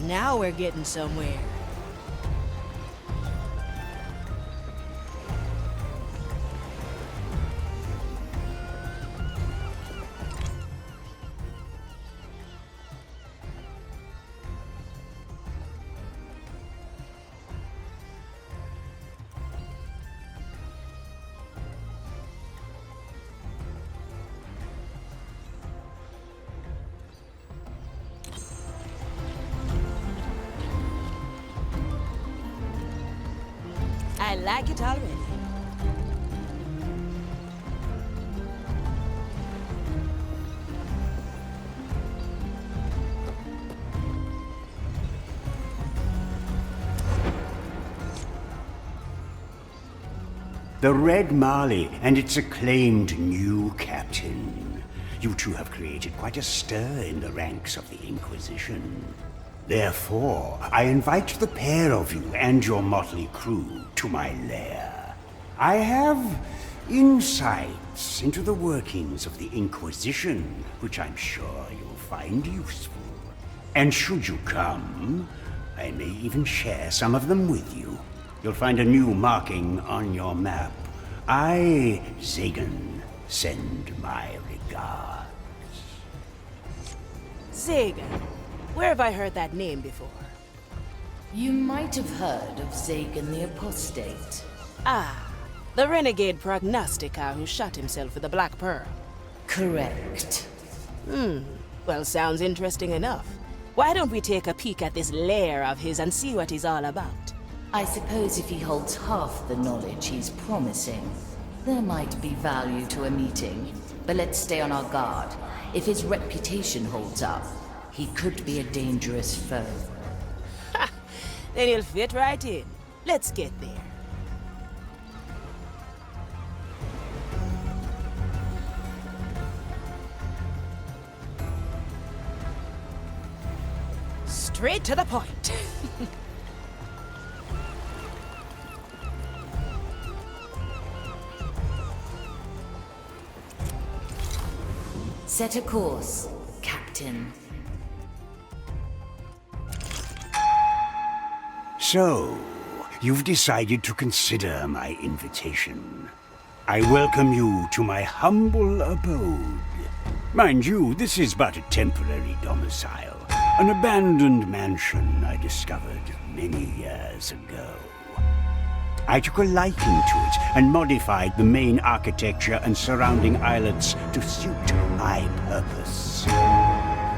Now we're getting somewhere. I like it already. The Red Marley and its acclaimed new captain. You two have created quite a stir in the ranks of the Inquisition. Therefore, I invite the pair of you and your motley crew to my lair. I have insights into the workings of the Inquisition, which I'm sure you'll find useful. And should you come, I may even share some of them with you. You'll find a new marking on your map. I, Zagan, send my regards. Zagan. Where have I heard that name before? You might have heard of Zagan the Apostate. Ah, the renegade prognosticator who shot himself with the Black Pearl. Correct. Well, sounds interesting enough. Why don't we take a peek at this lair of his and see what he's all about? I suppose if he holds half the knowledge he's promising, there might be value to a meeting. But let's stay on our guard. If his reputation holds up, he could be a dangerous foe. Ha! Then he'll fit right in. Let's get there. Straight to the point. Set a course, Captain. So, you've decided to consider my invitation. I welcome you to my humble abode. Mind you, this is but a temporary domicile, an abandoned mansion I discovered many years ago. I took a liking to it and modified the main architecture and surrounding islets to suit my purpose.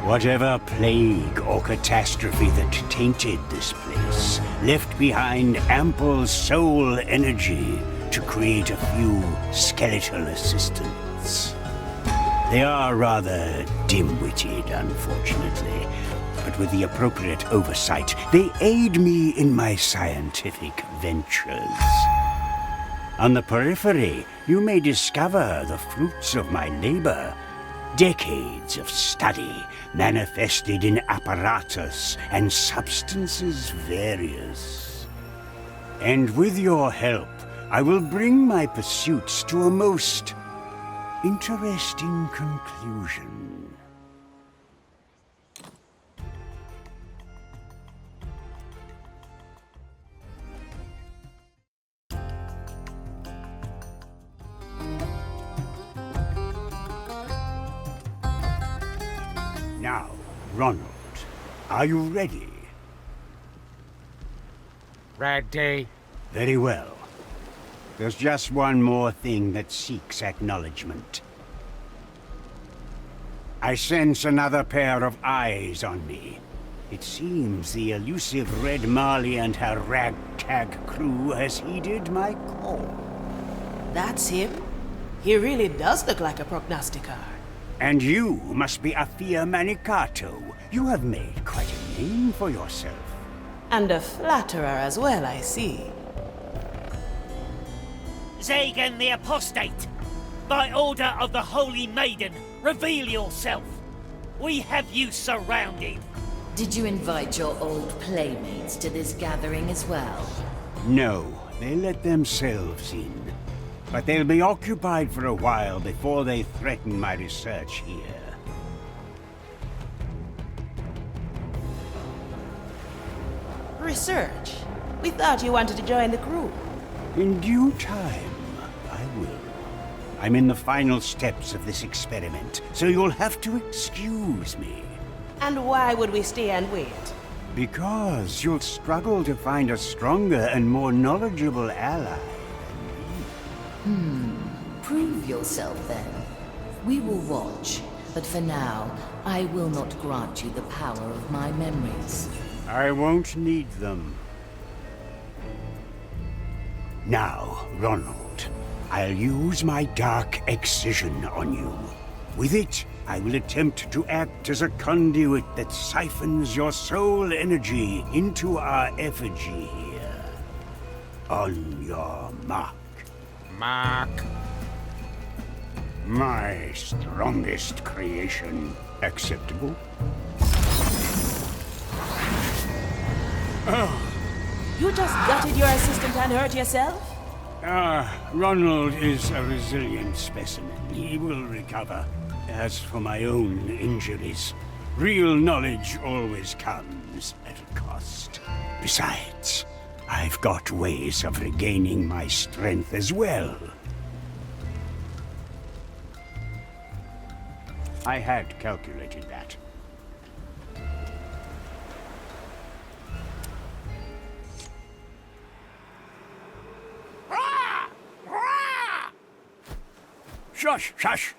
Whatever plague or catastrophe that tainted this place left behind ample soul energy to create a few skeletal assistants. They are rather dim-witted, unfortunately, but with the appropriate oversight, they aid me in my scientific ventures. On the periphery, you may discover the fruits of my labor. Decades of study manifested in apparatus and substances various. And with your help, I will bring my pursuits to a most interesting conclusion. Now, Ronald, are you ready? Ready. Very well. There's just one more thing that seeks acknowledgement. I sense another pair of eyes on me. It seems the elusive Red Marley and her ragtag crew has heeded my call. That's him? He really does look like a prognosticator. And you must be Afia Manicato. You have made quite a name for yourself. And a flatterer as well, I see. Zagan the Apostate, by order of the Holy Maiden, reveal yourself. We have you surrounded. Did you invite your old playmates to this gathering as well? No, they let themselves in. But they'll be occupied for a while before they threaten my research here. Research? We thought you wanted to join the crew. In due time, I will. I'm in the final steps of this experiment, so you'll have to excuse me. And why would we stay and wait? Because you'll struggle to find a stronger and more knowledgeable ally. Prove yourself then. We will watch, but for now, I will not grant you the power of my memories. I won't need them. Now, Ronald, I'll use my dark excision on you. With it, I will attempt to act as a conduit that siphons your soul energy into our effigy here. On your mark. Mark. My strongest creation. Acceptable? You just gutted your assistant and hurt yourself? Ronald is a resilient specimen. He will recover. As for my own injuries, real knowledge always comes at a cost. Besides, I've got ways of regaining my strength as well. I had calculated that. Shush, shush!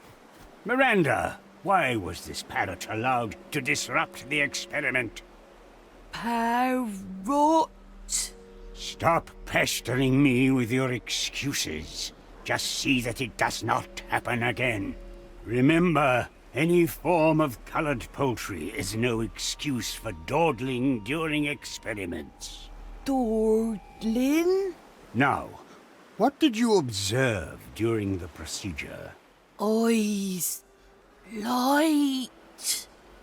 Miranda, why was this parrot allowed to disrupt the experiment? Parrot? Stop pestering me with your excuses. Just see that it does not happen again. Remember, any form of colored poultry is no excuse for dawdling during experiments. Dawdling? Now, what did you observe during the procedure? Eyes. Light.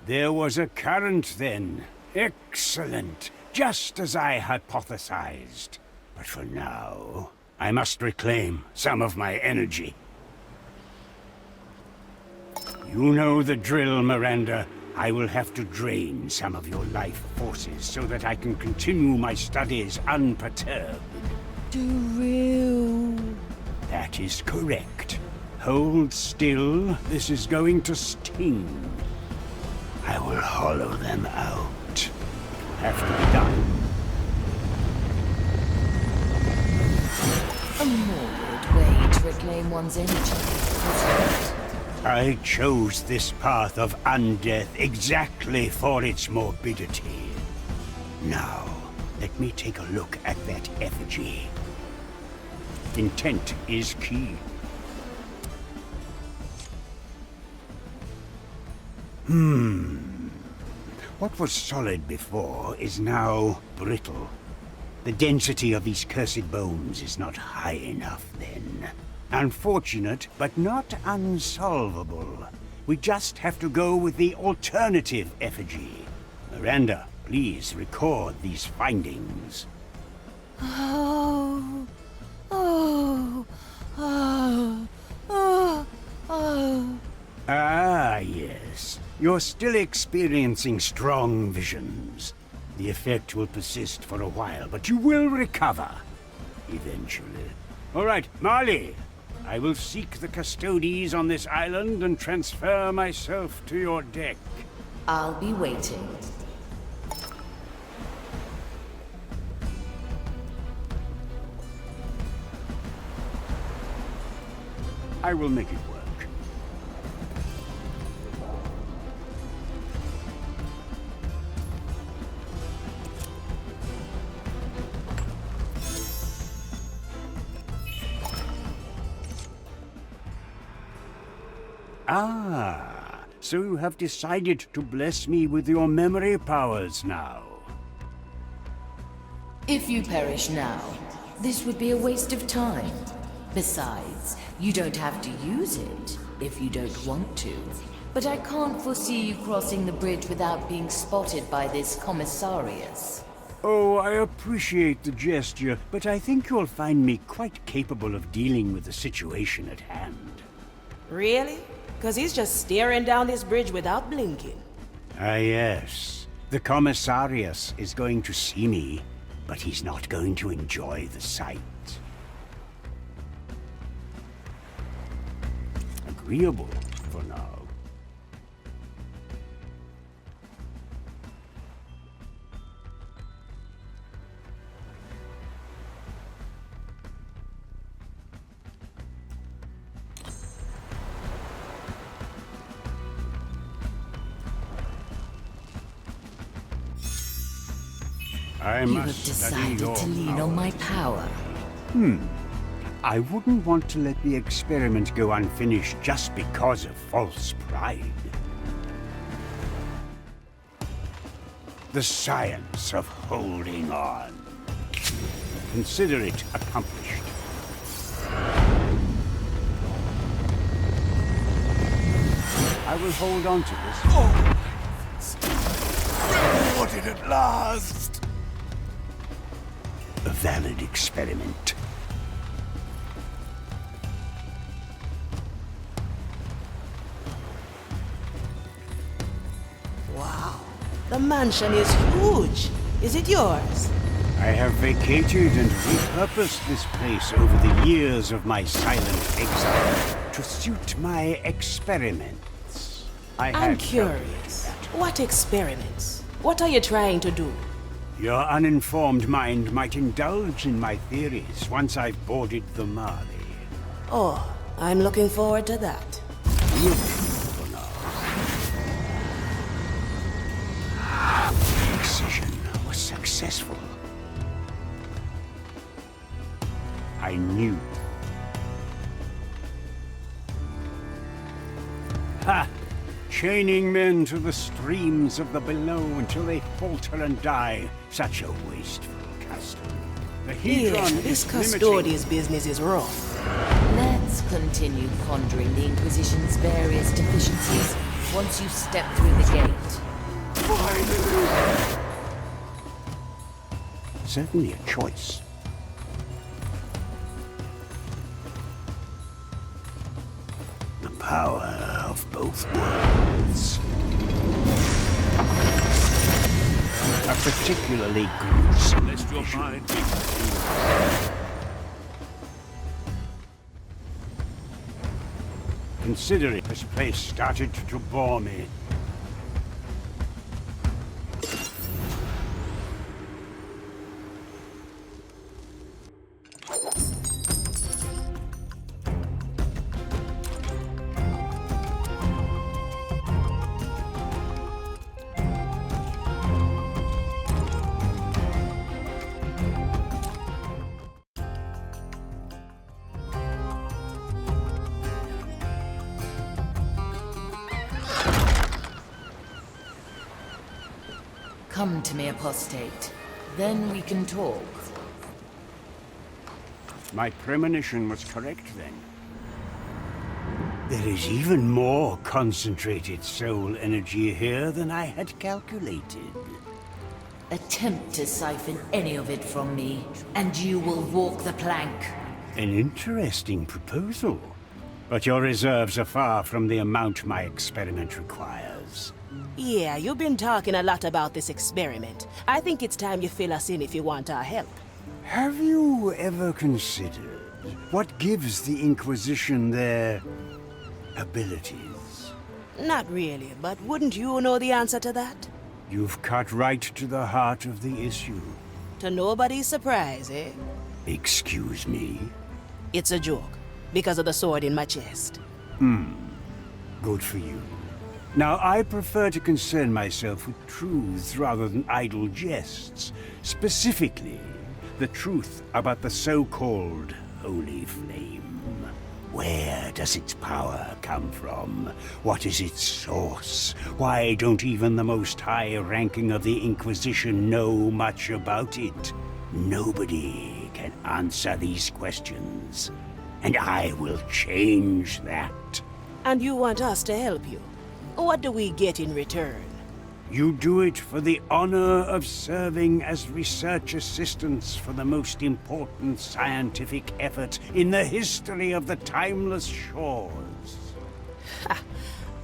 There was a current then. Excellent. Just as I hypothesized. But for now, I must reclaim some of my energy. You know the drill, Miranda. I will have to drain some of your life forces so that I can continue my studies unperturbed. Drill. That is correct. Hold still. This is going to sting. I will hollow them out. It will have to be done. A morbid way to reclaim one's energy, isn't it? I chose this path of undeath exactly for its morbidity. Now, let me take a look at that effigy. Intent is key. What was solid before is now brittle. The density of these cursed bones is not high enough, then. Unfortunate, but not unsolvable. We just have to go with the alternative effigy. Miranda, please record these findings. Oh. Oh. Oh. Oh. Oh. Ah, yes. You're still experiencing strong visions. The effect will persist for a while, but you will recover. Eventually. All right, Marley. I will seek the custodies on this island and transfer myself to your deck. I'll be waiting. I will make it work. Ah, so you have decided to bless me with your memory powers now. If you perish now, this would be a waste of time. Besides, you don't have to use it if you don't want to. But I can't foresee you crossing the bridge without being spotted by this commissarius. Oh, I appreciate the gesture, but I think you'll find me quite capable of dealing with the situation at hand. Really? Because he's just staring down this bridge without blinking. Ah, yes. The Commissarius is going to see me, but he's not going to enjoy the sight. Agreeable for now. I You must have study decided your to lean power. on my power. I wouldn't want to let the experiment go unfinished just because of false pride. The science of holding on. Consider it accomplished. I will hold on to this. Rewarded at last! A valid experiment. Wow. The mansion is huge. Is it yours? I have vacated and repurposed this place over the years of my silent exile to suit my experiments. I'm had curious. What experiments? What are you trying to do? Your uninformed mind might indulge in my theories once I've boarded the Marley. Oh, I'm looking forward to that. For now. The excision was successful. I knew. Ha! Chaining men to the streams of the below until they falter and die. Such a wasteful custom. The Yeah, Hedron this is limiting. custodian's business is rough. Let's continue pondering the Inquisition's various deficiencies once you step through the gate. Certainly a choice. The power of both worlds. A particularly gruesome Lest your vision. mind be confused. Considering this place started to bore me. Come to me, apostate. Then we can talk. My premonition was correct then. There is even more concentrated soul energy here than I had calculated. Attempt to siphon any of it from me, and you will walk the plank. An interesting proposal. But your reserves are far from the amount my experiment requires. Yeah, you've been talking a lot about this experiment. I think it's time you fill us in if you want our help. Have you ever considered what gives the Inquisition their abilities? Not really, but wouldn't you know the answer to that? You've cut right to the heart of the issue. To nobody's surprise, eh? Excuse me? It's a joke, because of the sword in my chest. Good for you. Now, I prefer to concern myself with truths rather than idle jests. Specifically, the truth about the so-called Holy Flame. Where does its power come from? What is its source? Why don't even the most high-ranking of the Inquisition know much about it? Nobody can answer these questions, and I will change that. And you want us to help you? What do we get in return? You do it for the honor of serving as research assistants for the most important scientific effort in the history of the timeless shores.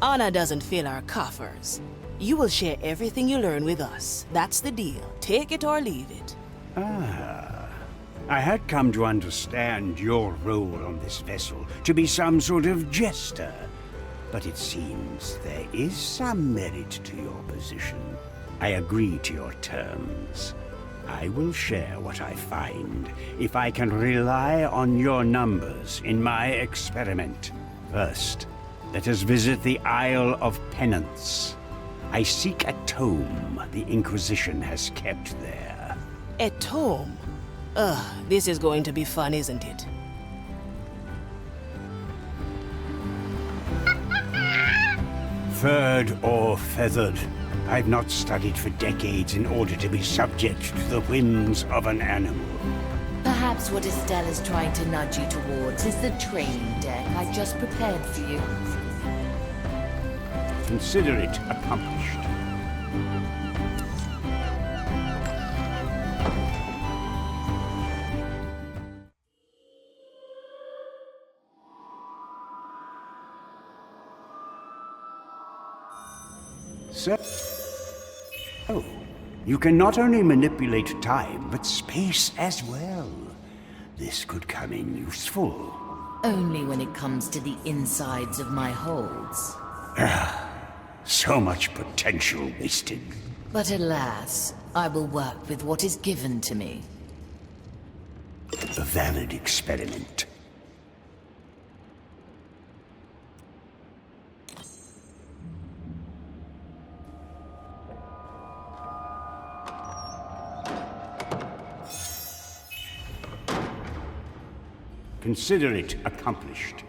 Honor doesn't fill our coffers. You will share everything you learn with us. That's the deal. Take it or leave it. I had come to understand your role on this vessel to be some sort of jester. But it seems there is some merit to your position. I agree to your terms. I will share what I find if I can rely on your numbers in my experiment. First, let us visit the Isle of Penance. I seek a tome the Inquisition has kept there. A tome? Ugh, this is going to be fun, isn't it? Furred or feathered, I've not studied for decades in order to be subject to the whims of an animal. Perhaps what Estelle is trying to nudge you towards is the training deck I just prepared for you. Consider it accomplished. So, you can not only manipulate time, but space as well. This could come in useful. Only when it comes to the insides of my holds. So much potential wasted. But alas, I will work with what is given to me. A valid experiment. Consider it accomplished.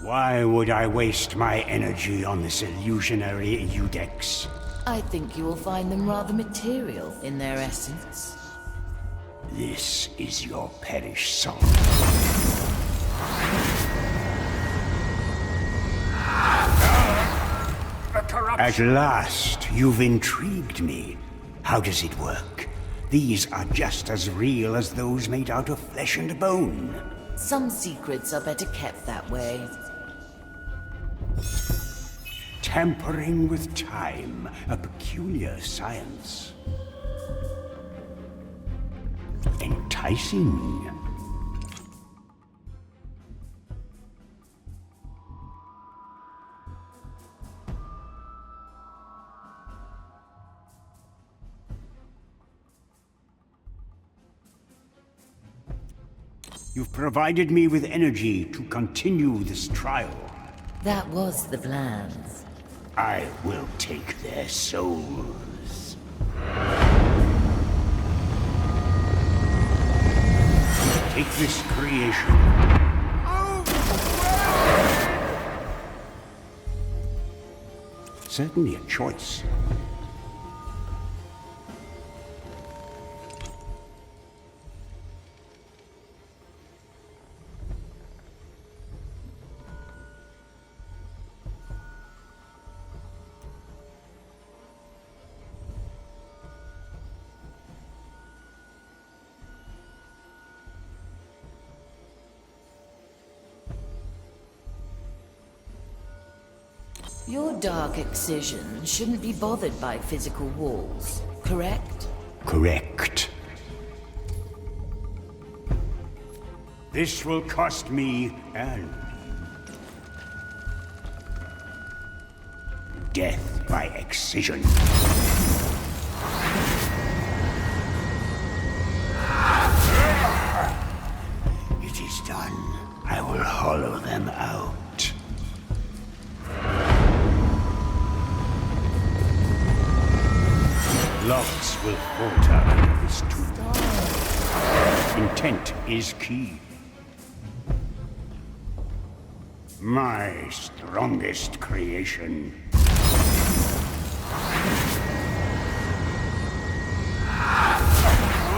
Why would I waste my energy on this illusionary Eudex? I think you will find them rather material in their essence. This is your perish soul. At last, you've intrigued me. How does it work? These are just as real as those made out of flesh and bone. Some secrets are better kept that way. Tampering with time, a peculiar science. Enticing. You've provided me with energy to continue this trial. That was the plan. I will take their souls. Take this creation. Certainly a choice. Your dark excision shouldn't be bothered by physical walls, correct? Correct. This will cost me and death by excision. It is done. I will hollow them out. Locks will falter under this tool. Intent is key. My strongest creation.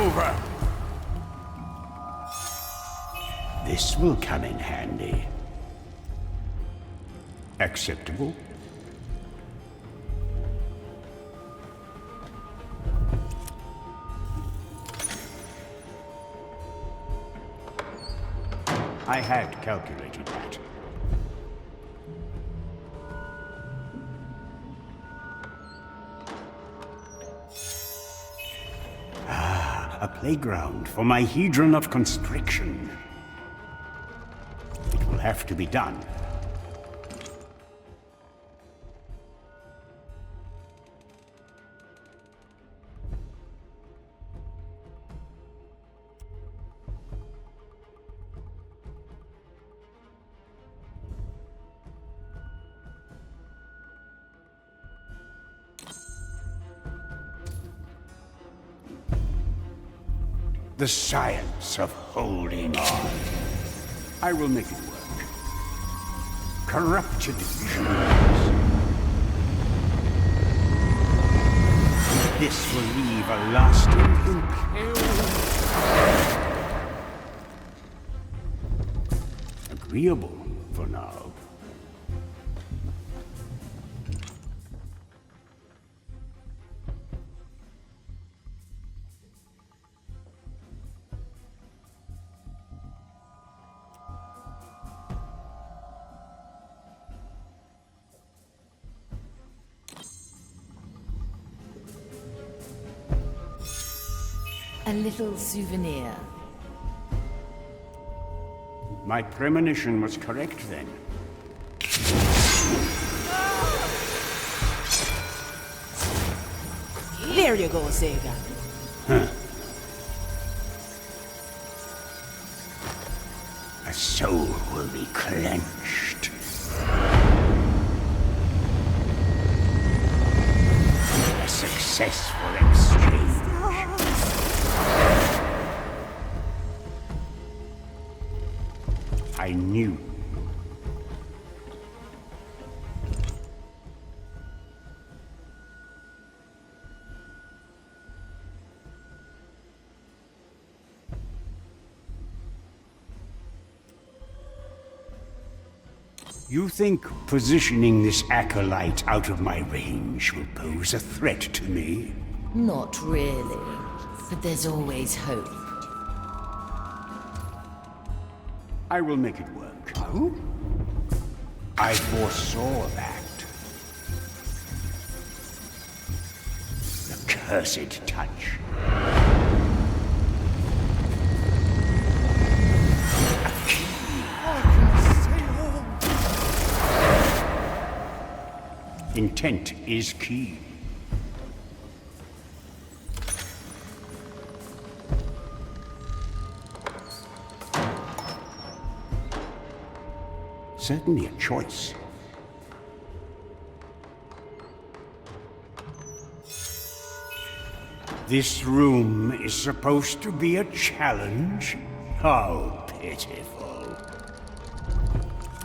Over. This will come in handy. Acceptable? I had calculated that. A playground for my hedron of constriction. It will have to be done. The science of holding on. I will make it work. Corrupted visions. This will leave a lasting impression. Agreeable for now. A little souvenir. My premonition was correct then. There you go, Zagan. A soul will be clenched. A successful exchange. I knew. You think positioning this acolyte out of my range will pose a threat to me? Not really, but there's always hope. I will make it work. Oh? I foresaw that. The cursed touch. A key. Intent is key. Certainly a choice. This room is supposed to be a challenge? How pitiful.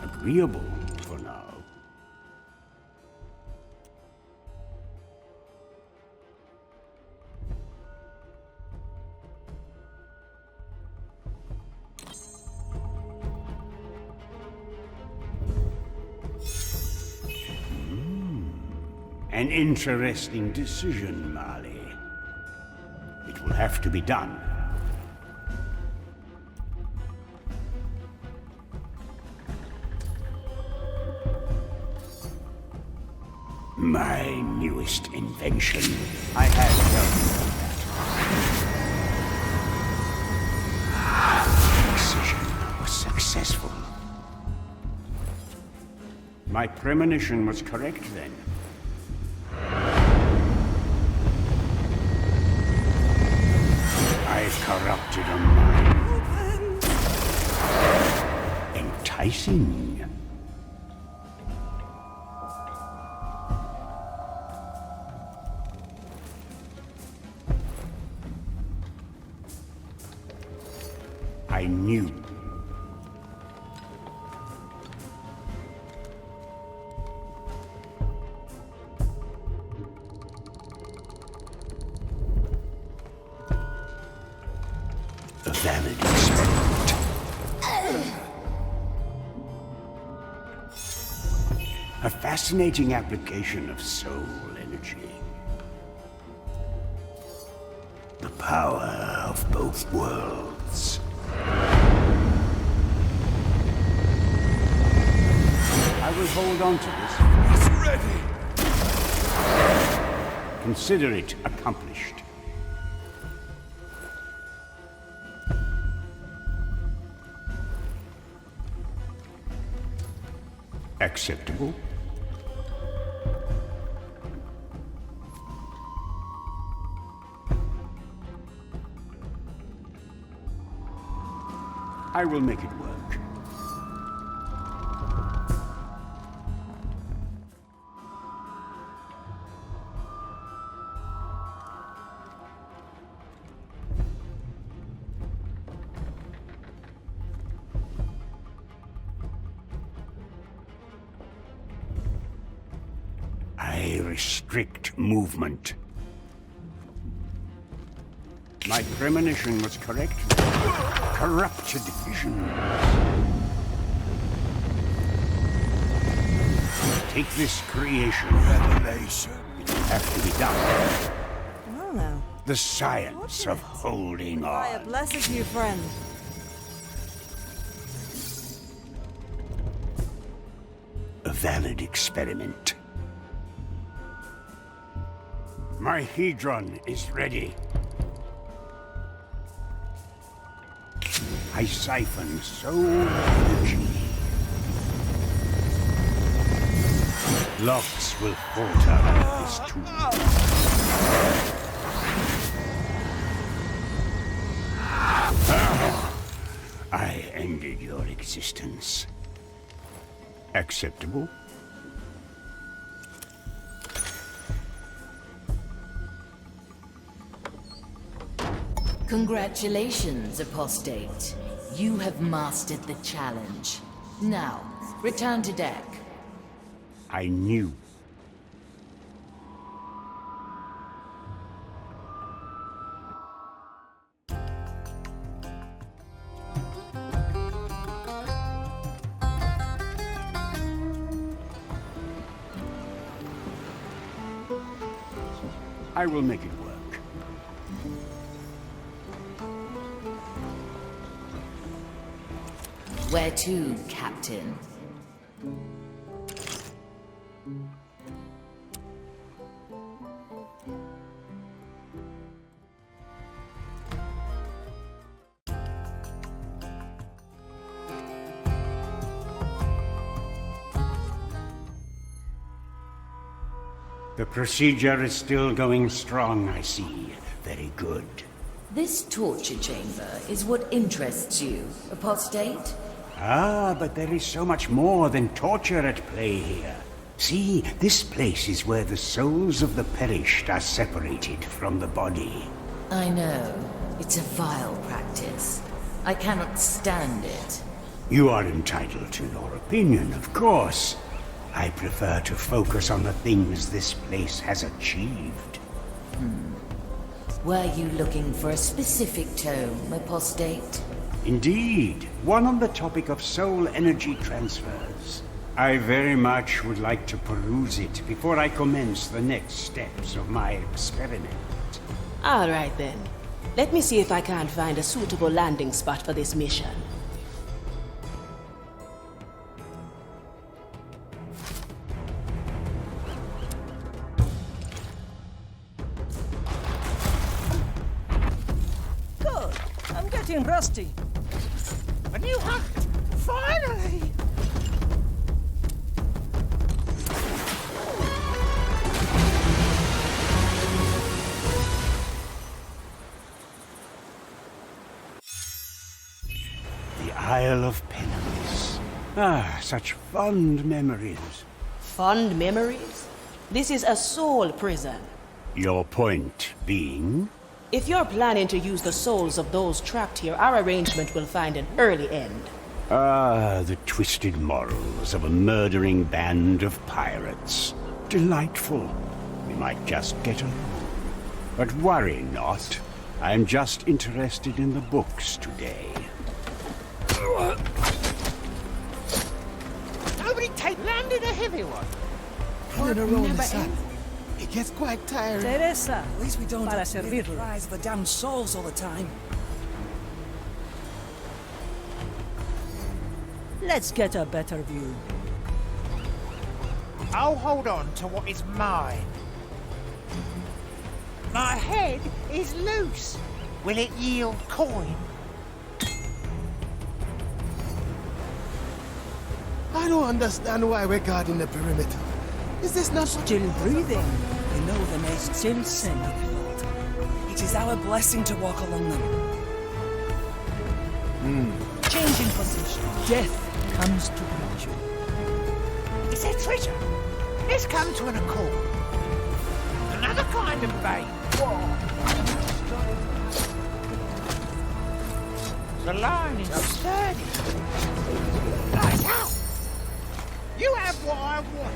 Agreeable for now. An interesting decision, Marley. It will have to be done. My newest invention. I had that. Decision was successful. My premonition was correct then. I've corrupted a mind. Enticing. I knew. A valid experiment. A fascinating application of soul energy. The power of both worlds. will hold on to this. It's ready. Consider it accomplished. Acceptable. I will make it work. I restrict movement. My premonition was correct. Corrupted vision. Take this creation. Revelation. It will have to be done. Well now, The science of holding Maya on. blesses you, friend. A valid experiment. My hedron is ready. I siphon soul energy. Locks will falter at this tool. I ended your existence. Acceptable? Congratulations, Apostate. You have mastered the challenge. Now, return to deck. I knew. I will make it work. Where to, Captain? The procedure is still going strong, I see. Very good. This torture chamber is what interests you, Apostate? Ah, but there is so much more than torture at play here. See, this place is where the souls of the perished are separated from the body. I know. It's a vile practice. I cannot stand it. You are entitled to your opinion, of course. I prefer to focus on the things this place has achieved. Were you looking for a specific tome, Apostate? Indeed, one on the topic of soul energy transfers. I very much would like to peruse it before I commence the next steps of my experiment. All right then. Let me see if I can't find a suitable landing spot for this mission. Good. I'm getting rusty. A new hunt! Finally! The Isle of Penance. Ah, such fond memories. Fond memories? This is a soul prison. Your point being? If you're planning to use the souls of those trapped here, our arrangement will find an early end. Ah, the twisted morals of a murdering band of pirates. Delightful. We might just get along. But worry not. I'm just interested in the books today. Nobody take landing a heavy one. Pulling her on the never side. ends. It gets quite tiring. Teresa, At least we don't para have to live servirle. prize for damn souls all the time. Let's get a better view. I'll hold on to what is mine. My head is loose. Will it yield coin? I don't understand why we're guarding the perimeter. Is this not Still breathing. You know the may still send you blood. It is our blessing to walk along them. Changing position. Death comes to greet you. Is there treasure? Let's come to an accord. Another kind of bait. The line is sturdy. Light out! You have what I want.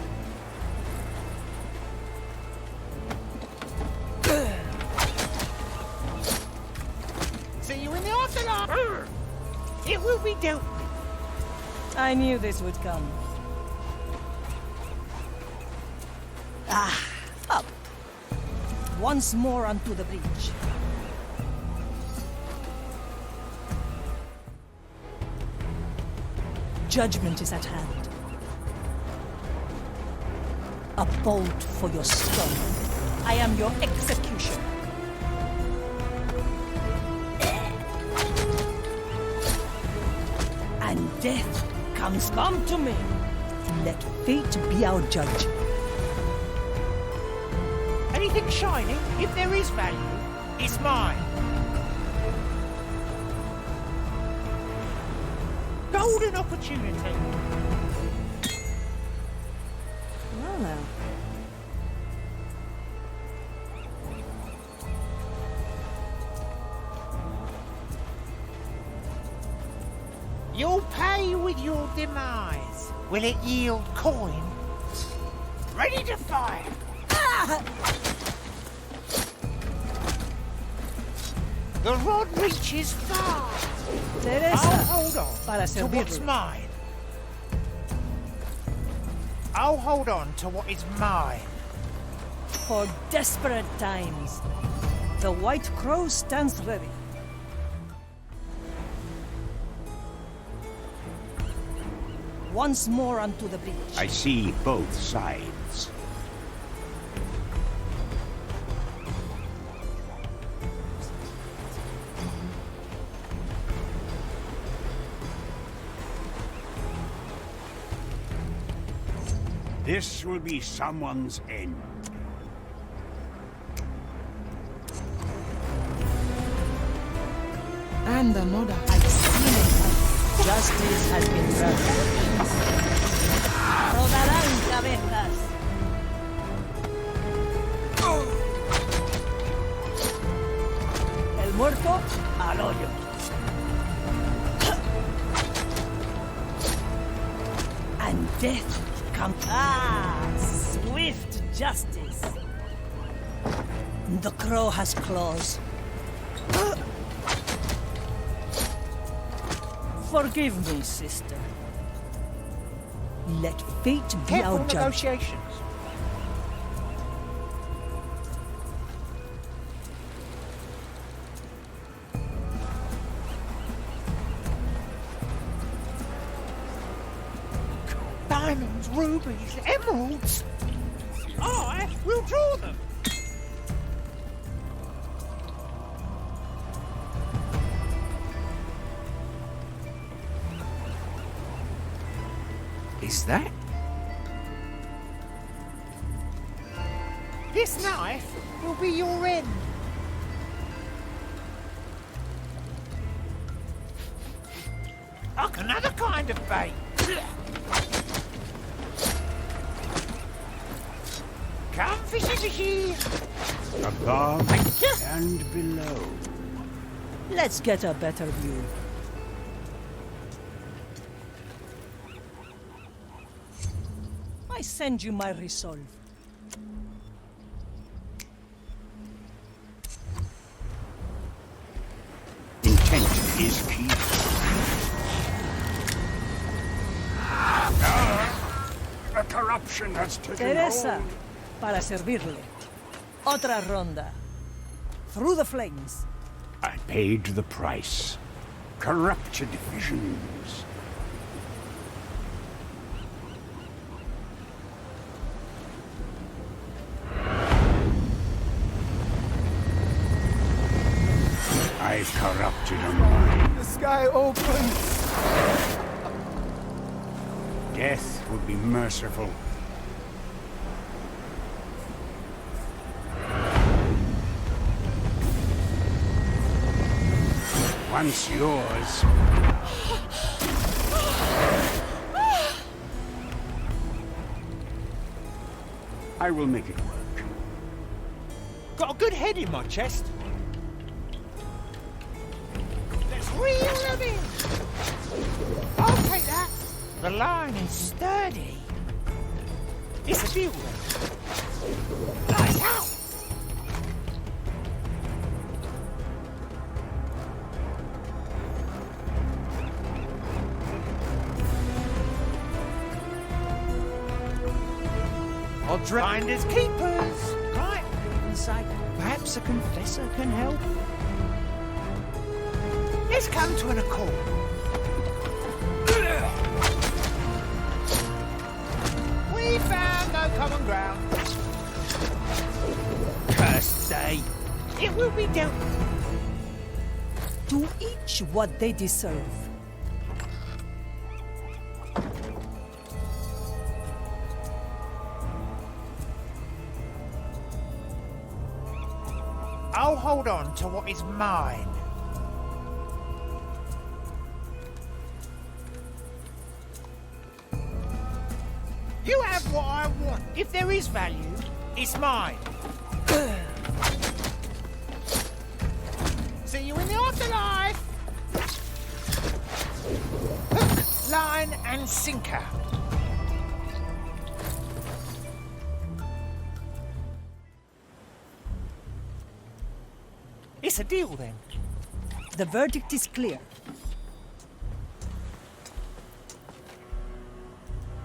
See you in the afterlife. It will be dealt with. I knew this would come. Up. Once more onto the breach. Judgment is at hand. A bolt for your skull. I am your executioner. And death come to me. Let fate be our judge. Anything shining, if there is value, it's mine. Golden opportunity. Well now. You'll pay with your demise. Will it yield coin? Ready to fire. The rod reaches far. Teresa, I'll hold on para to what's servirle. mine. I'll hold on to what is mine. For desperate times, the White Crow stands ready. Once more onto the beach. I see both sides. This will be someone's end. And another. I've seen it. Justice has been done. Rodarán cabezas. El muerto al hoyo. And death comes. Swift justice. The crow has claws. Forgive me, sister. Let fate be Careful our judge. negotiations. Diamonds, rubies, emeralds. I will draw them. Is that? This knife will be your end. Like another kind of bait. Come fishy fishy. Above and below. Let's get a better view. I send you my resolve. Intent is key. The corruption has taken Teresa, hold. para servirle. Otra ronda. Through the flames. I paid the price. Corrupted visions. I've corrupted a mind. The sky opens. Death would be merciful. Once yours. I will make it work. Got a good head in my chest. Let's reel them in. I'll take that. The line is sturdy. It's a deal then. Nice out. I'll Finders keepers. Right. Inside. Perhaps a confessor can help. Let's come to an accord. We found no common ground. Cursed day. It will be dealt with. To each what they deserve. I'll hold on to what is mine. You have what I want. If there is value, it's mine. See you in the afterlife. Hook, line, and sinker. It's a deal then. The verdict is clear.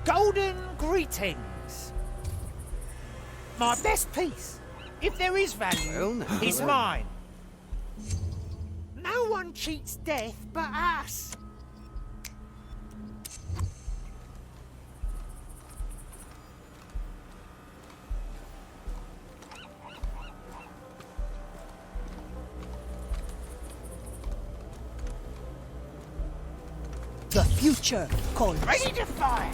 Golden greetings. My best piece. If there is value, it's mine. No one cheats death but us. The future calls. Ready to fire.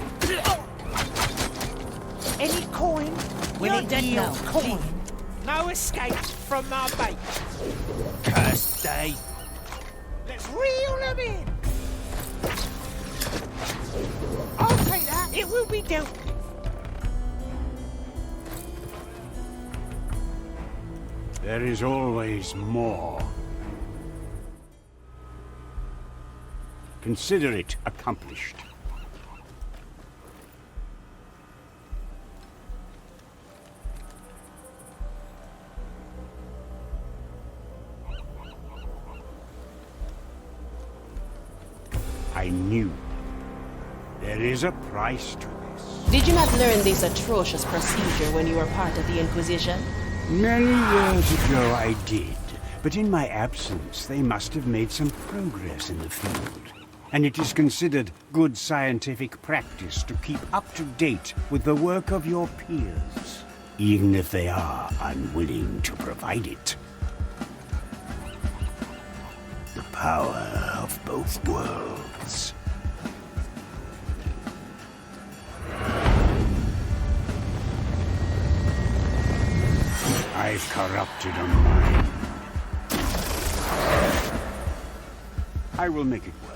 Any coin will You're it dead yield now. coin. No escape from my bait. Cursed day. Let's reel them in. I'll take that. It will be dealt with. There is always more. Consider it accomplished. I knew. There is a price to this. Did you not learn this atrocious procedure when you were part of the Inquisition? Many years ago I did, but in my absence they must have made some progress in the field. And it is considered good scientific practice to keep up to date with the work of your peers, even if they are unwilling to provide it. The power of both worlds. I've corrupted a mind. I will make it work.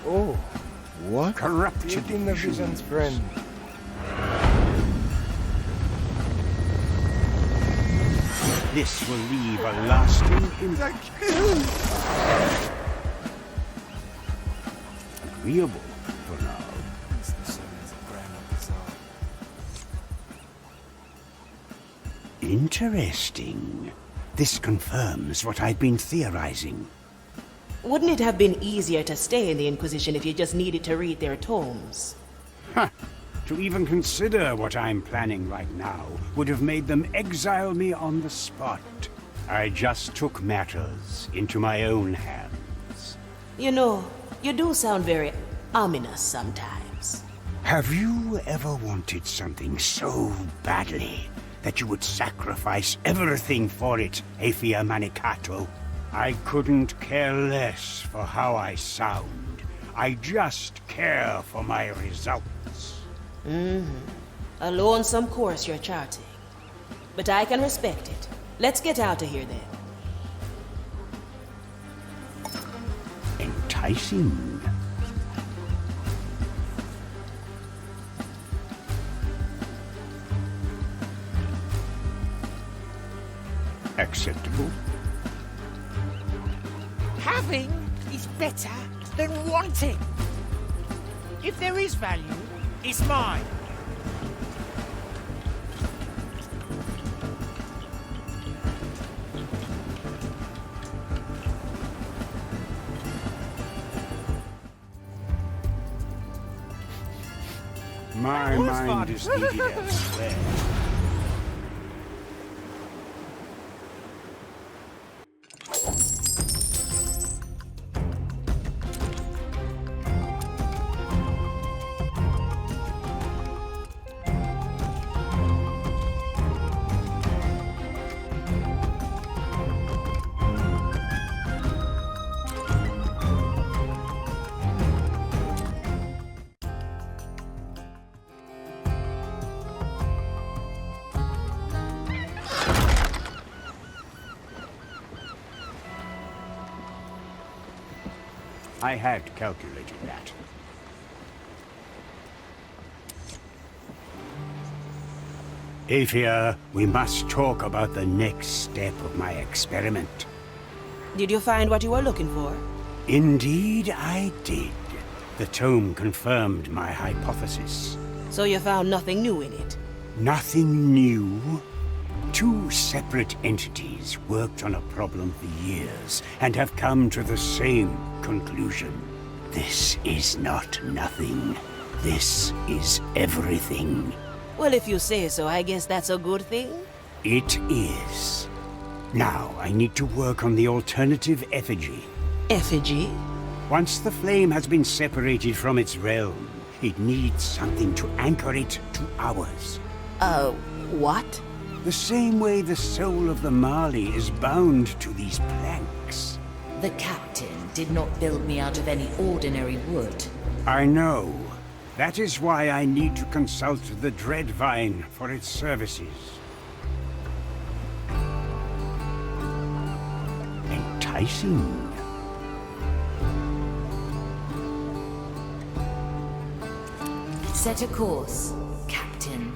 Oh, what? Corrupted Taking the vision's friend. This will leave a lasting impact. Agreeable for now. Interesting. This confirms what I've been theorizing. Wouldn't it have been easier to stay in the Inquisition if you just needed to read their tomes? Ha! To even consider what I'm planning right now would have made them exile me on the spot. I just took matters into my own hands. You know, you do sound very ominous sometimes. Have you ever wanted something so badly that you would sacrifice everything for it, Aethia Manicato? I couldn't care less for how I sound. I just care for my results. A lonesome course you're charting. But I can respect it. Let's get out of here then. Enticing. Acceptable. Having is better than wanting. If there is value, it's mine. My mind is needed elsewhere. I had calculated that. Aethia, we must talk about the next step of my experiment. Did you find what you were looking for? Indeed, I did. The tome confirmed my hypothesis. So you found nothing new in it? Nothing new. Two separate entities worked on a problem for years and have come to the same conclusion. This is not nothing. This is everything. Well, if you say so, I guess that's a good thing? It is. Now, I need to work on the alternative effigy. Effigy? Once the flame has been separated from its realm, it needs something to anchor it to ours. What? The same way the soul of the Mali is bound to these planks. The captain did not build me out of any ordinary wood. I know. That is why I need to consult the Dreadvine for its services. Enticing. Set a course, Captain.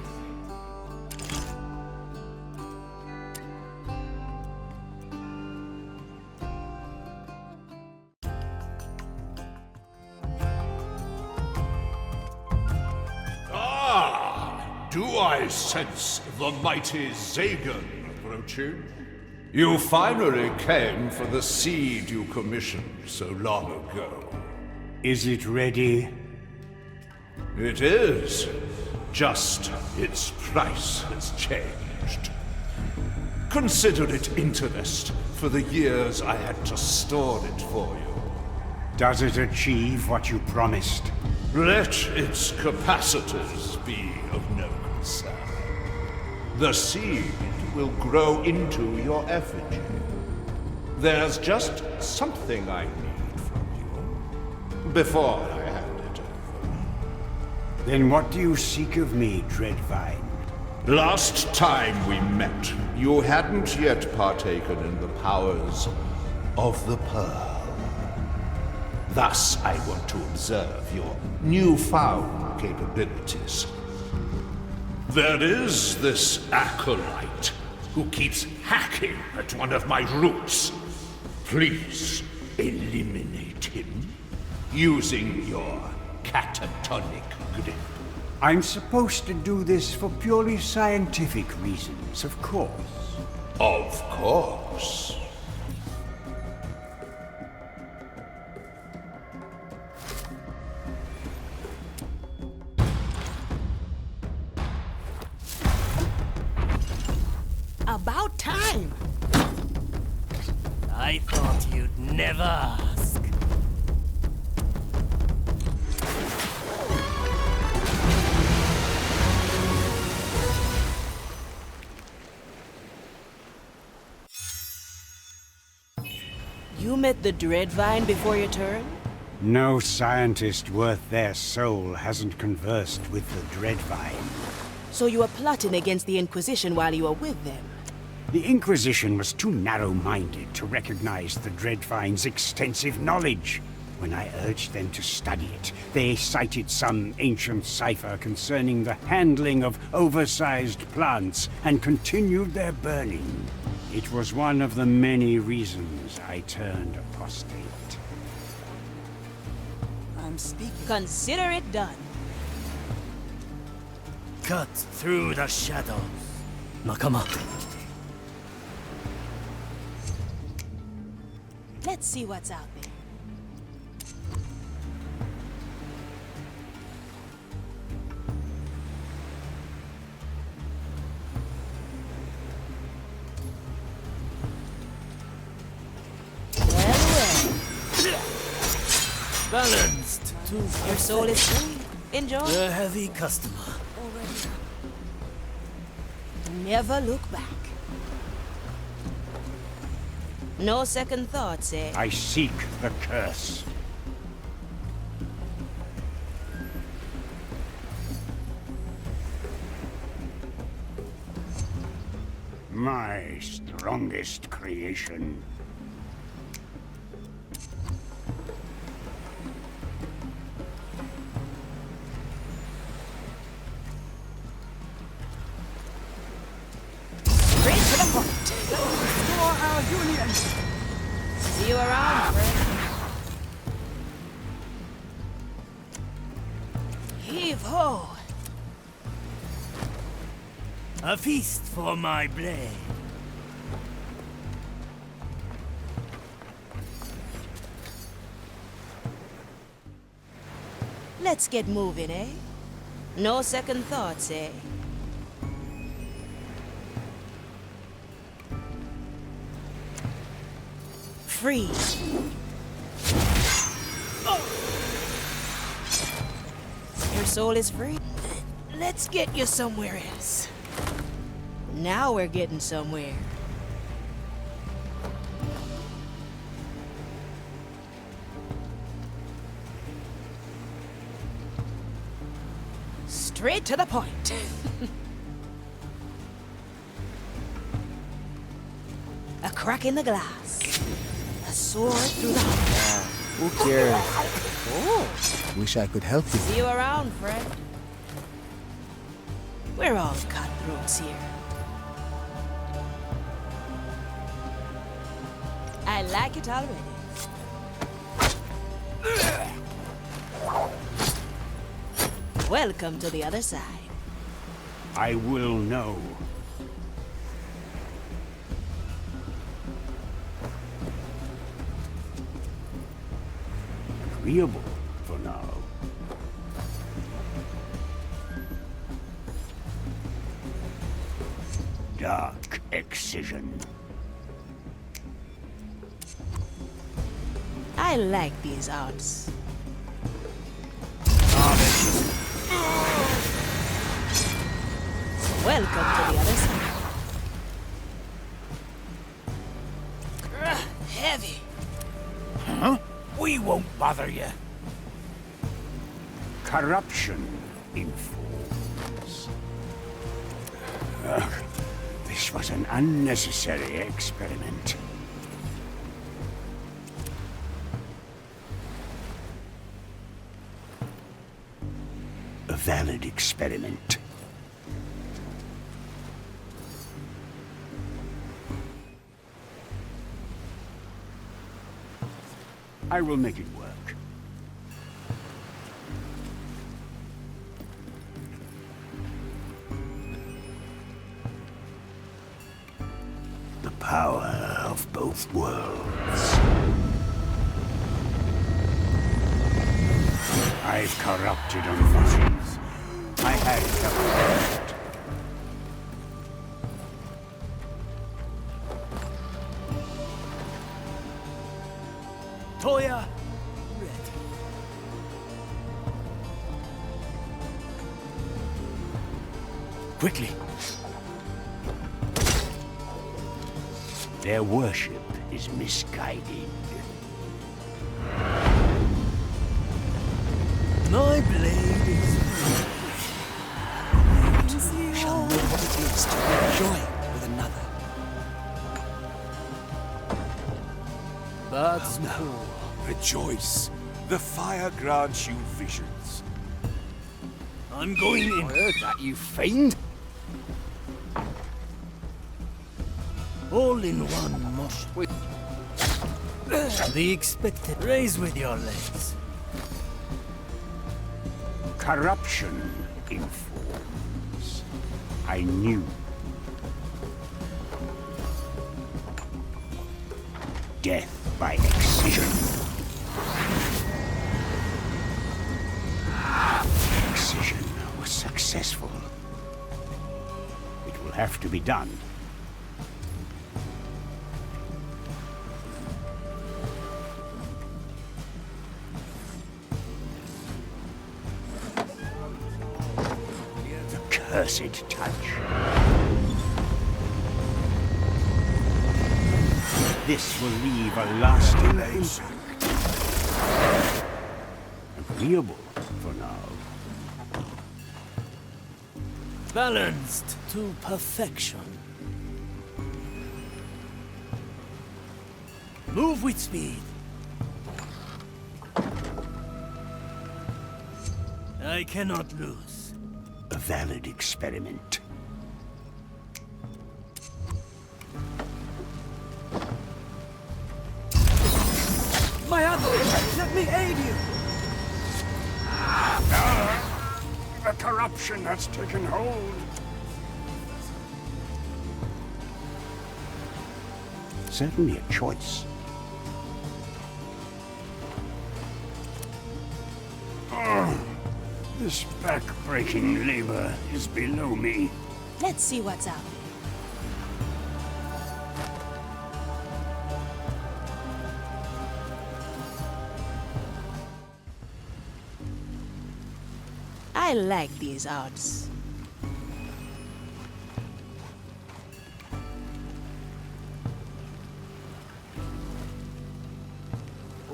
Do I sense the mighty Zagan approaching? You finally came for the seed you commissioned so long ago. Is it ready? It is. Just its price has changed. Consider it interest for the years I had to store it for you. Does it achieve what you promised? Let its capacities be of no concern. The seed will grow into your effigy. There's just something I need from you before I hand it over. Then what do you seek of me, Dreadvine? Last time we met, you hadn't yet partaken in the powers of the Pearl. Thus, I want to observe your newfound capabilities. There is this acolyte who keeps hacking at one of my roots. Please eliminate him using your catatonic grip. I'm supposed to do this for purely scientific reasons, of course. Of course. About time! I thought you'd never ask. met the Dreadvine before your turn? No scientist worth their soul hasn't conversed with the Dreadvine. So you were plotting against the Inquisition while you were with them? The Inquisition was too narrow-minded to recognize the Dreadvine's extensive knowledge. When I urged them to study it, they cited some ancient cipher concerning the handling of oversized plants and continued their burning. It was one of the many reasons I turned apostate. I'm speaking. Consider it done. Cut through the shadows. Nakama. Let's see what's out there. Balanced. Your soul is free. Enjoy. A heavy customer. Never look back. No second thoughts, eh? I seek the curse. My strongest creation. Straight to the point. For our union. See you around, friend. Heave ho. A feast for my blade. Let's get moving, eh? No second thoughts, eh? Free. Your soul is free. Let's get you somewhere else. Now we're getting somewhere. Straight to the point. A crack in the glass. A sword through the heart. Who cares? Oh, wish I could help you. See you around, friend. We're all cutthroats here. I like it already. Welcome to the other side. I will know. Agreeable for now. Dark excision. I like these odds. Welcome to the other side. Heavy. Huh? We won't bother you. Corruption in forms. Ugh, this was an unnecessary experiment. A valid experiment. I will make it work. The power of both worlds. I've corrupted a mind. I had corrupted. Toya, ready. Quickly. Their worship is misguided. My blade is you shall know what it is to enjoy with another. That's cool. Rejoice. The fire grants you visions. I'm going in. I heard that, you fiend. All in one motion. The expected. Raise with your legs. Corruption informs. I knew. Death by excision. Excision was successful. It will have to be done. The cursed touch. This will leave a lasting impact. Agreeable for now. Balanced to perfection. Move with speed. I cannot lose. A valid experiment. My other! Let me aid you! The corruption has taken hold. Certainly a choice. This back-breaking labor is below me. Let's see what's out there. I like these odds.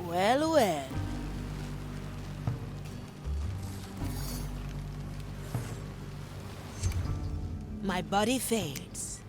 Well, well. My body fades.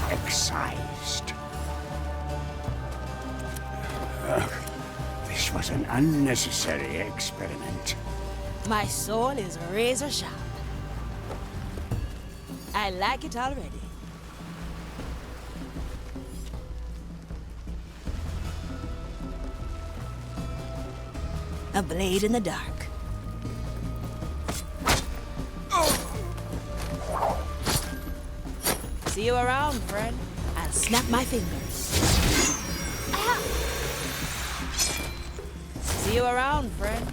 Excised. This was an unnecessary experiment. My soul is razor sharp. I like it already. A blade in the dark. See you around, friend. I'll snap my fingers. Ah! See you around, friend.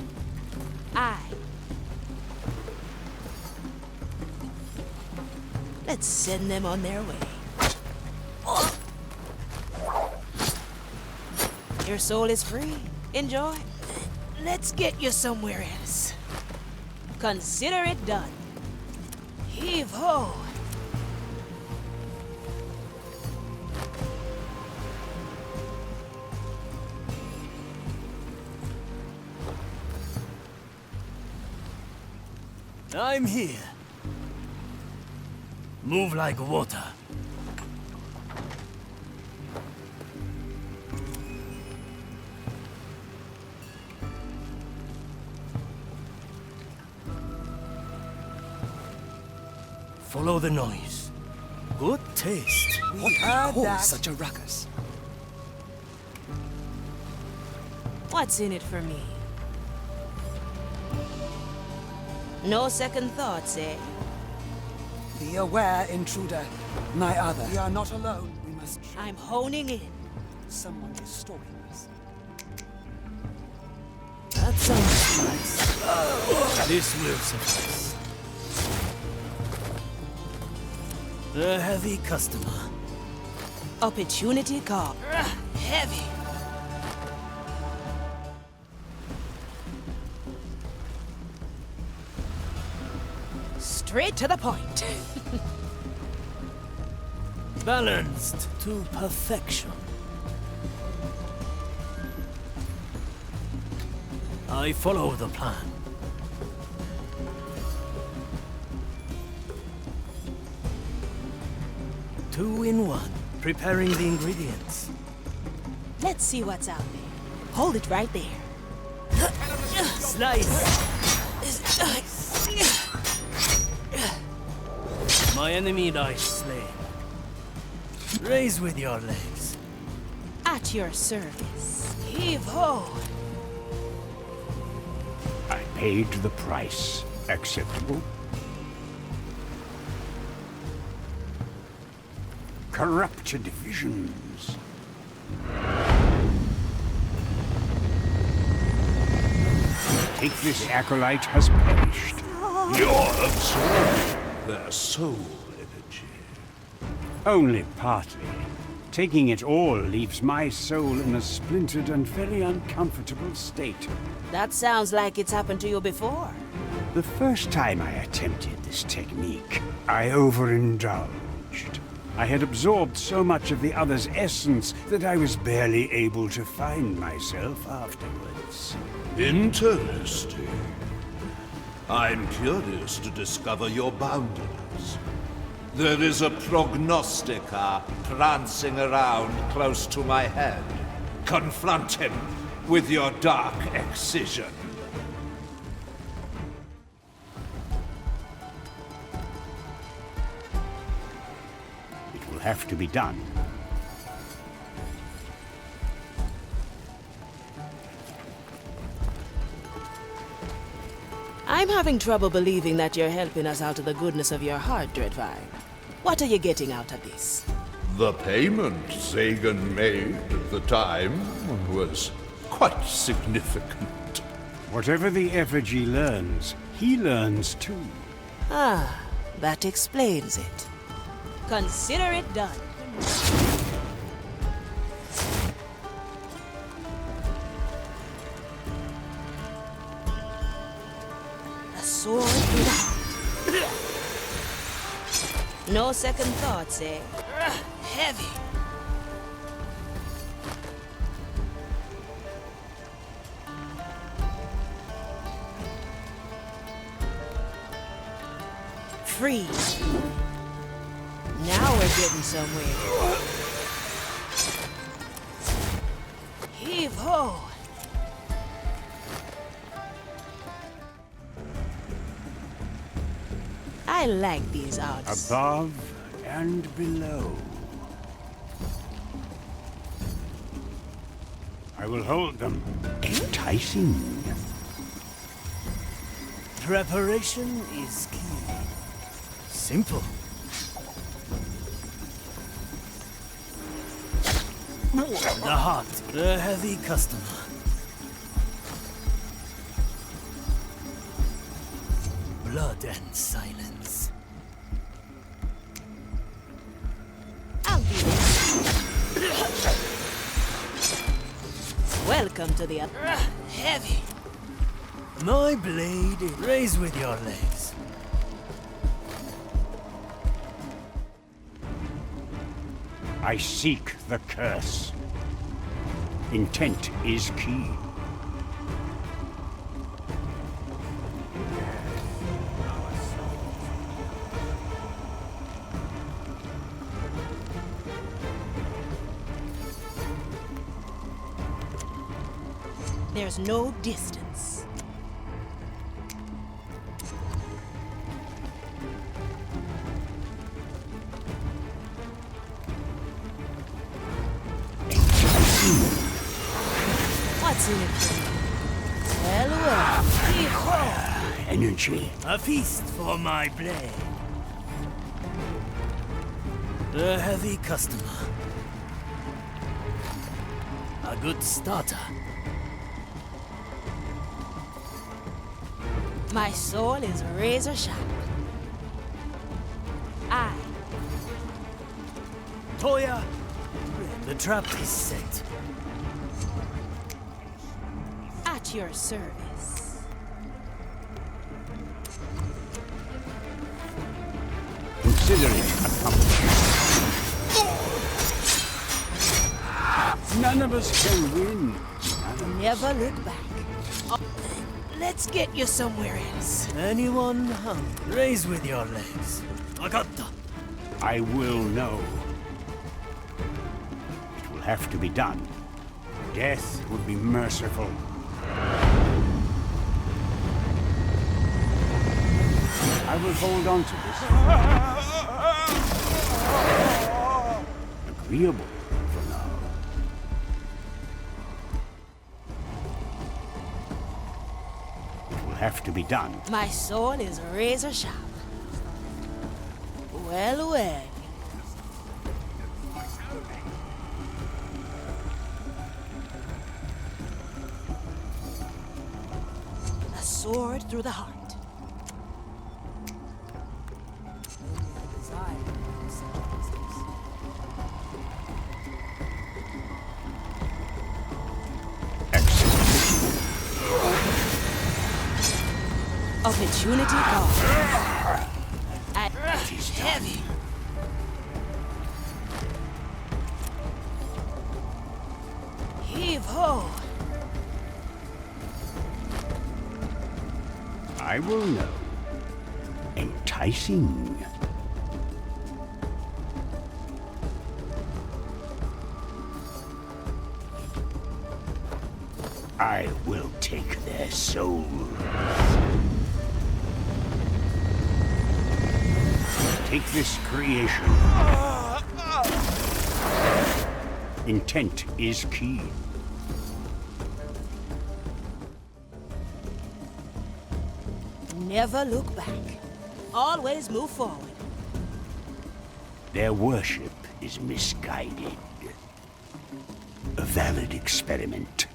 Let's send them on their way. Your soul is free. Enjoy. Let's get you somewhere else. Consider it done. Heave ho. I'm here. Move like water. Follow the noise. Good taste. What caused such a ruckus? What's in it for me? No second thoughts, eh? Be aware, intruder. My other. We are not alone. We must. I'm honing in. Someone is stalking us. That sounds nice. This will suffice. A heavy customer. Opportunity call. Heavy. Straight to the point. Balanced to perfection. I follow the plan. Two in one, preparing the ingredients. Let's see what's out there. Hold it right there. Slice! My enemy lies slain. Raise with your legs. At your service. Heave ho! I paid the price. Acceptable? Corrupted visions. Take this acolyte has perished. You're absorbing their soul energy. Only partly. Taking it all leaves my soul in a splintered and very uncomfortable state. That sounds like it's happened to you before. The first time I attempted this technique, I overindulged. I had absorbed so much of the other's essence that I was barely able to find myself afterwards. Interesting. I'm curious to discover your boundaries. There is a prognosticator prancing around close to my head. Confront him with your dark excision. It will have to be done. I'm having trouble believing that you're helping us out of the goodness of your heart, Dreadvine. What are you getting out of this? The payment Zagan made at the time was quite significant. Whatever the effigy learns, he learns too. Ah, that explains it. Consider it done. A sword in hand. No second thoughts, eh? Heavy. Free. Now we're getting somewhere. Heave ho! I like these odds. Above and below. I will hold them. Enticing. Preparation is key. Simple. The heart, the heavy customer. Blood and silence. I'll do this. Welcome to the heavy. My blade, raise with your legs. I seek the curse. Intent is key. There's no distance. What's in it for me? Well, keep on. Energy. A feast for my blade. The heavy customer. A good starter. My soul is razor sharp. I Toya, the trap is set. At your service. Consider it accomplished. None of us can win. Never look back. Oh, let's get you somewhere else. Anyone hungry? Raise with your legs. Agata. I will know. It will have to be done. Death would be merciful. I will hold on to this. Agreeable for now. It will have to be done. My sword is razor sharp. Well, well. A sword through the heart. Opportunity cost. Heavy. Heave ho. I will know. Enticing. I will take their souls. Take this creation. Intent is key. Never look back. Always move forward. Their worship is misguided. A valid experiment.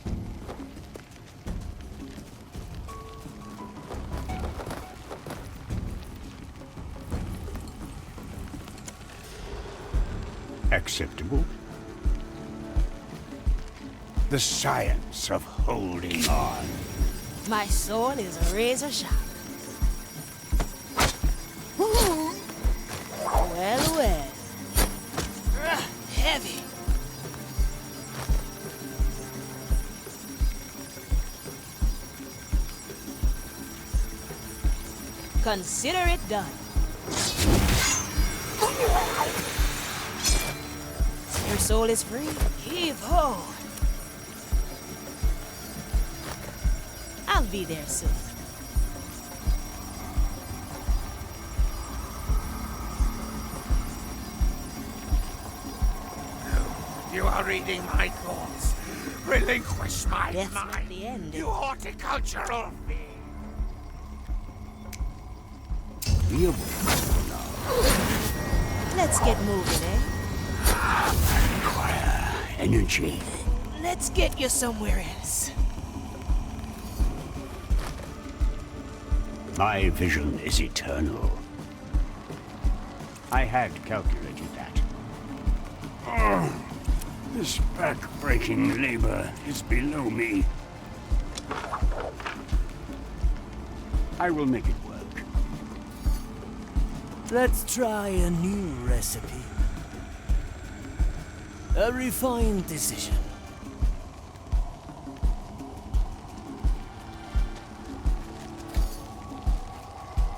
Acceptable. The science of holding on. My sword is razor sharp. Well, well. Heavy. Consider it done. Your soul is free. Heave ho. I'll be there soon. You are reading my thoughts. Relinquish my That's mind. not the end. You horticultural fiend. Let's get moving, eh? Require energy. Let's get you somewhere else. My vision is eternal. I had calculated that. This back-breaking labor is below me. I will make it work. Let's try a new recipe. A refined decision.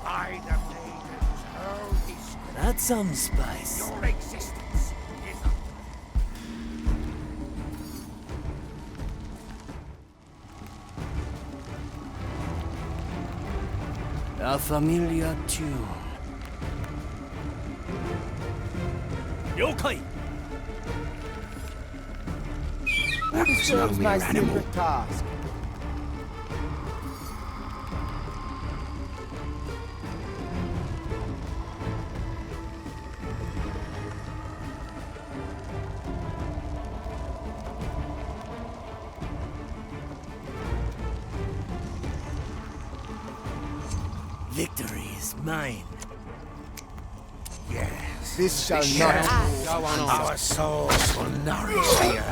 By the maiden's holy script, That's some spice. your existence is a... A familiar tune. Yokai! That's no mere animal. task. Victory is mine. Yes. This shall not go on. Our souls will nourish here.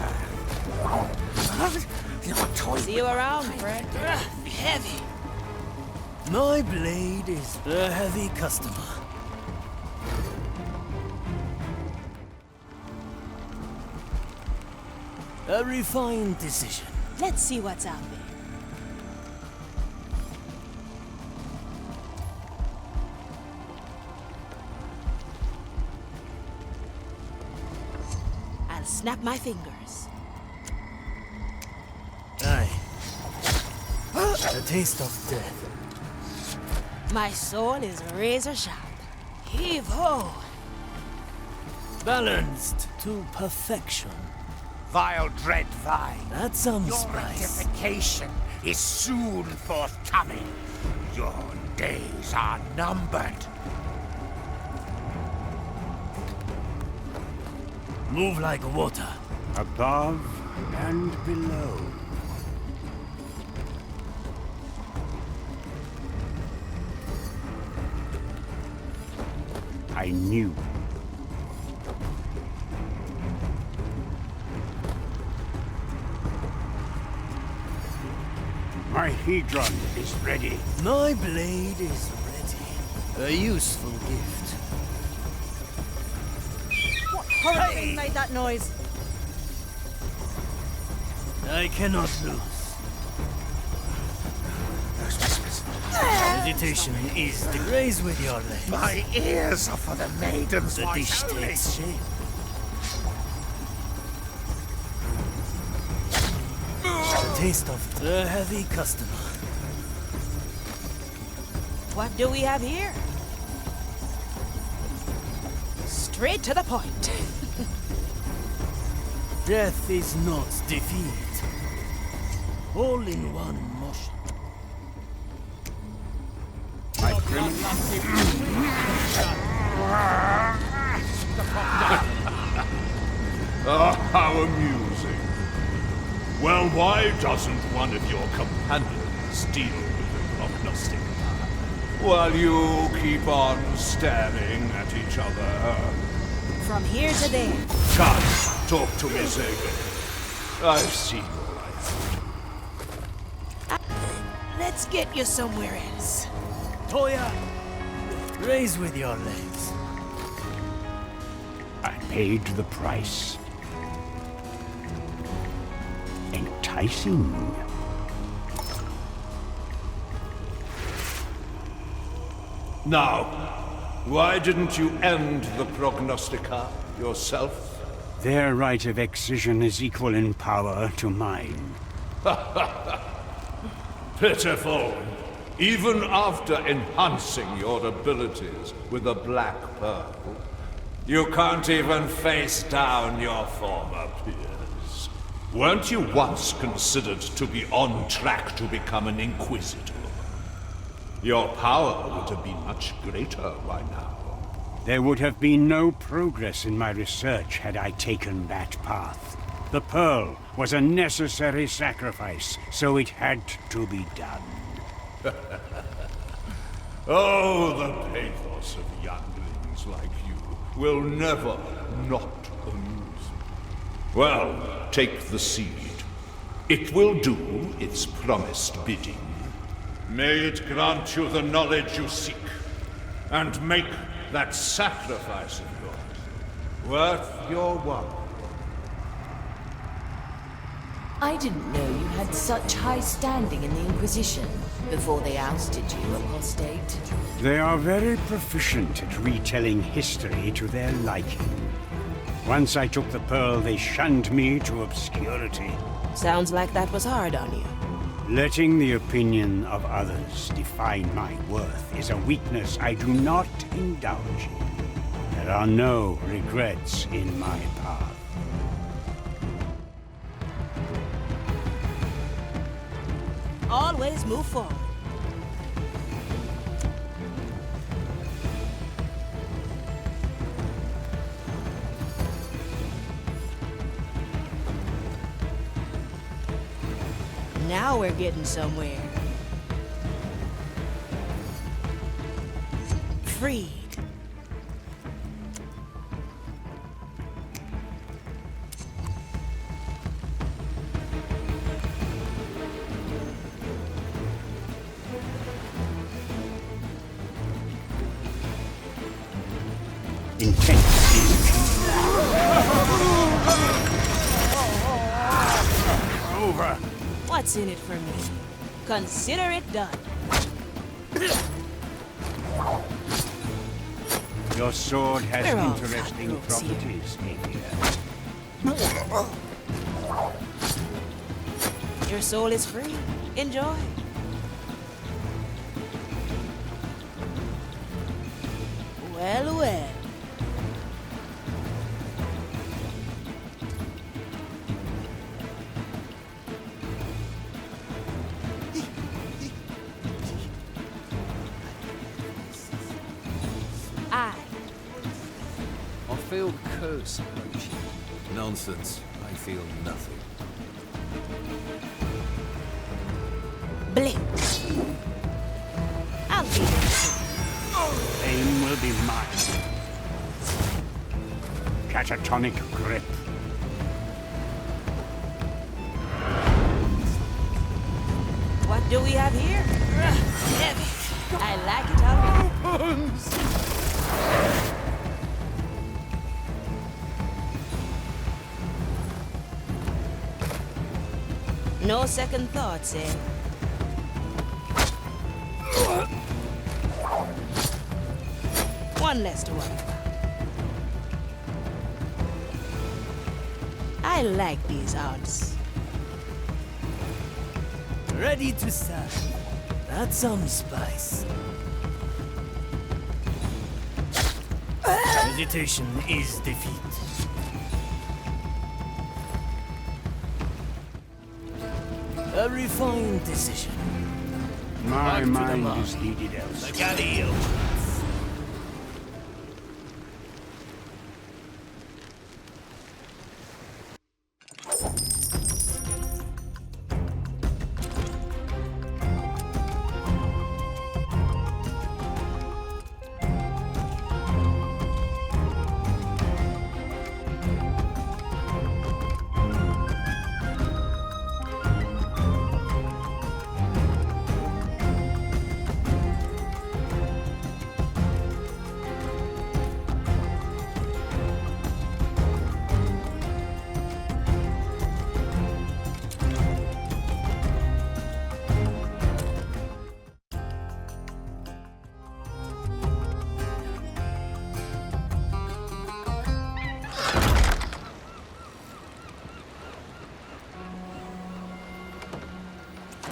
See you around, friend. Heavy. My blade is a heavy customer. A refined decision. Let's see what's out there. I'll snap my fingers. Aye. A taste of death. My soul is razor sharp. Heave ho! Balanced to perfection. Vile dread vine. That's some Your spice. rectification is soon forthcoming. Your days are numbered. Move like water. Above and below. I knew. My Hedron is ready. My blade is ready. A useful gift. What horrible thing made that noise? I cannot lose. Meditation is the graze with your legs. My ears are for the maiden's The dish voice only. takes shape. The taste of the heavy customer. What do we have here? Straight to the point. Death is not defeat. All in one motion. My primitive. How amusing. Well, why doesn't one of your companions deal with the prognostic while you keep on staring at each other? From here to there. Come, talk to me, Zagan. I've seen all I thought. Let's get you somewhere else. Toya, raise with your legs. I paid the price. Enticing. Now, why didn't you end the prognostica yourself? Their right of excision is equal in power to mine. Pitiful. Even after enhancing your abilities with a black pearl, you can't even face down your former peers. Weren't you once considered to be on track to become an Inquisitor? Your power would have been much greater by now. There would have been no progress in my research had I taken that path. The Pearl was a necessary sacrifice, so it had to be done. Oh, the pathos of younglings like you will never not amuse me. Well, take the seed. It will do its promised bidding. May it grant you the knowledge you seek, and make that sacrifice of yours worth your while. I didn't know you had such high standing in the Inquisition before they ousted you, apostate. They are very proficient at retelling history to their liking. Once I took the Pearl, they shunned me to obscurity. Sounds like that was hard on you. Letting the opinion of others define my worth is a weakness I do not indulge in. There are no regrets in my path. Always move forward. Now we're getting somewhere. Freed. What's in it for me? Consider it done. Your sword has We're all interesting cutthroats here. properties, Avia. Your soul is free. Enjoy. Well, well. I feel curse approaching. Nonsense. I feel nothing. Blink. I'll be there. Fame will be mine. Catatonic grip. What do we have here? Heavy. I like it already. No second thoughts, eh? One less to worry about. I like these odds. Ready to serve. That's some spice. Hesitation is defeat. A refined decision. My Back to the mind mark. is needed elsewhere. Galileo.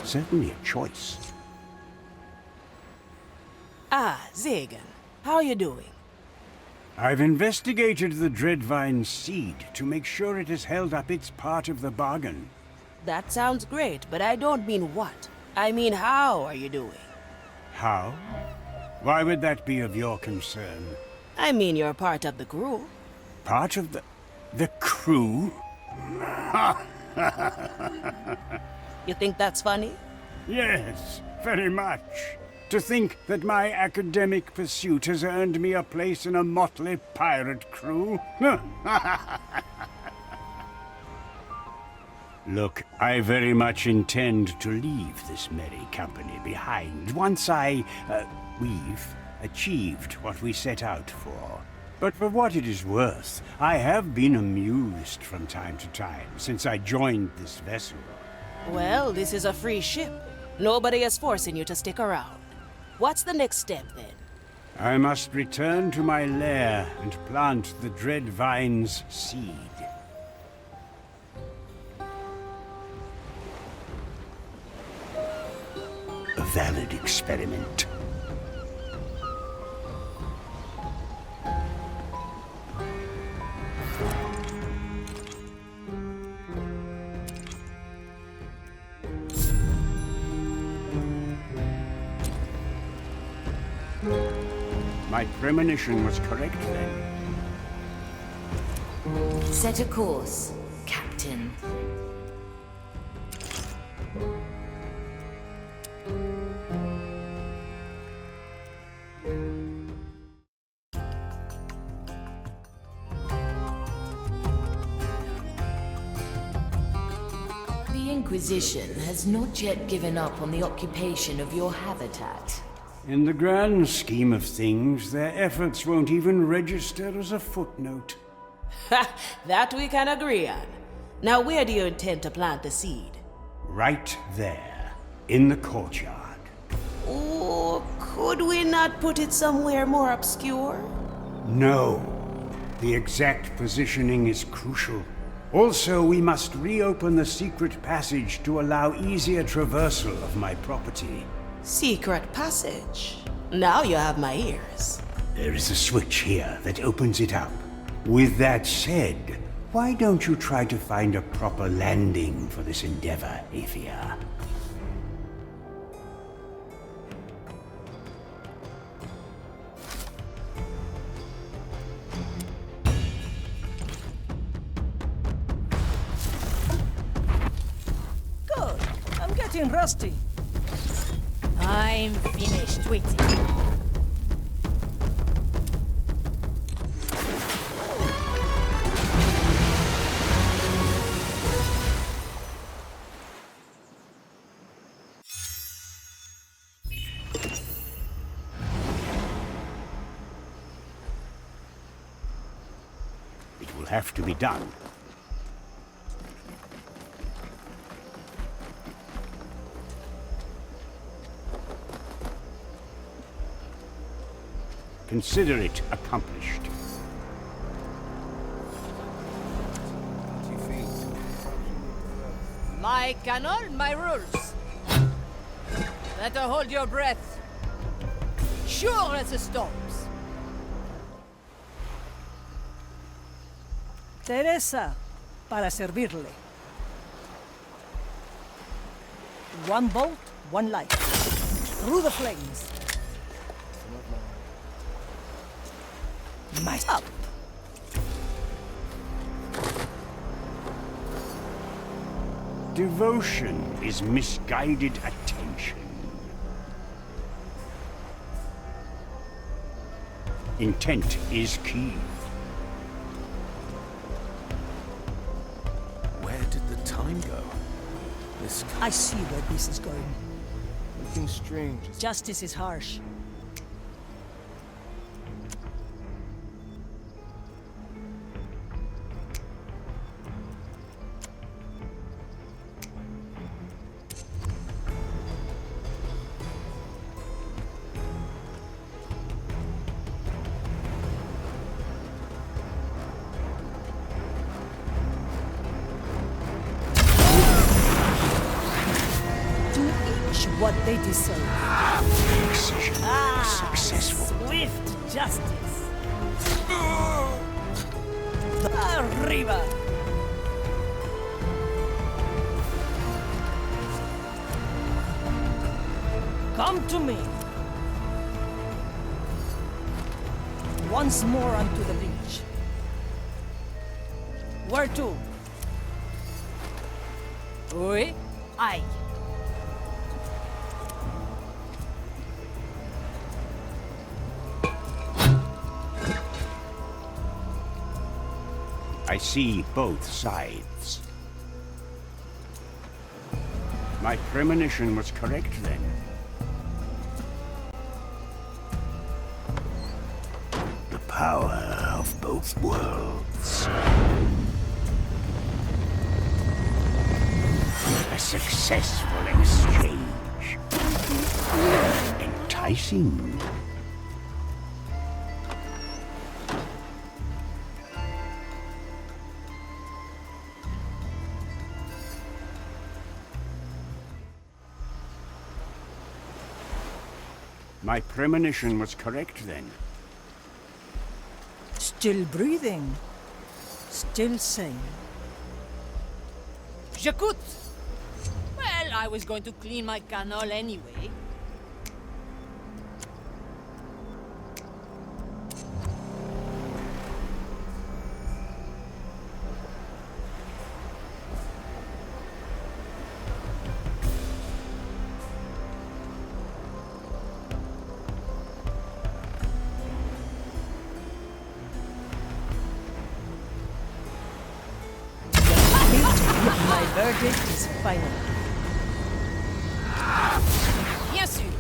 Certainly a choice. Ah, Zagan. How you doing? I've investigated the Dreadvine seed to make sure it has held up its part of the bargain. That sounds great, but I don't mean what. I mean, how are you doing? How? Why would that be of your concern? I mean, you're part of the crew. Part of the crew? You think that's funny? Yes, very much. To think that my academic pursuit has earned me a place in a motley pirate crew? Look, I very much intend to leave this merry company behind once we've achieved what we set out for. But for what it is worth, I have been amused from time to time since I joined this vessel. Well, this is a free ship. Nobody is forcing you to stick around. What's the next step, then? I must return to my lair and plant the Dreadvine's seed. A valid experiment. My premonition was correct then. Set a course, Captain. The Inquisition has not yet given up on the occupation of your habitat. In the grand scheme of things, their efforts won't even register as a footnote. Ha! That we can agree on. Now, where do you intend to plant the seed? Right there, in the courtyard. Or could we not put it somewhere more obscure? No. The exact positioning is crucial. Also, we must reopen the secret passage to allow easier traversal of my property. Secret passage. Now you have my ears. There is a switch here that opens it up. With that said, why don't you try to find a proper landing for this endeavor, Aethia? Good. I'm getting rusty. I'm finished waiting. It will have to be done. Consider it accomplished. My canon, my rules. Better hold your breath. Sure as the storms. Teresa, para servirle. One bolt, one light. Through the flames. My up. Devotion is misguided attention. Intent is key. Where did the time go? This I see where this is going. Looking strange. Justice is harsh. What they deserve. Precision. Successful. Swift justice. Arriba. Come to me. Once more unto the beach. Where to? Oui? Aye. I see both sides. My premonition was correct then. The power of both worlds. A successful exchange. Enticing. My premonition was correct then. Still breathing. Still sane. J'écoute. Well, I was going to clean my canal anyway. My verdict is final. Bien sûr.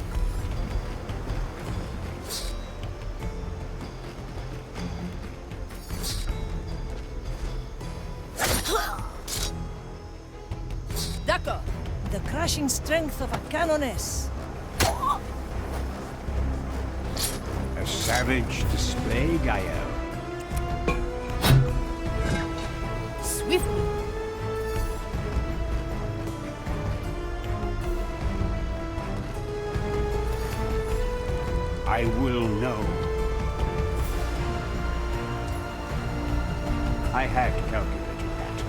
D'accord. The crashing strength of a canoness. A savage display, Gael. Swiftly. I will know. I had calculated that.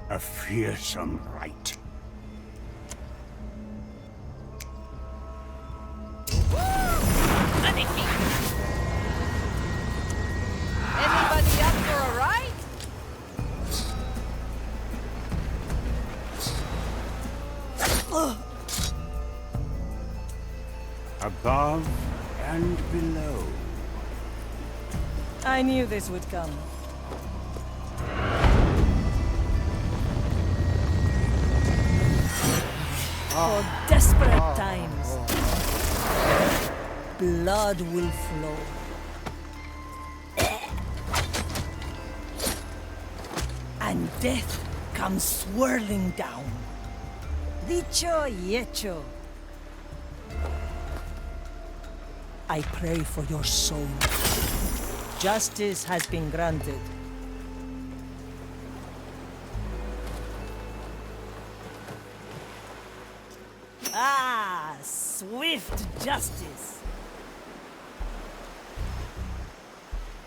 A fearsome rite. Anybody up for a ride? Above and below. I knew this would come. For desperate times, blood will flow. And death comes swirling down. Dicho y hecho. I pray for your soul. Justice has been granted. Ah, swift justice.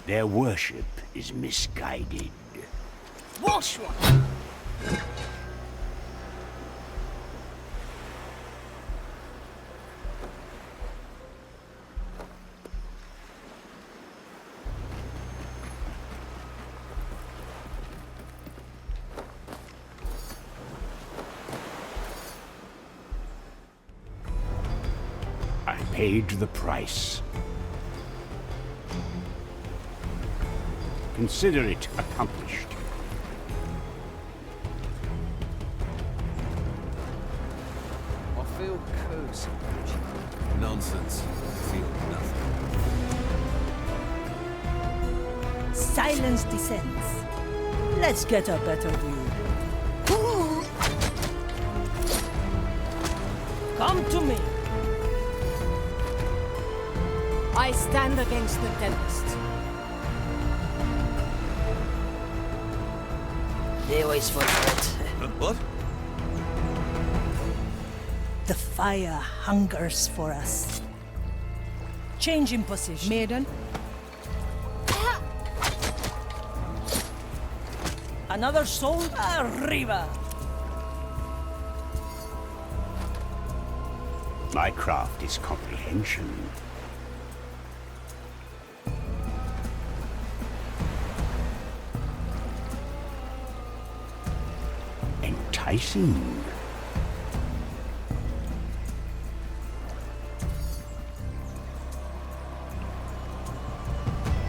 Their worship is misguided. Wash one. I paid the price. Consider it accomplished. I feel cozy. Nonsense. I feel nothing. Silence descends. Let's get a better view. Come to me. I stand against the Tempest. They always forget. What? The fire hungers for us. Change in position. Maiden. Another soul? Arriba! My craft is comprehension. Enticing.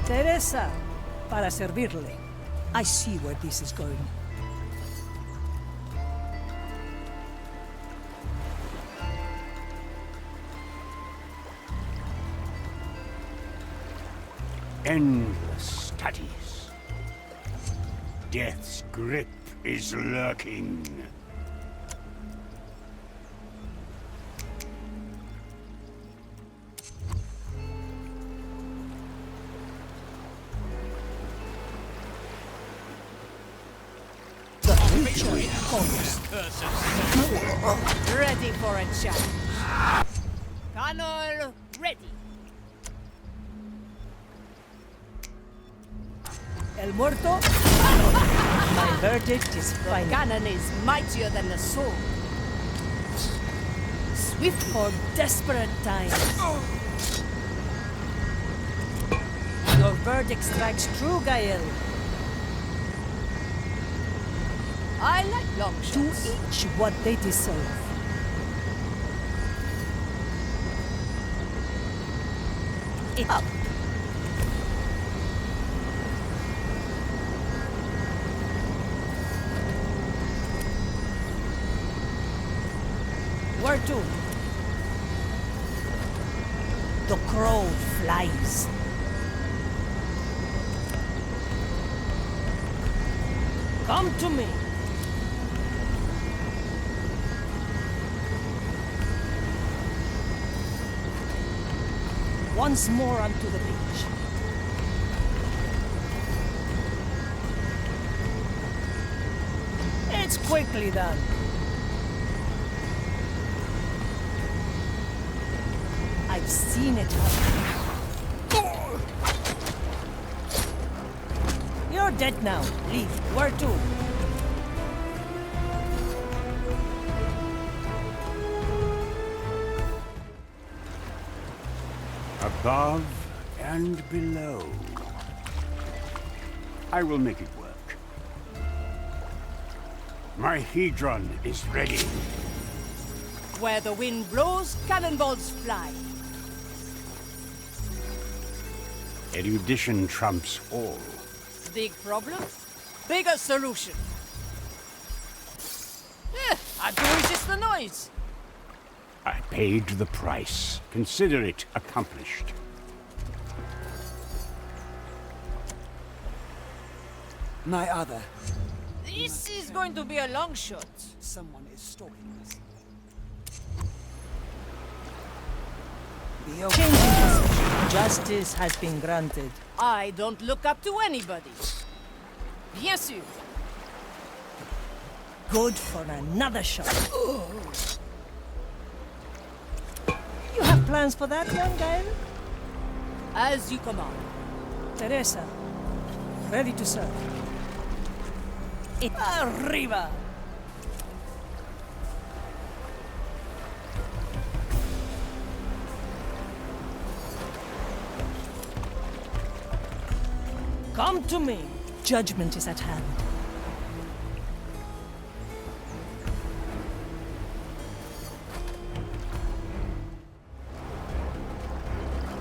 Teresa, para servirle. I see where this is going. Endless studies. Death's grip is lurking. The future comes. Ready for a challenge. Cannol ready. El muerto? My verdict is final. Cannon is mightier than the sword. Swift for desperate times. Your verdict strikes true, Gael. I like long To shots. each what they deserve. Up. Where to? The crow flies. Come to me. Once more onto the beach. It's quickly done. I've seen it happen. You're dead now. Leave. Where to? Above and below. I will make it work. My Hedron is ready. Where the wind blows, cannonballs fly. Erudition trumps all. Big problem? Bigger solution. I do resist the noise. I paid the price. Consider it accomplished. My other. This is going to be a long shot. Someone is stalking us. Be aware. Changing position. Justice has been granted. I don't look up to anybody. Bien sûr. Good for another shot. You have plans for that, young guy? As you command. Teresa, ready to serve. Arriba! Come to me. Judgment is at hand.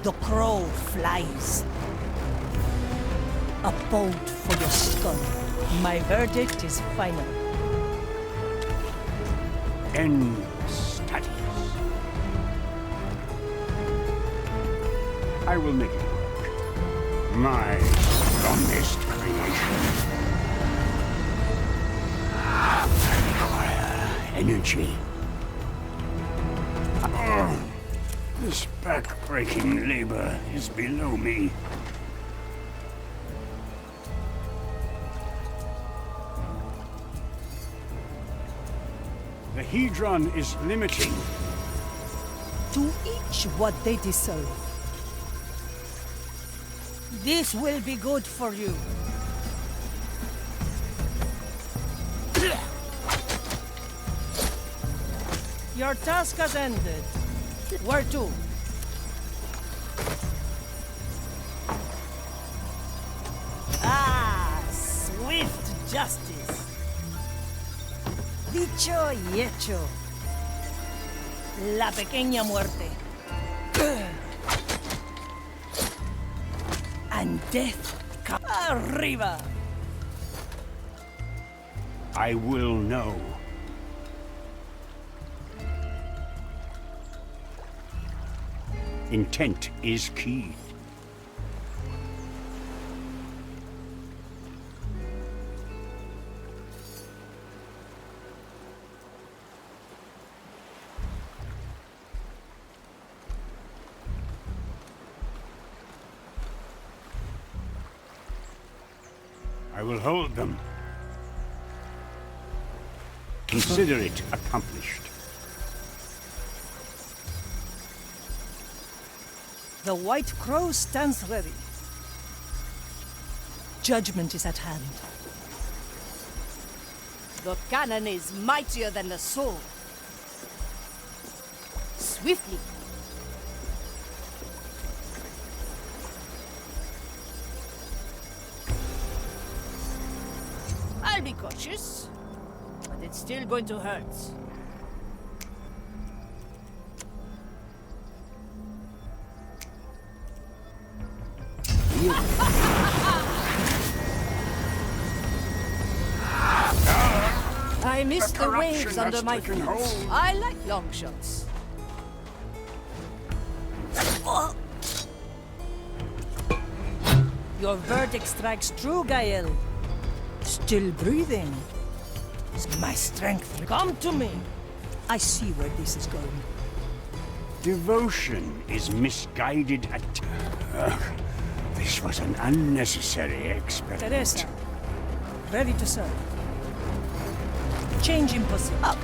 The crow flies. A bolt for your skull. My verdict is final. End studies. I will make it work. My strongest creation. I require energy. This back-breaking labor is below me. The Hedron is limiting. To each what they deserve. This will be good for you. Your task has ended. Where to? Ah, swift justice. Dicho y hecho. La pequeña muerte. And death. Arriba. I will know. Intent is key. I will hold them. Consider it accomplished. The White Crow stands ready. Judgment is at hand. The cannon is mightier than the sword. Swiftly. I'll be cautious, but it's still going to hurt. I miss the waves under my feet. I like long shots. Your verdict strikes true, Gael. Still breathing. My strength. Come to me. I see where this is going. Devotion is misguided at... this was an unnecessary experiment. Teresa, ready to serve. Change in position. Up.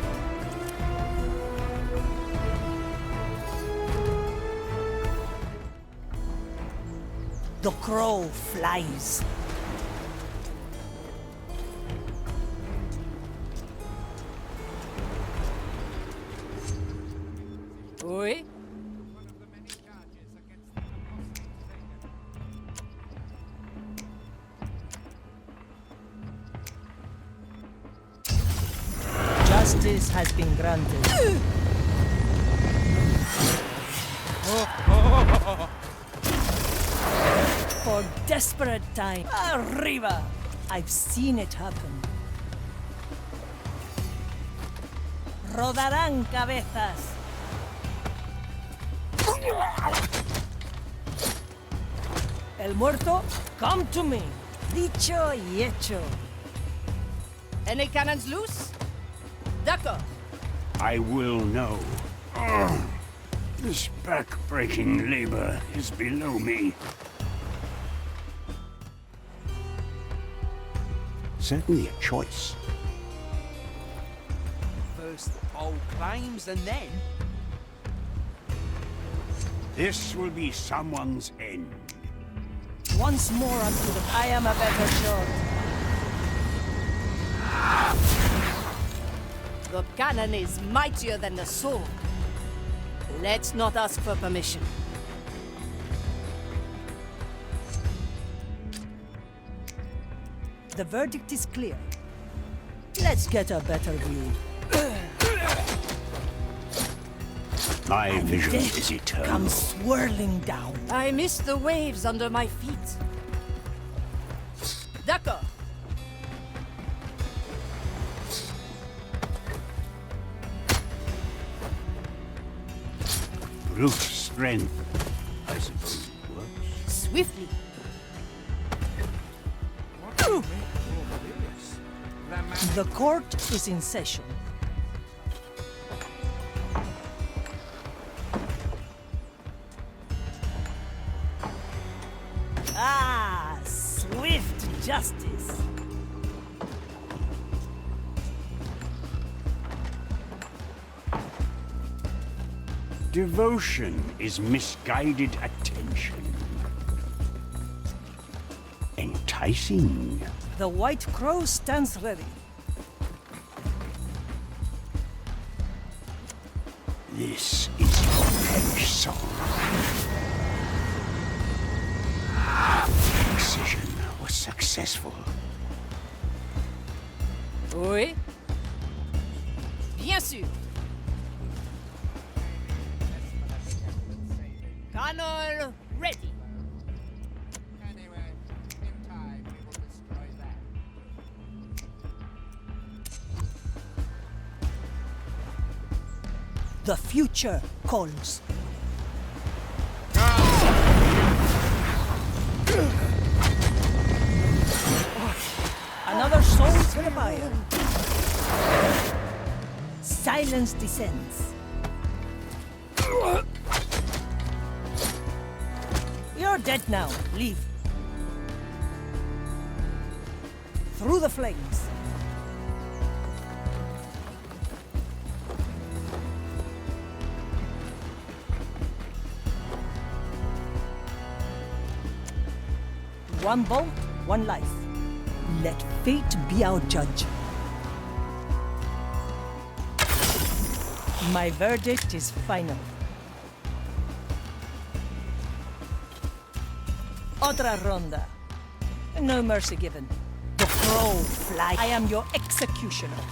The crow flies. Oui? Justice has been granted. For desperate time. Arriba! I've seen it happen. Rodarán cabezas. El muerto, come to me. Dicho y hecho. Any cannons loose? D'accord. I will know. This back-breaking labor is below me. Certainly a choice. First old claims and then... This will be someone's end. Once more until I am a better shot. The cannon is mightier than the sword. Let's not ask for permission. The verdict is clear. Let's get a better view. My vision Death is eternal. comes swirling down. I miss the waves under my feet. D'accord. Brute strength, I suppose, works. Swiftly. The court is in session. Ah, swift justice. Devotion is misguided attention. Enticing. The white crow stands ready. This is your perish soul. The excision was successful. Oui? Bien sûr. Cannon ready. Anyway, in time we will destroy that. The future calls. Another soul to the fire. Silence descends. You're dead now. Leave. Through the flames. One bolt, one life. Let fate be our judge. My verdict is final. Otra ronda. No mercy given. The crow fly. I am your executioner.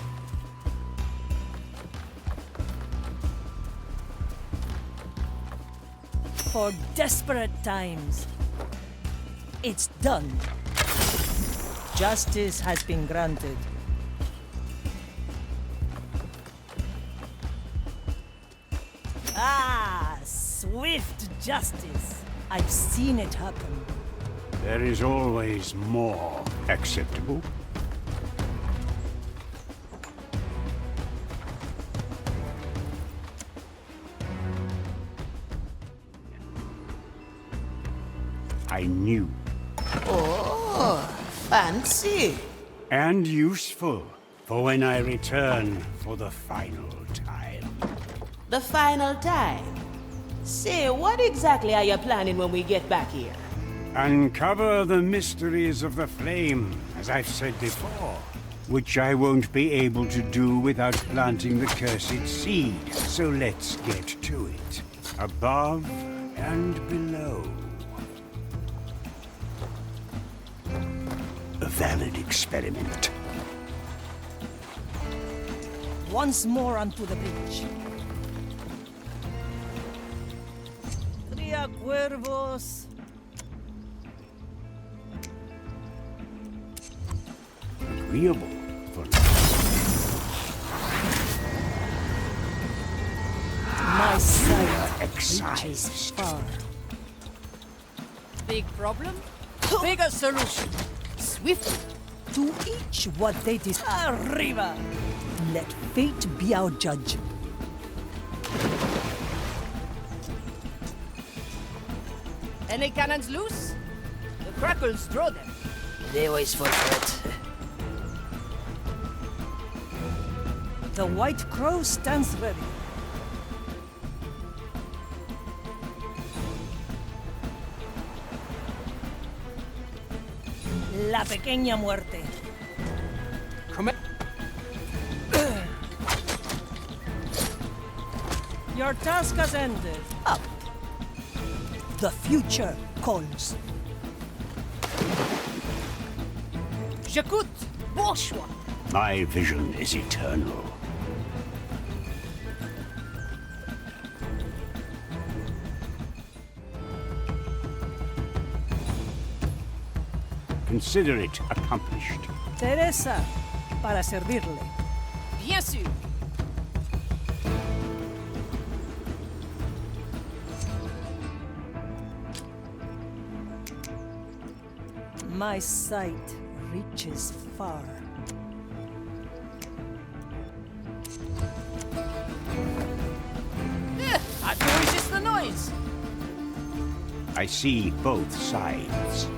For desperate times, it's done. Justice has been granted. Ah, Swift justice. I've seen it happen. There is always more acceptable. I knew. Oh, fancy. And useful for when I return for the final time. The final time. Say, what exactly are you planning when we get back here? Uncover the mysteries of the flame, as I've said before, which I won't be able to do without planting the cursed seed. So let's get to it. Above and below. A valid experiment. Once more onto the bridge. Tria cuervos. Agreeable for My sight excised. reaches far. Big problem? Bigger solution. Swift. To each what they desire. Arriba! Let fate be our judge. Any cannons loose? The crackles throw them. They always fall for it. The White Crow stands ready. La pequeña muerte. Come Your task has ended. Up. The future calls. J'écoute. Bon choix. My vision is eternal. Consider it accomplished. Teresa, para servirle. Bien sûr. My sight reaches far. I can resist the noise. I see both sides.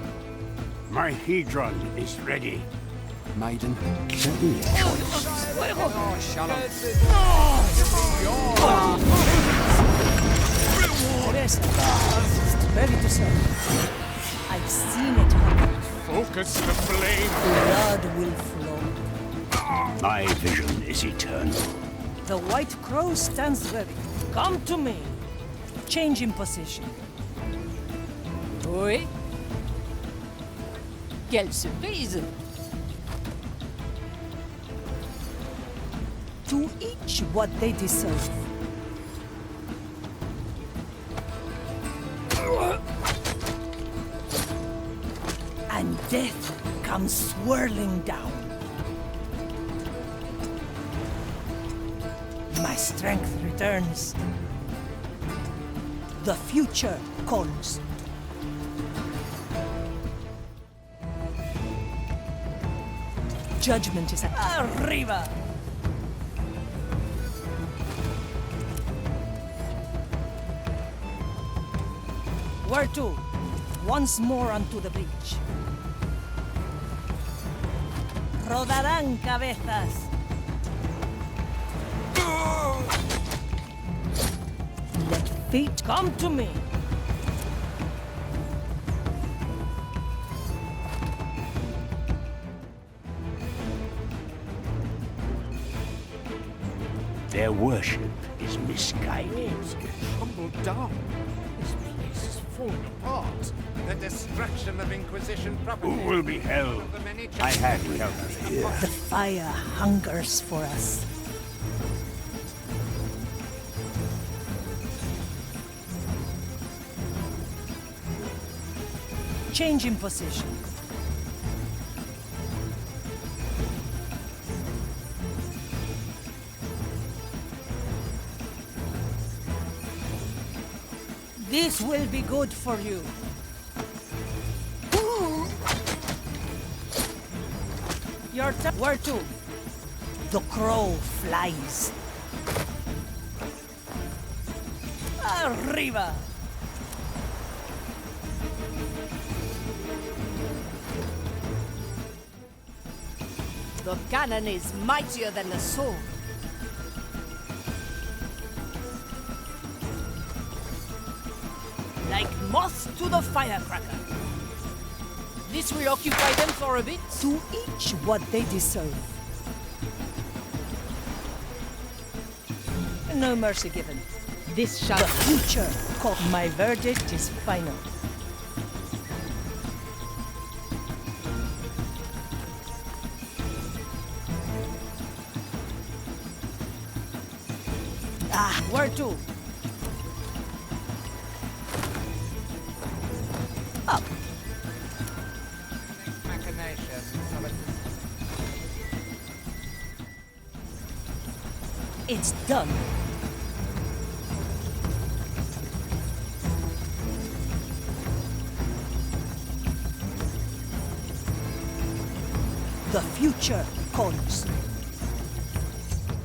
My Hedron is ready. Maiden. Certainly a choice. Oh, shalom. Teresa, ready to serve. I've seen it happen. Focus the flame. Blood will flow. My vision is eternal. The White Crow stands ready. Come to me. Change in position. Oui. Quelle surprise. To each what they deserve. And death comes swirling down. My strength returns. The future calls. Judgment is arriba. Where to? Once more onto the bridge. Rodarán cabezas. Let fate come to me. Their worship is misguided. Humble down. This place is falling apart. The destruction of Inquisition property. Who will be held? I had help here. The fire hungers for us. Change in position. This will be good for you. Your turn. Where to? The crow flies. Arriba! The cannon is mightier than the sword. Like moths to the firecracker. This will occupy them for a bit. To each what they deserve. No mercy given. This shall The future. My verdict is final. Where to? Up. It's done. The future calls.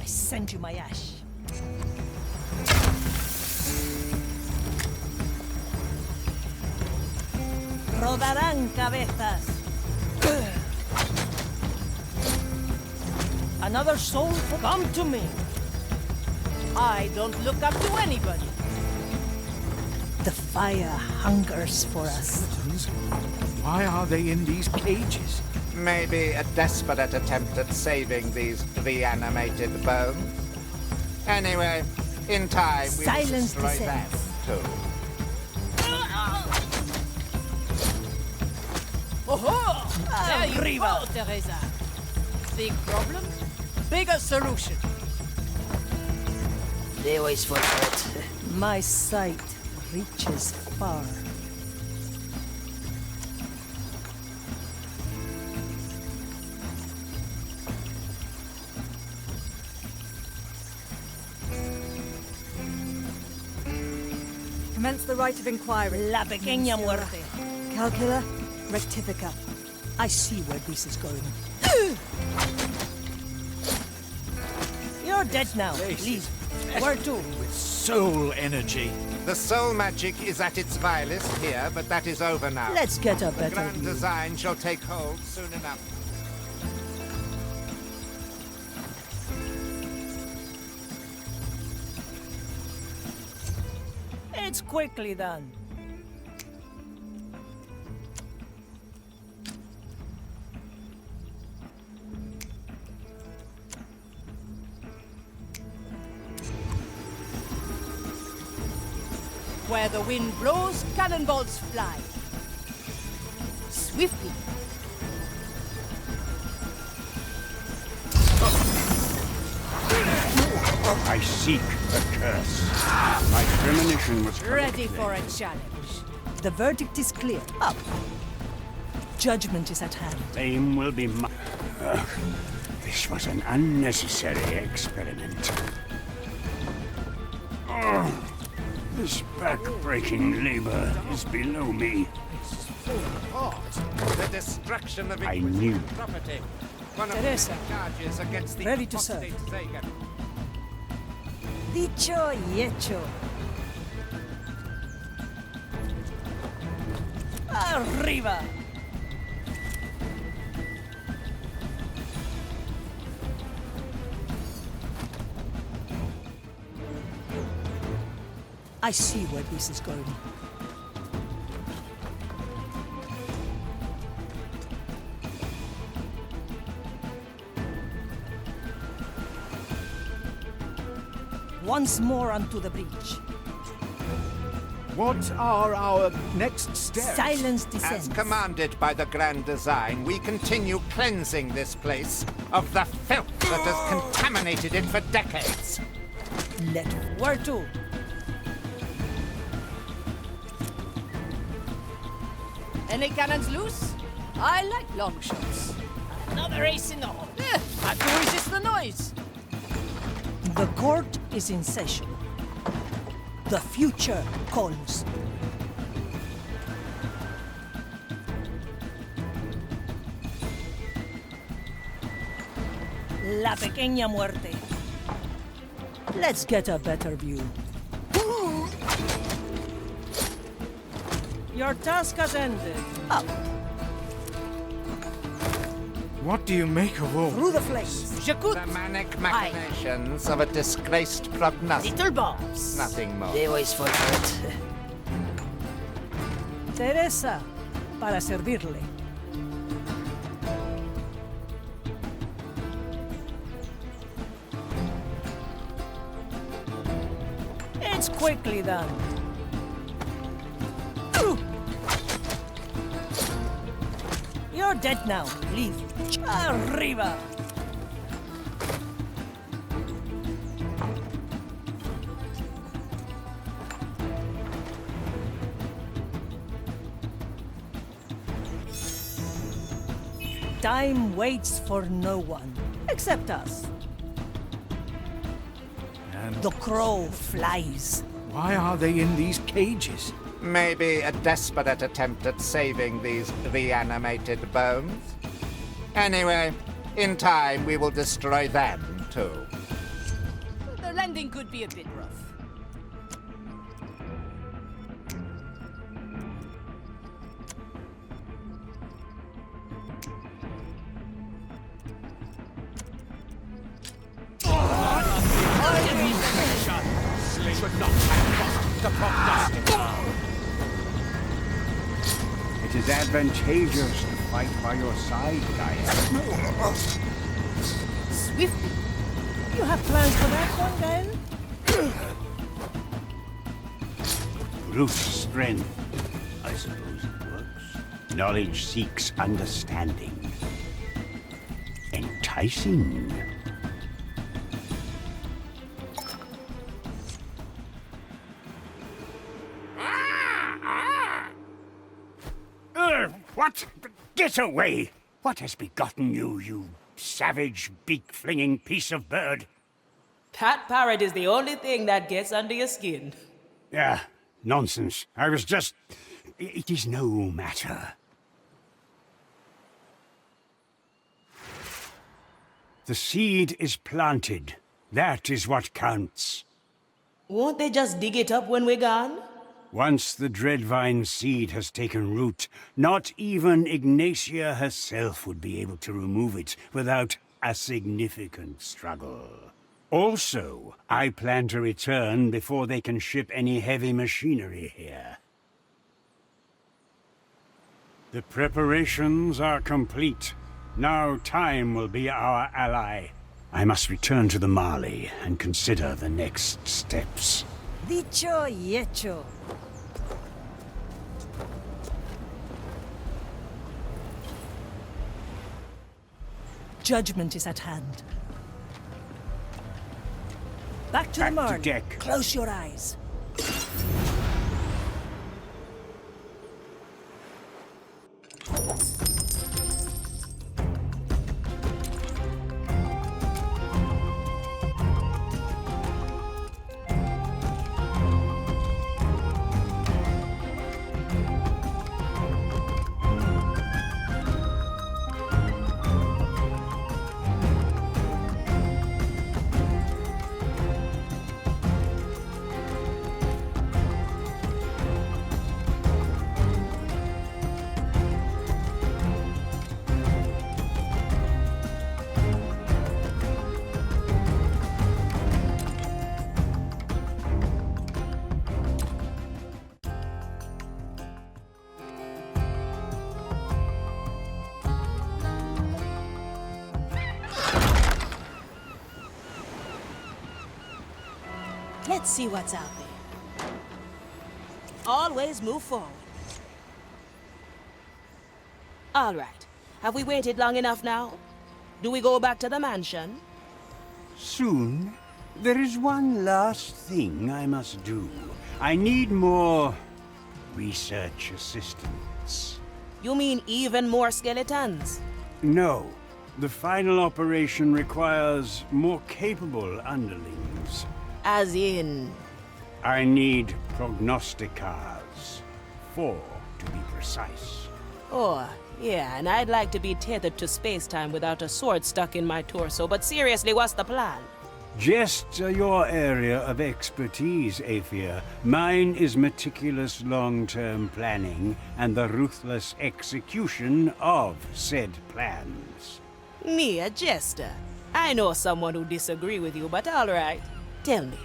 I send you my ash. Rodarán cabezas. Another soul for... Come to me. I don't look up to anybody. The fire hungers for us. Why are they in these cages? Maybe a desperate attempt at saving these reanimated bones? Anyway, in time we will Silence destroy them descends. too. Oh-ho! There you Arriba. go, Teresa. Big problem, bigger solution. They always forget. My sight reaches far. Commence the right of inquiry. La pequeña muerte. Calcula, rectifica. I see where this is going. You're dead now. Leave. Where to? With soul energy. The soul magic is at its vilest here, but that is over now. Let's get a The better grand view. design shall take hold soon enough. It's quickly done. Where the wind blows, cannonballs fly. Swiftly. I seek the curse. My premonition was Ready correct. for a challenge. The verdict is clear. Up. Judgment is at hand. Fame will be mine. This was an unnecessary experiment. This back-breaking labor is below me. The destruction of I knew. property. One of Teresa, the charges against the ready to serve. apostate Zagan. Dicho y hecho. Arriba. I see where this is going. Once more onto the breach. What are our next steps? Silence As descends. commanded by the grand design, we continue cleansing this place of the filth that has contaminated it for decades. Let where to? Any cannons loose? I like long shots. Another ace in the hole. Hard to resist the noise. The court is in session. The future calls. La pequeña muerte. Let's get a better view. Your task has ended. Up. What do you make of all Through the flames. The manic machinations of a disgraced prognosticator. Little bombs. Nothing more. They always forget. Teresa, para servirle. It's quickly done. You're dead now. Leave. Arriba. Time waits for no one, except us. And The crow flies. why are they in these cages? Maybe a desperate attempt at saving these reanimated bones? Anyway, in time we will destroy them too. The landing could be a bit rough. It is advantageous to fight by your side, Gaia. Swiftly. You have plans for that one, Gael? Brute strength. I suppose it works. Knowledge seeks understanding. Enticing. What? Get away! What has begotten you, you savage, beak-flinging piece of bird? That parrot is the only thing that gets under your skin. Yeah, nonsense. I was just... It is no matter. The seed is planted. That is what counts. Won't they just dig it up when we're gone? Once the Dreadvine seed has taken root, not even Ignacia herself would be able to remove it without a significant struggle. Also, I plan to return before they can ship any heavy machinery here. The preparations are complete. Now time will be our ally. I must return to the Marley and consider the next steps. Dicho y hecho. Judgment is at hand. Back to the Marley. deck. Close your eyes. Let's see what's out there. Always move forward. All right. Have we waited long enough now? Do we go back to the mansion? Soon. There is one last thing I must do. I need more research assistance. You mean even more skeletons? No. The final operation requires more capable underlings. As in... I need prognosticars. 4, to be precise. Oh, yeah, and I'd like to be tethered to space-time without a sword stuck in my torso, but seriously, what's the plan? Just your area of expertise, Aethia. Mine is meticulous long-term planning and the ruthless execution of said plans. Me, a jester? I know someone who disagree with you, but all right. Tell me,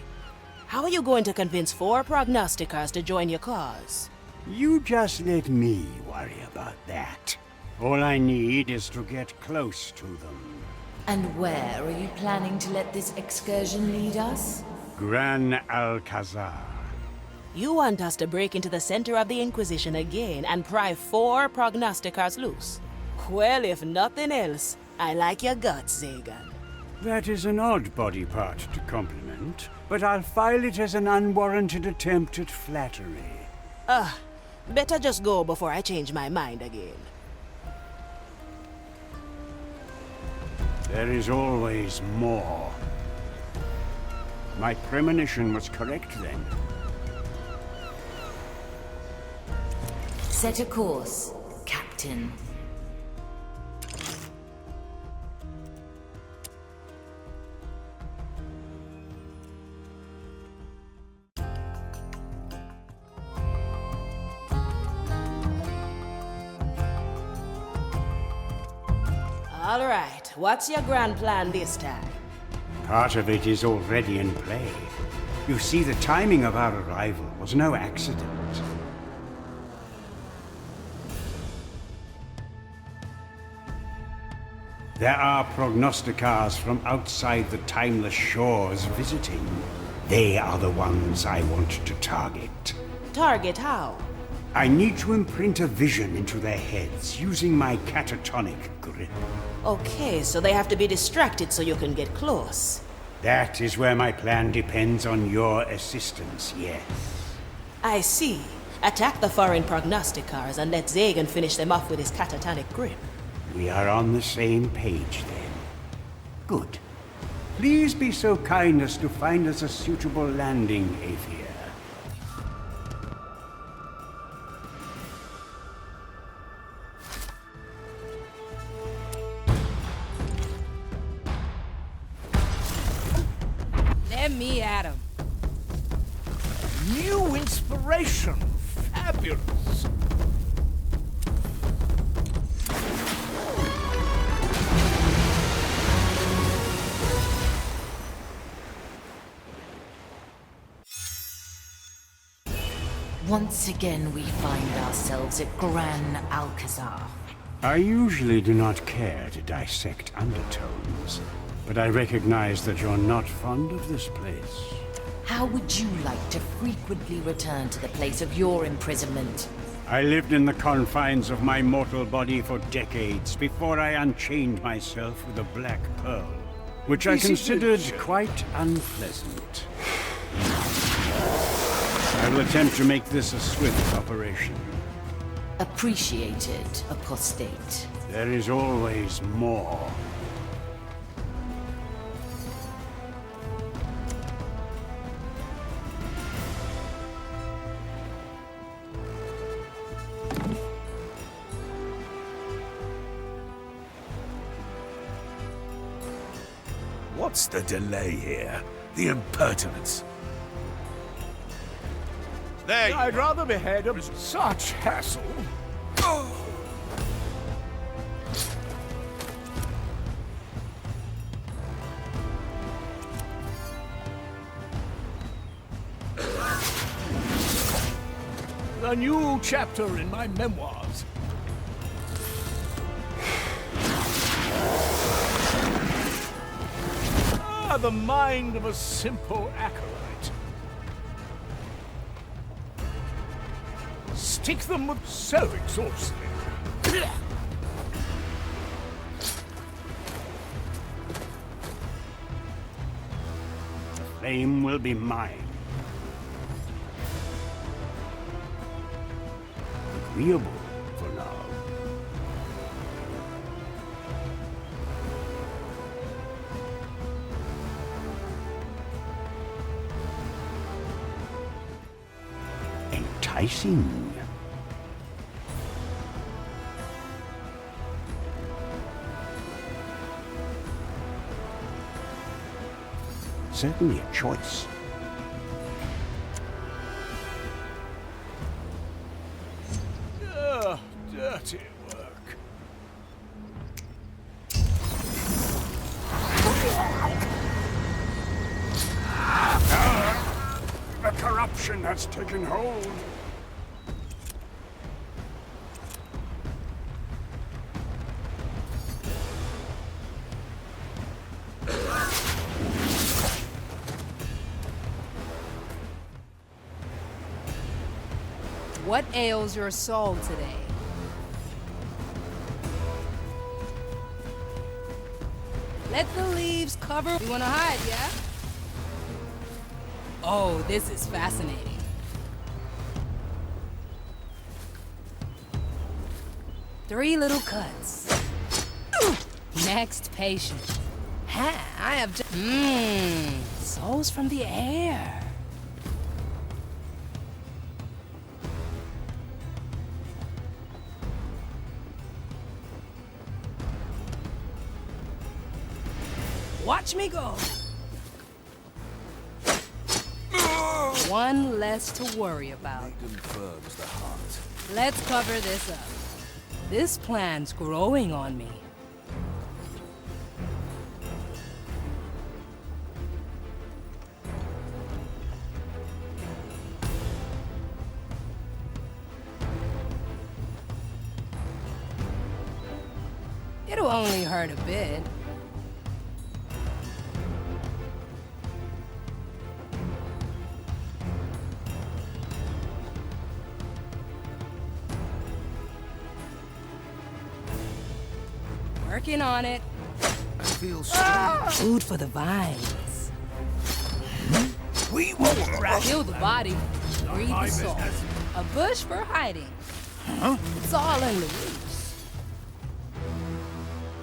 how are you going to convince 4 prognosticars to join your cause? You just let me worry about that. All I need is to get close to them. And where are you planning to let this excursion lead us? Gran Alcazar. You want us to break into the center of the Inquisition again and pry 4 prognosticars loose? Well, if nothing else, I like your guts, Zagan. That is an odd body part to compliment, but I'll file it as an unwarranted attempt at flattery. Better just go before I change my mind again. There is always more. My premonition was correct then. Set a course, Captain. All right, what's your grand plan this time? Part of it is already in play. You see, the timing of our arrival was no accident. There are prognosticars from outside the timeless shores visiting. They are the ones I want to target. Target how? I need to imprint a vision into their heads using my catatonic grip. Okay, so they have to be distracted so you can get close. That is where my plan depends on your assistance, yes. I see. Attack the foreign prognosticars and let Zagan finish them off with his catatonic grip. We are on the same page then. Good. Please be so kind as to find us a suitable landing, Aethia. Let me at him. New inspiration. Fabulous. Once again, we find ourselves at Gran Alcazar. I usually do not care to dissect undertones, but I recognize that you're not fond of this place. How would you like to frequently return to the place of your imprisonment? I lived in the confines of my mortal body for decades before I unchained myself with a black pearl, which I considered quite unpleasant. I will attempt to make this a swift operation. Appreciated, apostate. There is always more. What's the delay here? The impertinence. There I'd rather be head of such hassle. A new chapter in my memoirs. The mind of a simple acolyte. Stick them with so exhausting. The flame will be mine. Agreeable for now. enticing. Certainly a choice. Dirty work. The corruption has taken hold. What ails your soul today? Let the leaves cover. You wanna hide, yeah? Oh, this is fascinating. Three little cuts. Next patient. Ha, I have just... souls from the air. Watch me go. One less to worry about. Confirms the heart. Let's cover this up. This plan's growing on me. It'll only hurt a bit. Working on it. I feel strange. Food for the vines. We won't Kill the body, breathe the soul. A bush for hiding. It's all in the roots.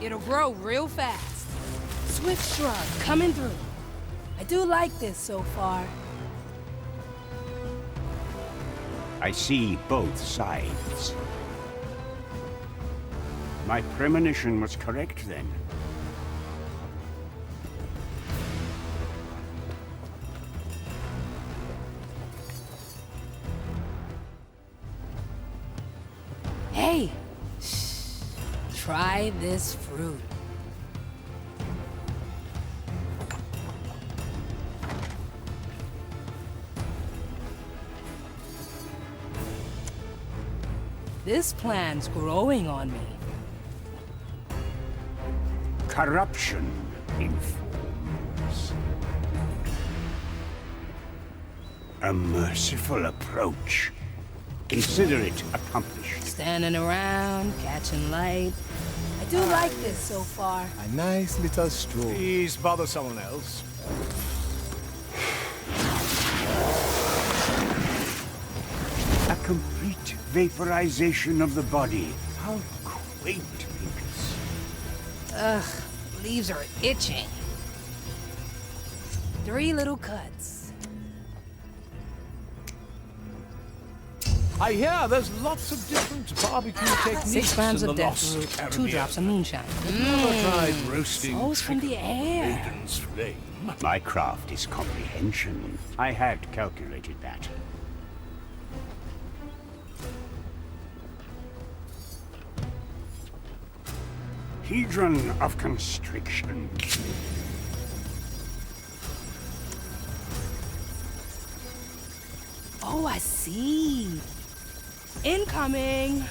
It'll grow real fast. Swift shrub coming through. I do like this so far. I see both sides. My premonition was correct then. Hey! Shh. Try this fruit. This plan's growing on me. Corruption informs. A merciful approach. Consider it accomplished. Standing around, catching light. I do like this so far. A nice little stroll. Please bother someone else. A complete vaporization of the body. How quaint, Pincus. Ugh, leaves are itching. 3 little cuts. I hear there's lots of different barbecue techniques 6 grams in of the death Lost root, 2 Caribbean. drops of moonshine. Never tried roasting Souls from the air. Maiden's flame. My craft is comprehension. I had calculated that. Hedron of constriction. Oh, I see. Incoming.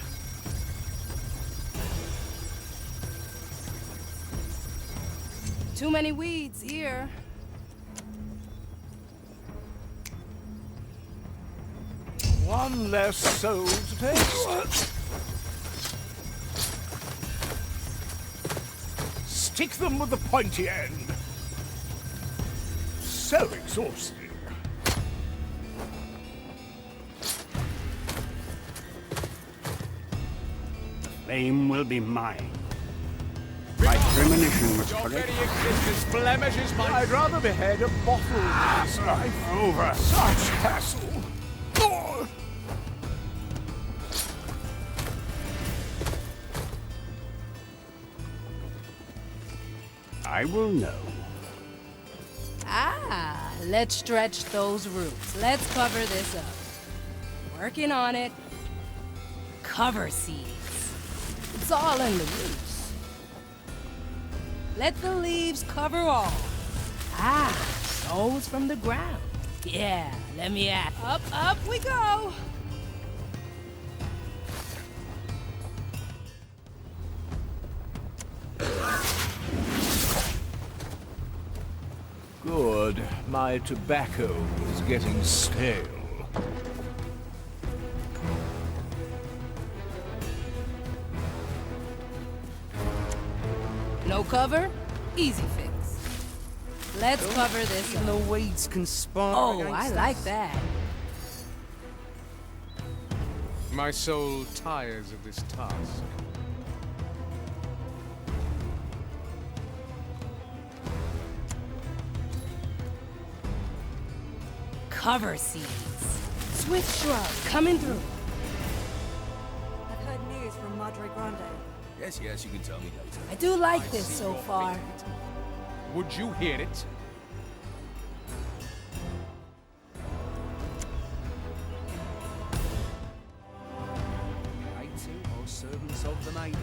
Too many weeds here. One less soul to taste. Stick them with the pointy end. So exhausting. Flame will be mine. My premonition was correct. Blemishes, I'd rather behead a bottle than this life over such hassle. I will know. Ah, let's stretch those roots. Let's cover this up. Working on it. Cover seeds. It's all in the roots. Let the leaves cover all. Ah, souls from the ground. Yeah, let me at. Up we go. Good. My tobacco is getting stale. No cover? Easy fix. Let's cover this Even up. the weeds conspire Oh, against I us. like that. My soul tires of this task. Cover seeds. Swift shrub coming through. I've heard news from Madre Grande. Yes, yes, you can tell me later. I do like this so far. Would you hear it? Waiting or servants of the night.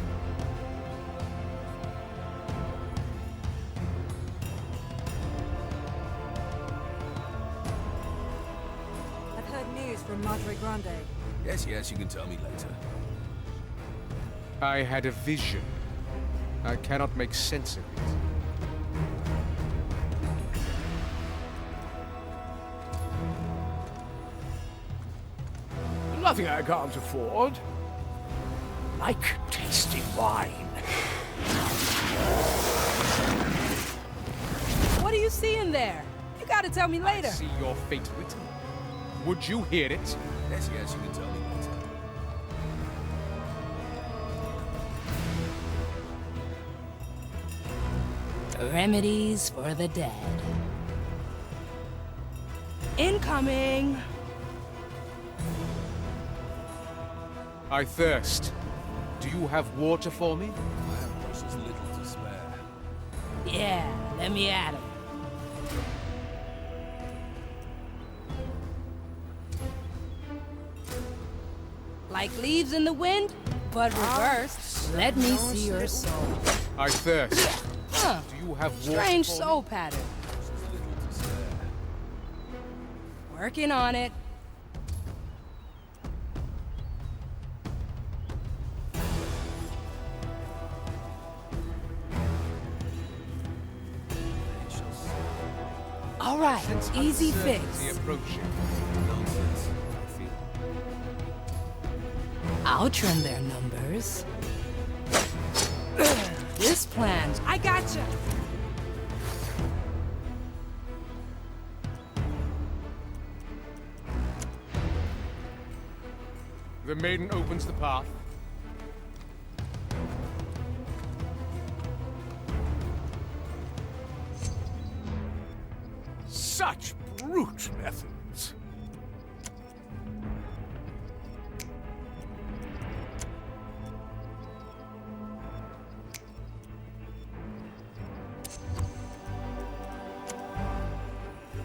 I've heard news from Madre Grande. Yes, yes, you can tell me later. I had a vision. I cannot make sense of it. Nothing I can't afford. Like tasting wine. What are you seeing there? You gotta tell me later. See your fate written. Would you hear it? Yes, yes, you can tell me later. Remedies for the dead. Incoming! I thirst. Do you have water for me? I have precious little to spare. Yeah, let me at him. Like leaves in the wind, but reversed. Let me see your soul. I thirst. Huh. Do you have water Strange for me? soul pattern. Working on it. All right, easy fix. Approaching. Nonsense. I feel. I'll trim their numbers. This plan, I gotcha. The maiden opens the path. Such brute methods.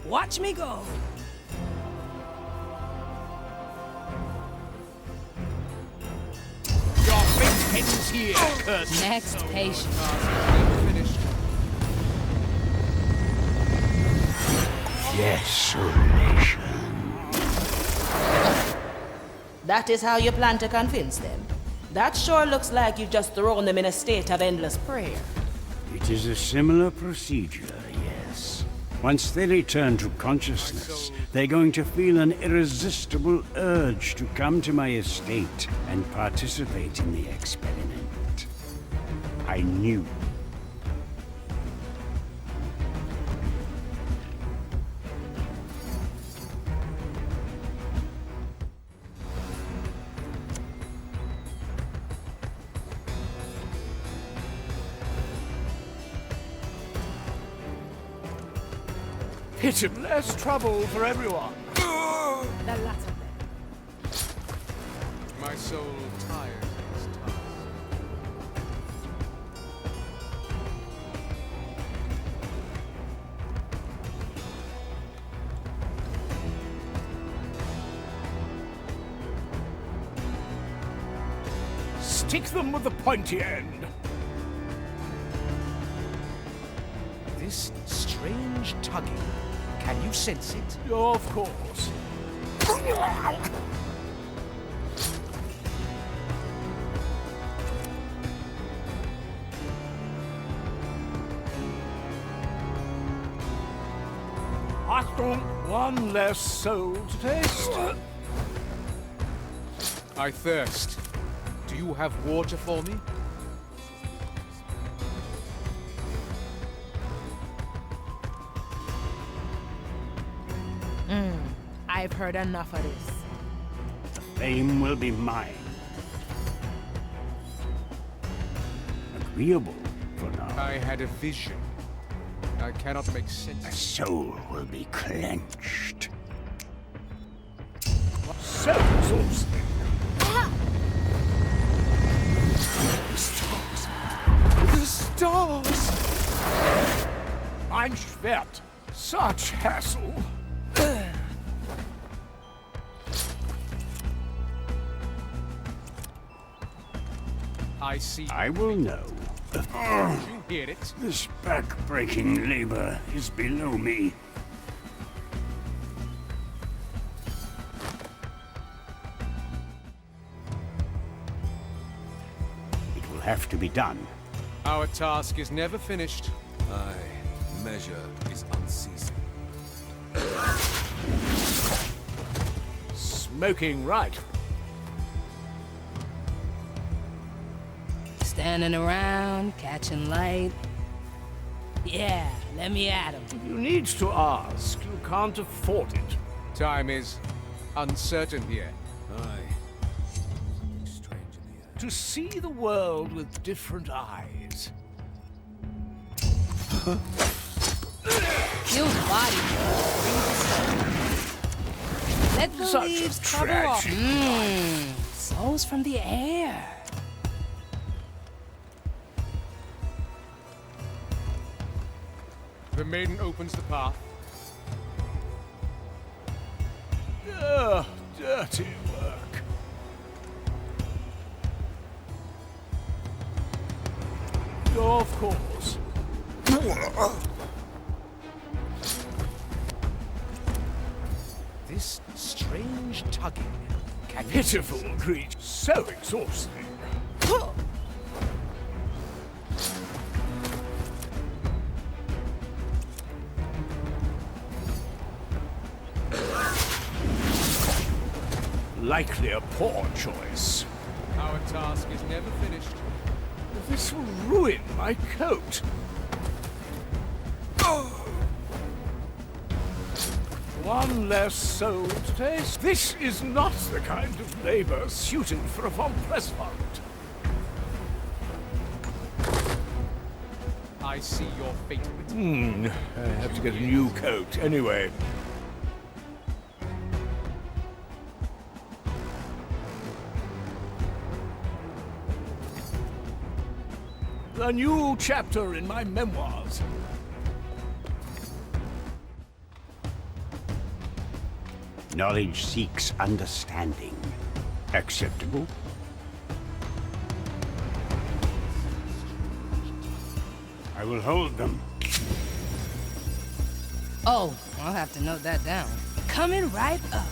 Watch me go. Your fate ends here, curse. Next patient. Finished. Desolation. That is how you plan to convince them? That sure looks like you've just thrown them in a state of endless prayer. It is a similar procedure, yes. Once they return to consciousness, they're going to feel an irresistible urge to come to my estate and participate in the experiment. I knew. Pitiless trouble for everyone. The latter. My soul tires of this task. Stick them with the pointy end. This strange tugging. Can you sense it? Of course. One less soul to taste. I thirst. Do you have water for me? I've heard enough of this. The fame will be mine. Agreeable for now. I had a vision. I cannot make sense. The soul will be clenched. So exhausting. The stars! Ein Schwert. Such hassle. I see. I will know. You hear it? This back-breaking labor is below me. It will have to be done. Our task is never finished. Aye, measure is unceasing. Smoking right. Standing around, catching light. Yeah, let me at him. You need to ask. You can't afford it. Time is uncertain here. Aye. Something strange in the air. To see the world with different eyes. Kill the body. Breathe the soul. Let the Such a leaves cover off. tragedy. Souls from the air. The maiden opens the path. Dirty work. Of course. This strange tugging. Pitiful creature. So exhausting. Likely a poor choice. Our task is never finished. This will ruin my coat. One less soul to taste. This is not the kind of labor suited for a von Presswald. I see your fate with I have to get a new coat anyway. A new chapter in my memoirs. Knowledge seeks understanding. Acceptable? I will hold them. Oh, I'll have to note that down. Coming right up.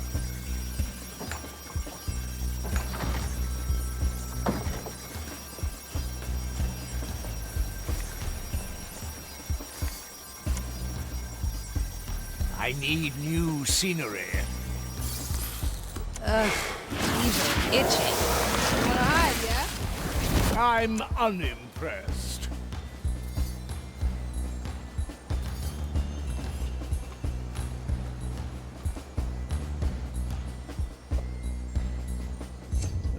I need new scenery. These are itching. You wanna hide, yeah? I'm unimpressed.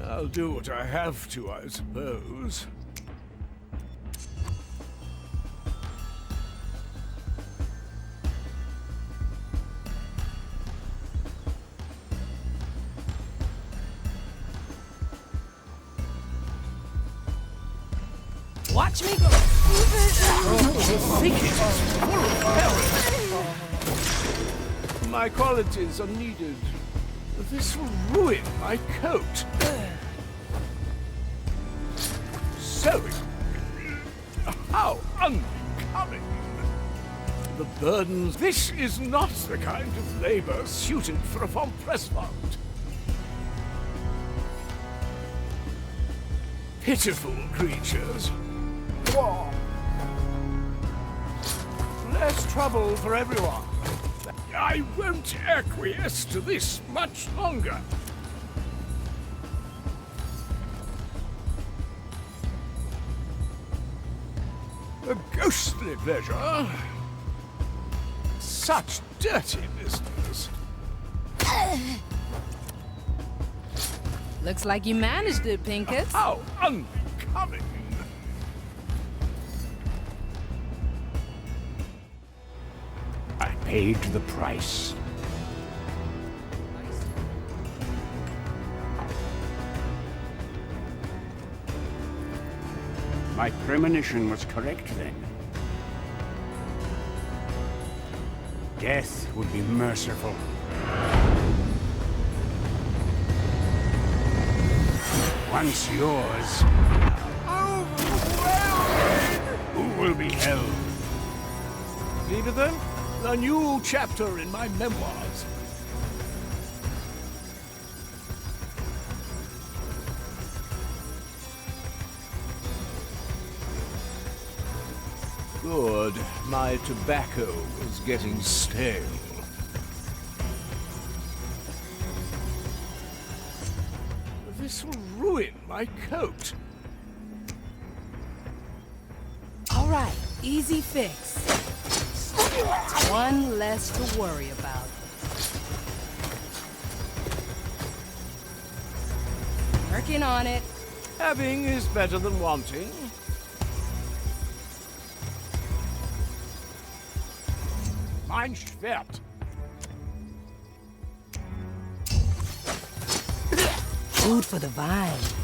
I'll do what I have to, I suppose. Watch me go. My qualities are needed. This will ruin my coat. so... How unbecoming. The burdens... This is not the kind of labor suited for a von Presswald. Pitiful creatures. Less trouble for everyone. I won't acquiesce to this much longer. A ghostly pleasure. Such dirty business. Looks like you managed it, Pinkett. How unbecoming. I paid the price. My premonition was correct then. Death would be merciful. Once yours, who will be held? Leave it then? A new chapter in my memoirs. Good. My tobacco was getting stale. This will ruin my coat. All right, easy fix. One less to worry about. Working on it. Having is better than wanting. Mein Schwert. Food for the vines.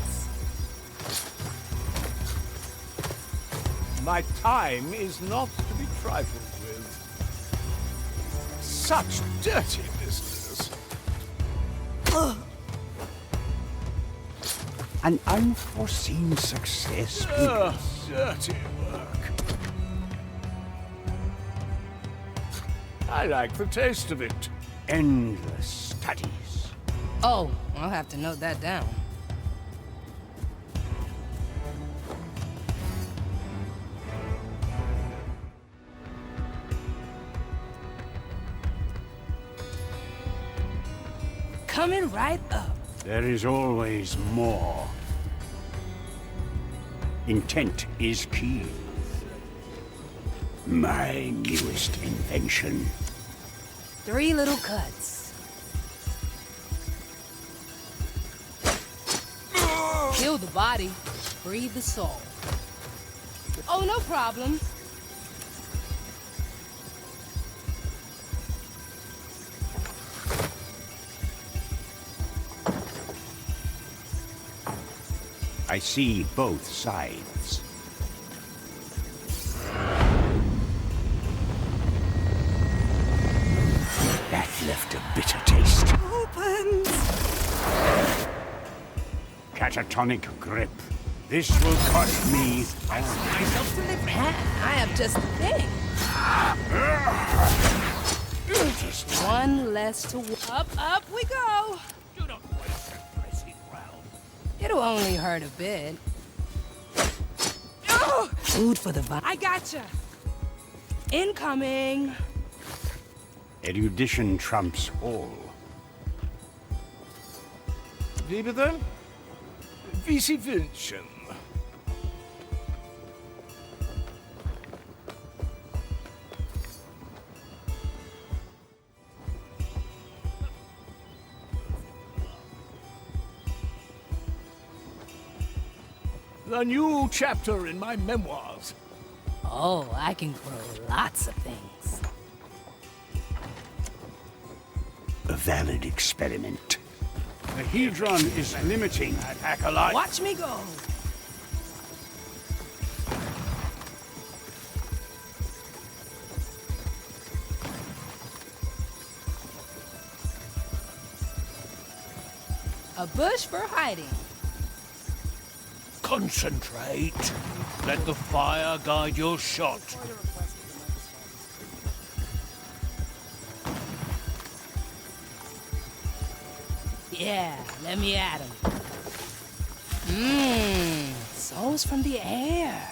My time is not to be trifled with. Such dirty business. An unforeseen success. Dirty work. I like the taste of it. Endless studies. Oh, I'll have to note that down. Coming right up. There is always more. Intent is key. My newest invention. 3 little cuts. Kill the body, breathe the soul. Oh, no problem. I see both sides. That left a bitter taste. Opens! Catatonic grip. This will cost me. Myself to live. I have just the thing. Just one less to... Up we go. Do not waste that pressing ground. It'll only hurt a bit. Food for the vine. I gotcha. Incoming. Erudition trumps all. Wie bitte? Wie Sie wünschen. A new chapter in my memoirs. Oh, I can grow lots of things. A valid experiment. The Hedron is limiting. Acolyte. Watch me go. A bush for hiding. Concentrate. Let the fire guide your shot. Yeah, let me at him. Souls from the air.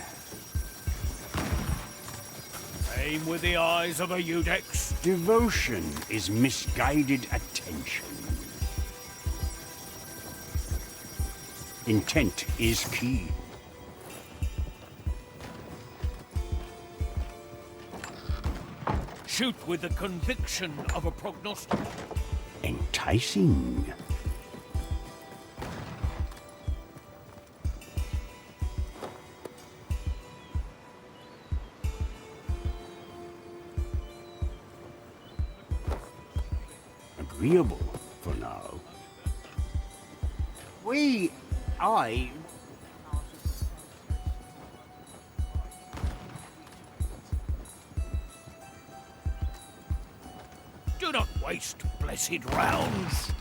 Aim with the eyes of a Eudex. Devotion is misguided attention. Intent is key. Shoot with the conviction of a prognostic. Enticing. Agreeable for now. I... Do not waste blessed rounds.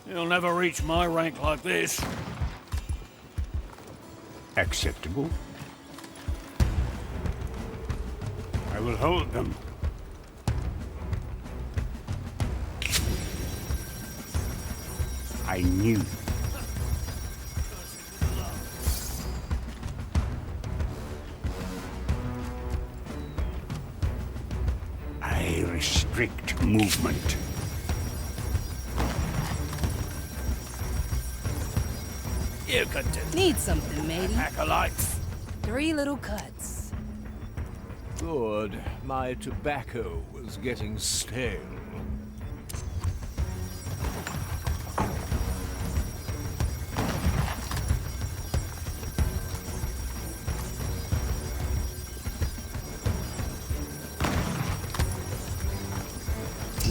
You'll never reach my rank like this. Acceptable. I will hold them. I knew. I restrict movement. You could do. Need something, matey. Acolytes. 3 little cuts. Good. My tobacco was getting stale.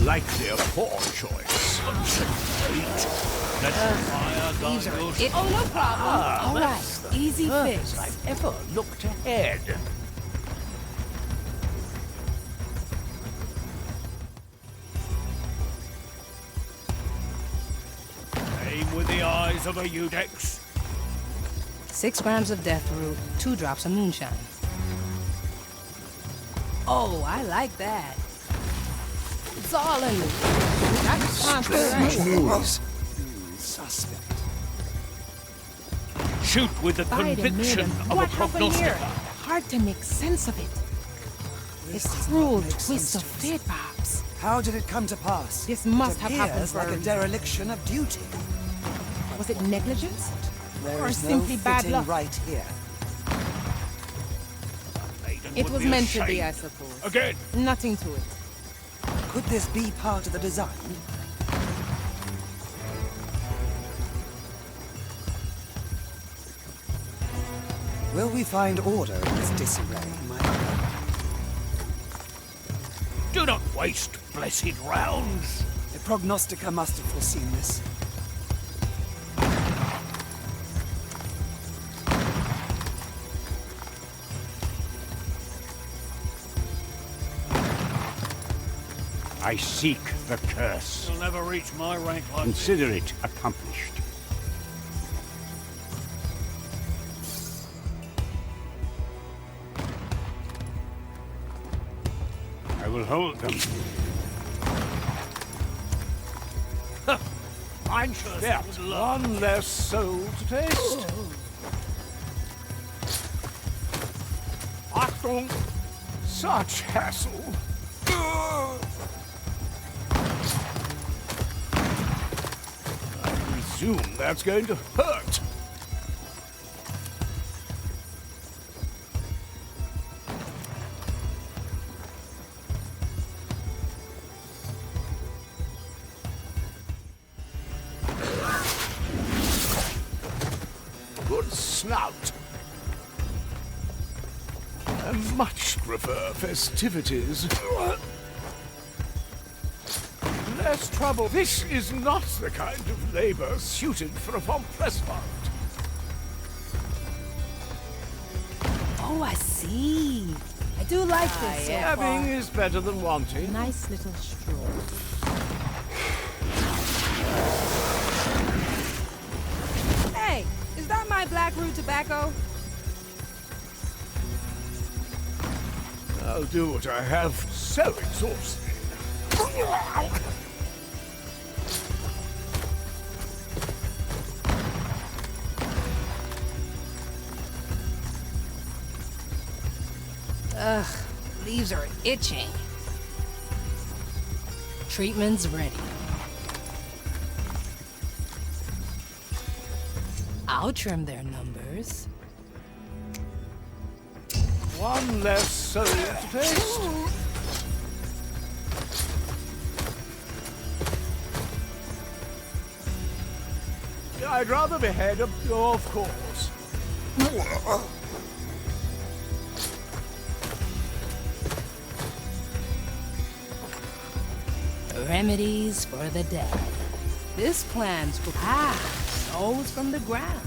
Likely a poor choice. Let the fire guide your shot. Oh, no problem. All right, easy fix. I've ever looked ahead. Aim with the eyes of a Eudex. 6 grams of death root, 2 drops of moonshine. Oh, I like that. It's all in the... That's News. Suspect. Shoot with the conviction of a prognosticator. Hard to make sense of it. This cruel twist of fate, perhaps. How did it come to pass? This must have happened appears for like a a reason. dereliction of duty. Was it negligence? There Or is no simply bad fitting luck? right here. It would was be meant to be, ashamed. I suppose. Again. Nothing to it. Could this be part of the design? Will we find order in this disarray, my lord? Do not waste blessed rounds. The prognosticator must have foreseen this. I seek the curse. You'll never reach my rank like this. Consider it accomplished. I will hold them. I'm sure one less soul to taste. Achtung! Such hassle. I presume that's going to hurt. Good snout. I much prefer festivities. Less trouble. This is not the kind of labor suited for a von Presswald. Oh, I see. I do like this so Having far. is better than wanting. Nice little stroll. Hey, is that my black root tobacco? I'll do what I have. So exhausted. Ugh, leaves are itching. Treatment's ready. I'll trim their numbers. One less soul to taste. I'd rather behead a... Of course. Remedies for the dead. This plan's souls from the ground.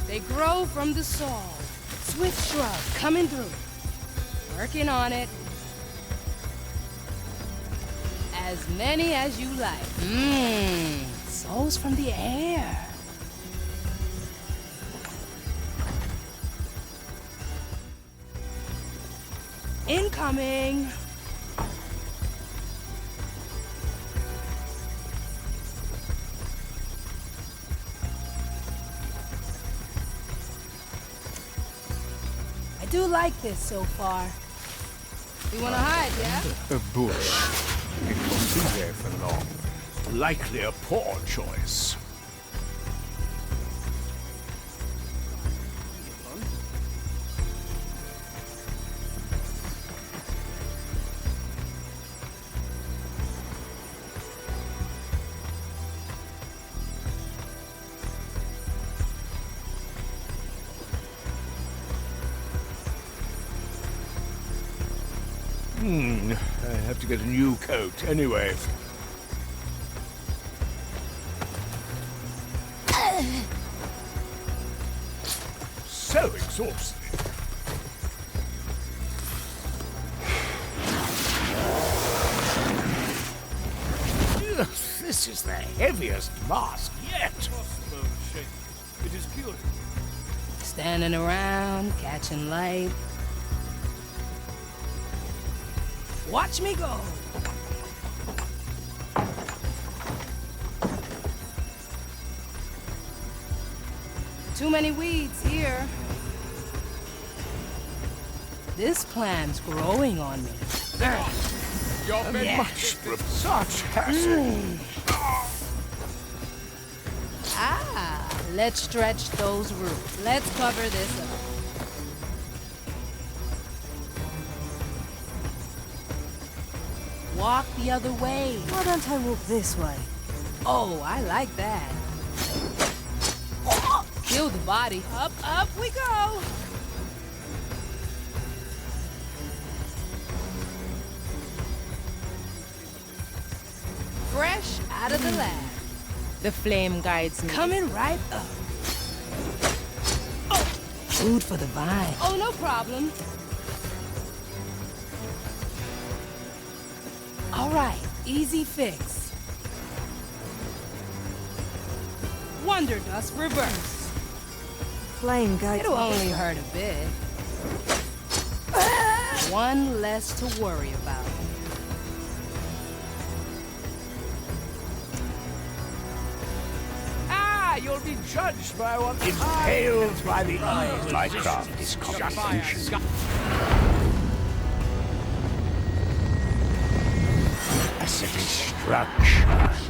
They grow from the soul. Swift shrub coming through. Working on it. As many as you like. Souls from the air. Incoming! I do like this so far. You wanna hide, yeah? A bush. It won't be there for long. Likely a poor choice. I have to get a new coat anyway. So exhausted. Ugh, this is the heaviest mask yet. It is curious. Standing around, catching light. Watch me go! Too many weeds here. This plant's growing on me. Much such hassle. Let's stretch those roots. Let's cover this up. Walk the other way. Why don't I walk this way? Oh, I like that. Kill the body. Up, up we go. Fresh out of the lab. The flame guides me. Coming right up. Oh. Food for the vine. Oh, no problem. All right, easy fix. Wonder Dust reverse. Flame guides. It'll only hurt a bit. One less to worry about. You'll be judged by what impaled by the eyes. My craft is comprehension. Asset instructions.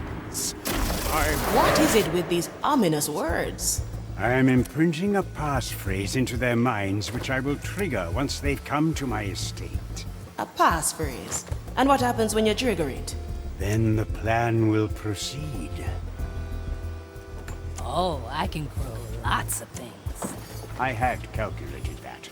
What is it with these ominous words? I am imprinting a passphrase into their minds, which I will trigger once they've come to my estate. A passphrase. And what happens when you trigger it? Then the plan will proceed. Oh, I can grow lots of things. I had calculated that.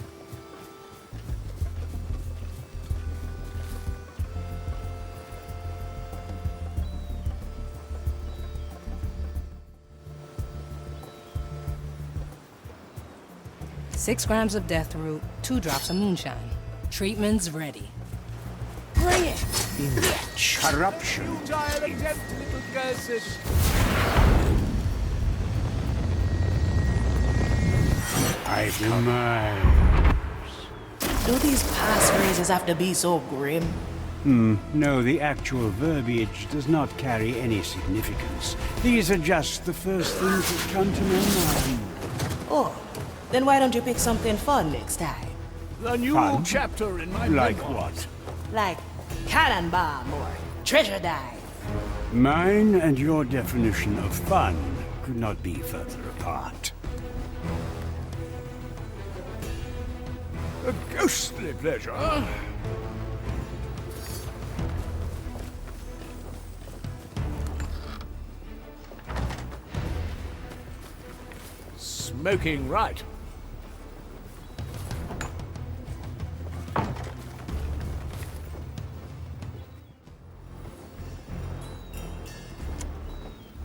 6 grams of death root, 2 drops of moonshine. Treatment's ready. Bring it! Corruption. Futile attempt, little cursed. I feel mine. Do these passphrases have to be so grim? No, the actual verbiage does not carry any significance. These are just the first things that come to my mind. Oh, then why don't you pick something fun next time? The new Fun? chapter in my Like memoir. what? Like cannon bomb or treasure dive. Mine and your definition of fun could not be further apart. A ghostly pleasure. Smoking right.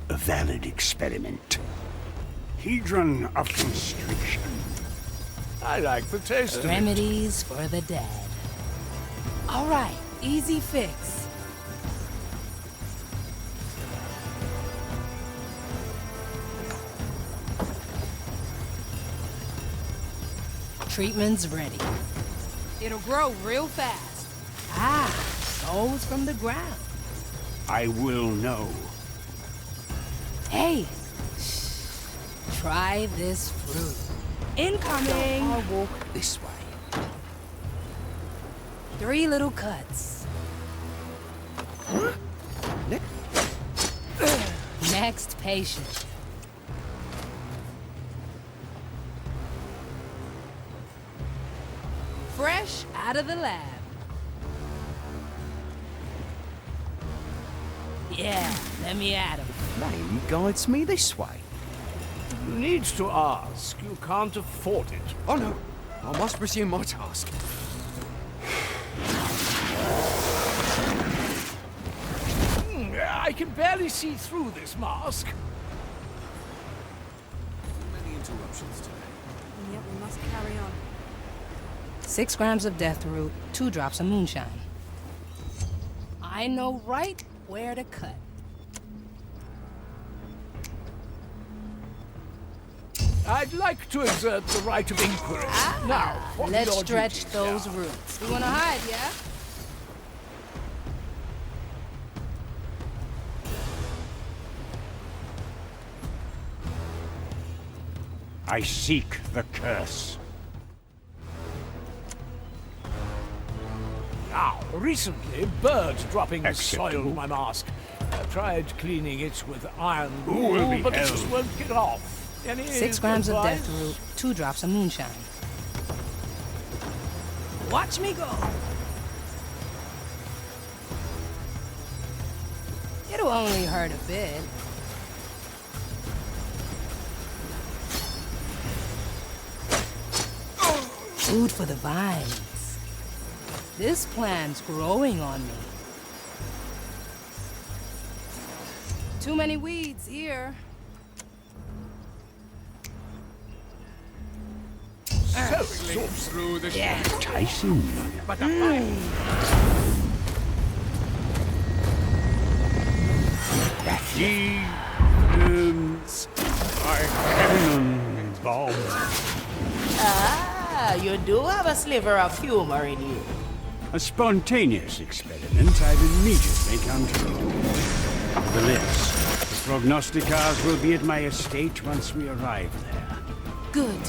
A valid experiment. Hedron of constriction. I like the taste of it. Remedies for the dead. All right, easy fix. Treatment's ready. It'll grow real fast. Ah, souls from the ground. I will know. Hey, shh. Try this fruit. Incoming! I'll walk this way. 3 little cuts. Next patient. Fresh out of the lab. Yeah, let me at him. Name guides me this way. Needs to ask. You can't afford it. Oh no, I must resume my task. I can barely see through this mask. Many interruptions today. And yet we must carry on. 6 grams of death root, 2 drops of moonshine. I know right where to cut. I'd like to exert the right of inquiry. Now, what are Let's your stretch duties those here? roots. You wanna hide, yeah? I seek the curse. Now, recently, birds dropping Acceptable. soiled my mask. I tried cleaning it with iron Who will glue, be but it held? just won't get off. Any 6 grams of advice? death root, 2 drops of moonshine. Watch me go. It'll only hurt a bit. Food for the vines. This plant's growing on me. Too many weeds here. So through the Enticing. But My cannon bomb. Ah, you do have a sliver of humor in you. A spontaneous experiment I've immediately come to do. Nevertheless, the prognosticars will be at my estate once we arrive there. Good.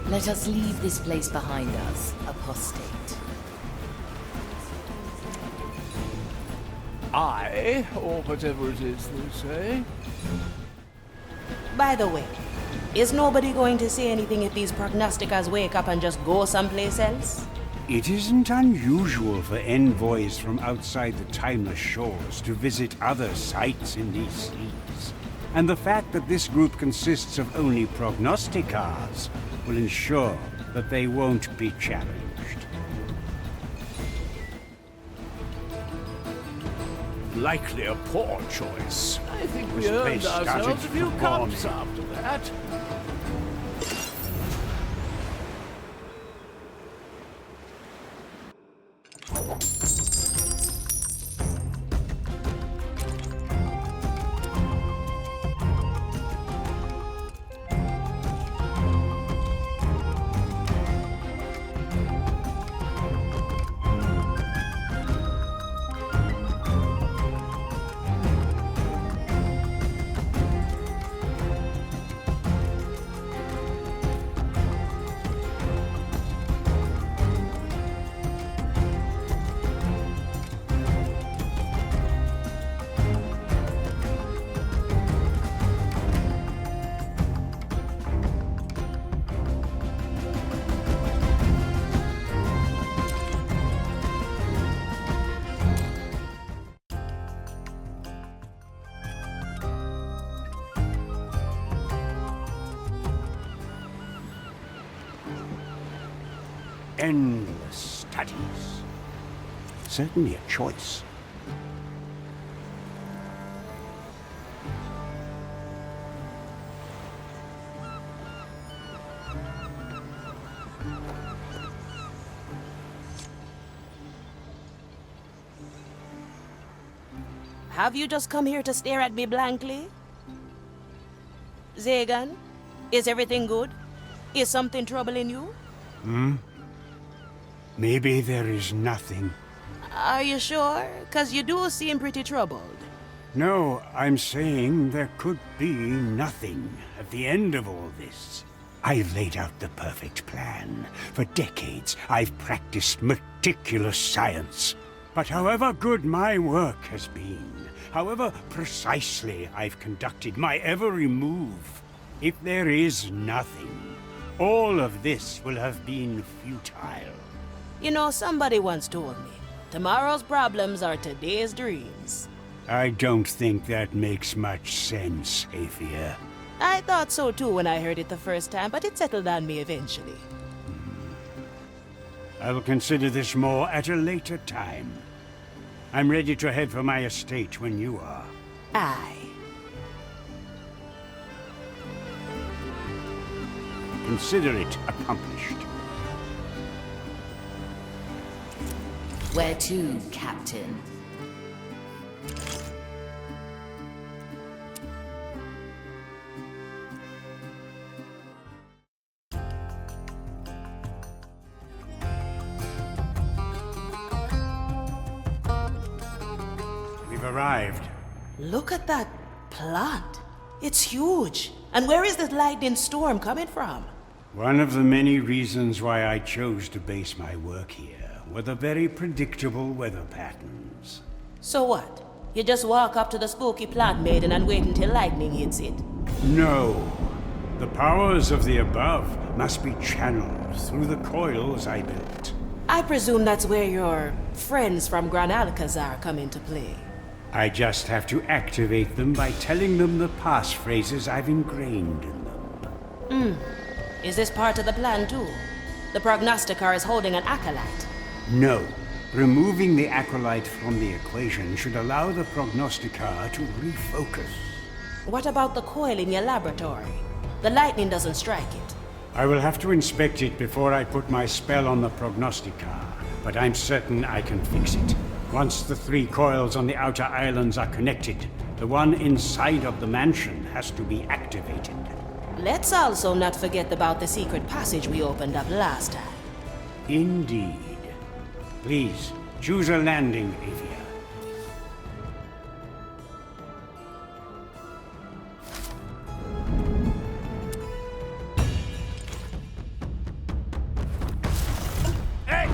Let us leave this place behind us, apostate. I, or whatever it is they say. By the way, is nobody going to say anything if these prognosticers wake up and just go someplace else? It isn't unusual for envoys from outside the Timeless Shores to visit other sites in these seas. And the fact that this group consists of only prognosticars will ensure that they won't be challenged. Likely a poor choice. I think we This earned place started ourselves a few to cups warm. after that. endless studies. Certainly a choice. Have you just come here to stare at me blankly? Zagan, is everything good? Is something troubling you? Maybe there is nothing. Are you sure? 'Cause you do seem pretty troubled. No, I'm saying there could be nothing at the end of all this. I've laid out the perfect plan. For decades, I've practiced meticulous science. But however good my work has been, however precisely I've conducted my every move, if there is nothing, all of this will have been futile. You know, somebody once told me, tomorrow's problems are today's dreams. I don't think that makes much sense, Aethia. I thought so too when I heard it the first time, but it settled on me eventually. I will consider this more at a later time. I'm ready to head for my estate when you are. Aye. Consider it accomplished. Where to, Captain? We've arrived. Look at that plant. It's huge. And where is this lightning storm coming from? One of the many reasons why I chose to base my work here were the very predictable weather patterns. So what? You just walk up to the spooky plant maiden and wait until lightning hits it? No. The powers of the above must be channeled through the coils I built. I presume that's where your friends from Gran Alcazar come into play. I just have to activate them by telling them the passphrases I've ingrained in them. Is this part of the plan too? The prognosticar is holding an acolyte. No. Removing the acolyte from the equation should allow the prognosticar to refocus. What about the coil in your laboratory? The lightning doesn't strike it. I will have to inspect it before I put my spell on the prognosticar, but I'm certain I can fix it. Once the 3 coils on the outer islands are connected, the one inside of the mansion has to be activated. Let's also not forget about the secret passage we opened up last time. Indeed. Please, choose a landing, Aethia.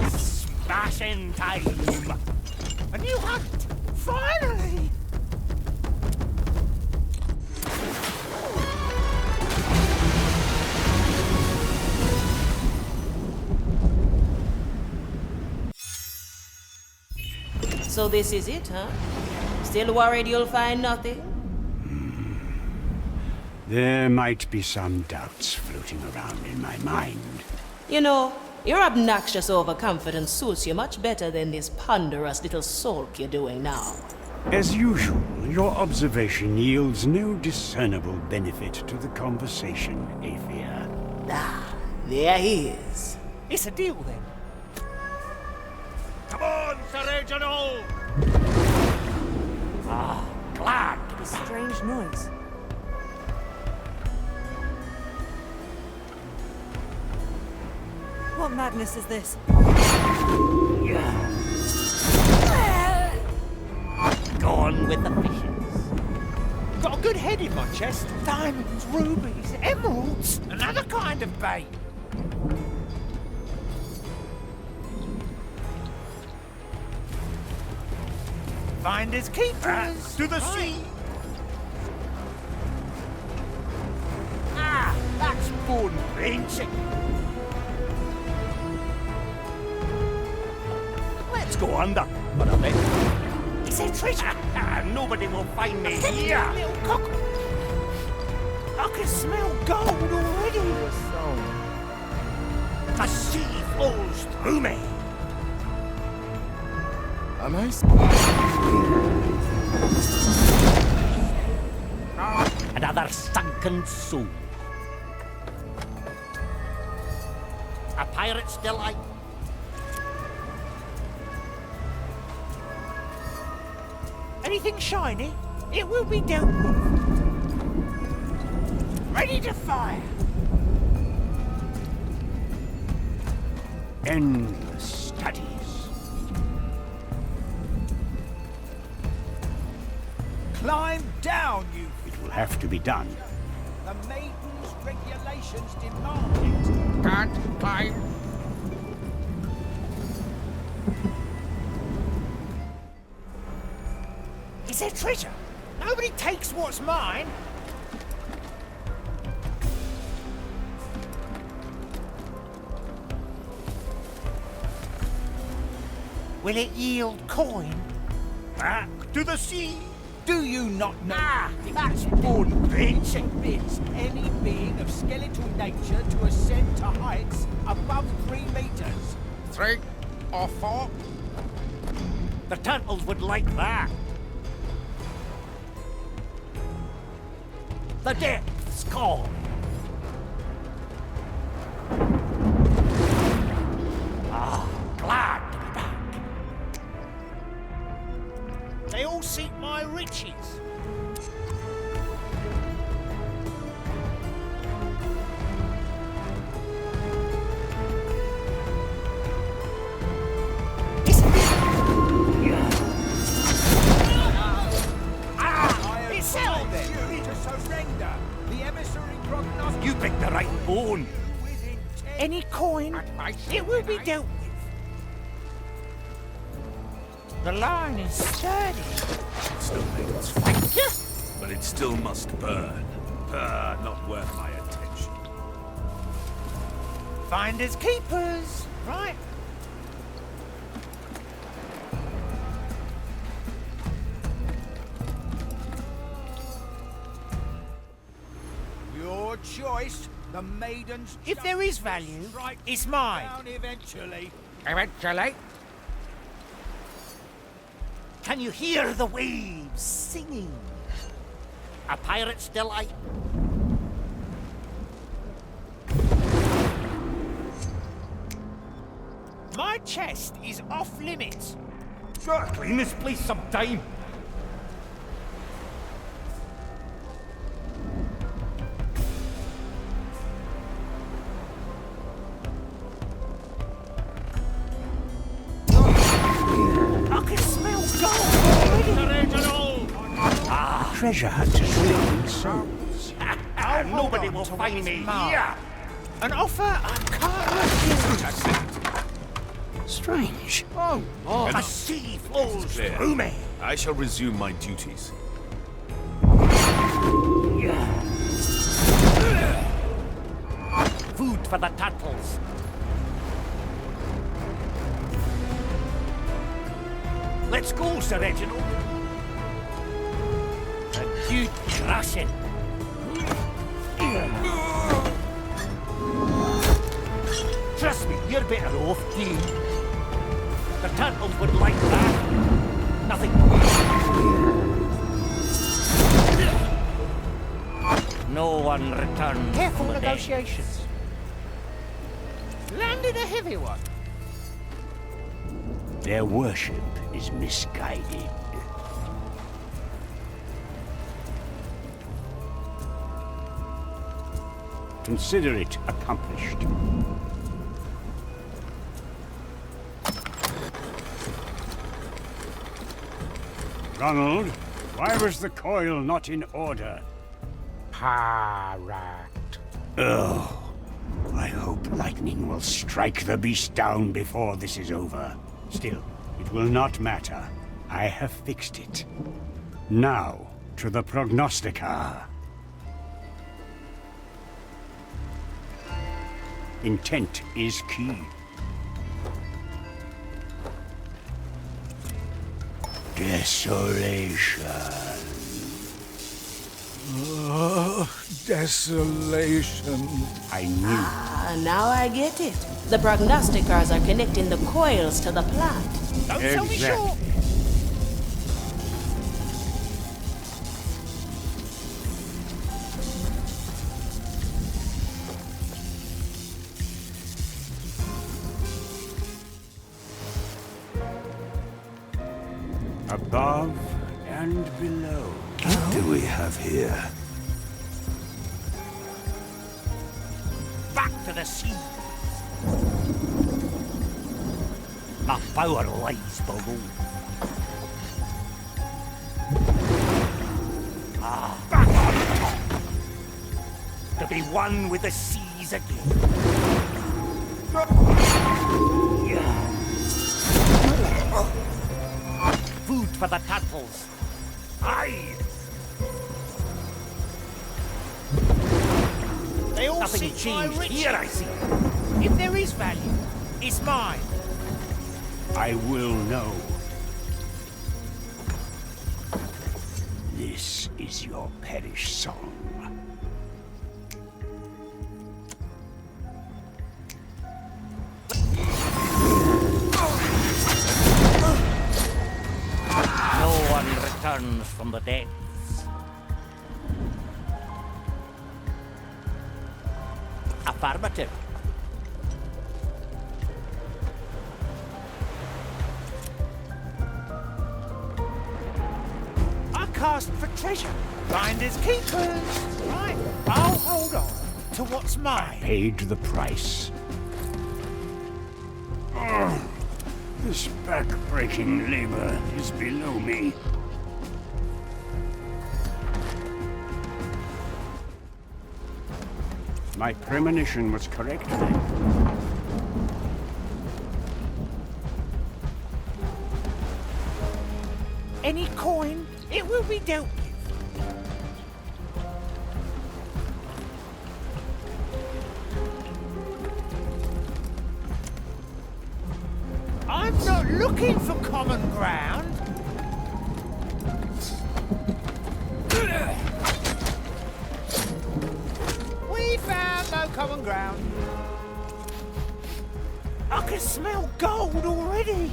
It's smashing time! A new hunt! Finally! So this is it, huh? Still worried you'll find nothing? There might be some doubts floating around in my mind. You know, your obnoxious overconfidence suits you much better than this ponderous little sulk you're doing now. As usual, your observation yields no discernible benefit to the conversation, Aethia. Ah, there he is. It's a deal then. Come on, Sir Reginald! Ah, glad to be back. Strange noise. What madness is this? Gone with the fishes. Got a good head in my chest. Diamonds, rubies, emeralds, another kind of bait. Finders keepers. To the sea. Ah, that's fun, ain't it? Let's go under for a bit. It's a treasure. Nobody will find me here. Little cock. I can smell gold already. The sea flows through me. Am I? Another sunken soul. A pirate's delight. Anything shiny, it will be dealt with. Ready to fire. Endless studies. Climb down, you... It will have to be done. The Maiden's regulations demand it. Can't climb. Is there treasure? Nobody takes what's mine. Will it yield coin? Back to the sea. Do you not know? That's Ancient bids any being of skeletal nature to ascend to heights above 3 meters. 3 or 4? The turtles would like that. The depths call. Ah, glad to be back. They all seek my riches. You picked the right bone. Any coin, it will be dealt with. The line is sturdy. Snow Maiden's fight, but it still must burn. Not worth my attention. Finders keepers, right? Your choice, the Maiden's... If there is value, it's mine. Down eventually. Eventually. Can you hear the waves singing? A pirate's delight. My chest is off limits. Gotta clean this place sometime. I can smell gold already. Treasure hunters living souls. Nobody will find me here. An offer I can't refuse. Strange. The sea flows through me. I shall resume my duties. Food for the turtles. Let's go, Sir Reginald. A good crushing. Trust me, you're better off, Dean. The turtles would like that. Nothing. No one returns. Careful negotiations. Landed a heavy one. Their worship is misguided. Consider it accomplished. Ronald, why was the coil not in order? Pirate. Oh, I hope lightning will strike the beast down before this is over. Still, it will not matter. I have fixed it. Now, to the prognosticar. Intent is key. Desolation. Desolation. I knew. Ah, now I get it. The prognosticars are connecting the coils to the plant. Don't sell me short. Above and below. What do we have here? Back to the sea. My power lies below. Back on top. To be one with the seas again. Food for the turtles. Aye. They all Nothing seek my changed riches. here, I see. If there is value, it's mine. I will know. This is your perish song. No one returns from the depths. Affirmative. I cast for treasure. Finders keepers. Right. I'll hold on to what's mine. Paid the price. Ugh. This back-breaking labor is below me. My premonition was correct then. Any coin, it will be dealt with. I'm not looking for common ground. We found no common ground. I can smell gold already.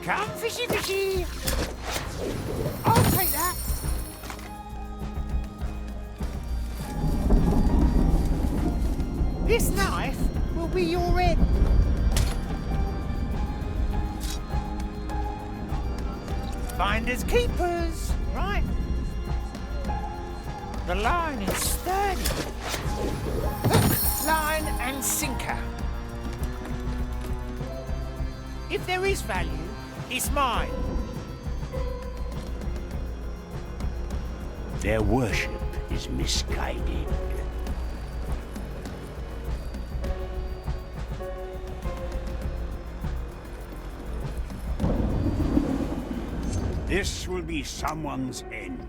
Come fishy fishy. I'll take that. This knife will be your end. Finders keepers, right? The line is sturdy. Hook, line and sinker. If there is value, it's mine. Their worship is misguided. This will be someone's end.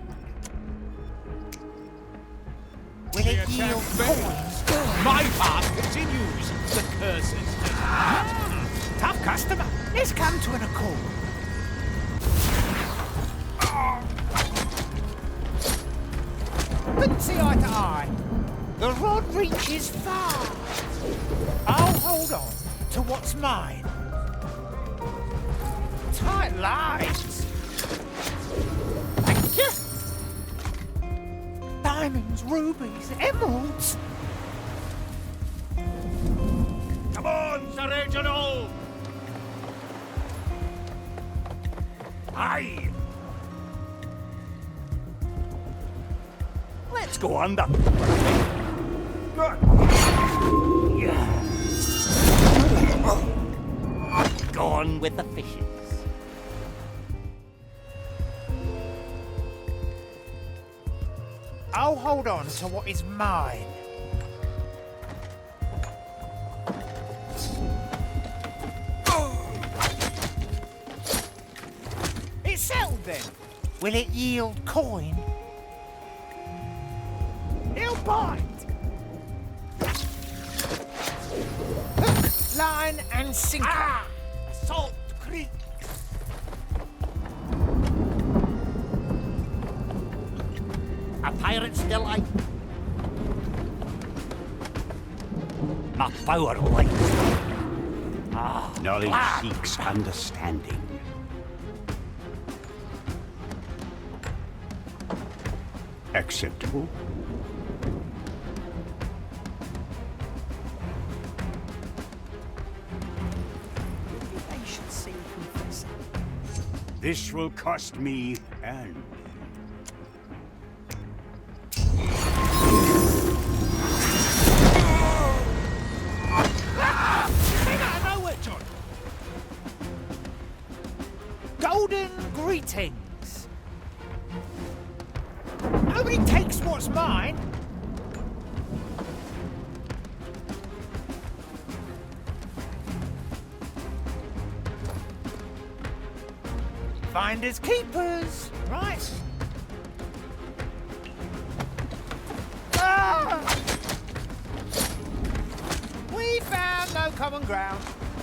Will it yield coins? My path continues. The curses. Tough customer. Let's come to an accord. Couldn't see eye to eye. The rod reaches far. I'll hold on to what's mine. Tight lines. Thank you. Diamonds, rubies, emeralds. Come on, Sir Reginald! Aye! Let's go under. Gone with the fishes. I'll hold on to what is mine. It's settled then. Will it yield coin? It'll bite. Hook, line and sinker. Ah! Salt Creek. A pirate's delight. My power lies. Knowledge glad. seeks understanding. Acceptable? They should see Professor. This will cost me and Golden greetings. Nobody takes what's mine. Finders keepers, right? Ah! We found no common ground.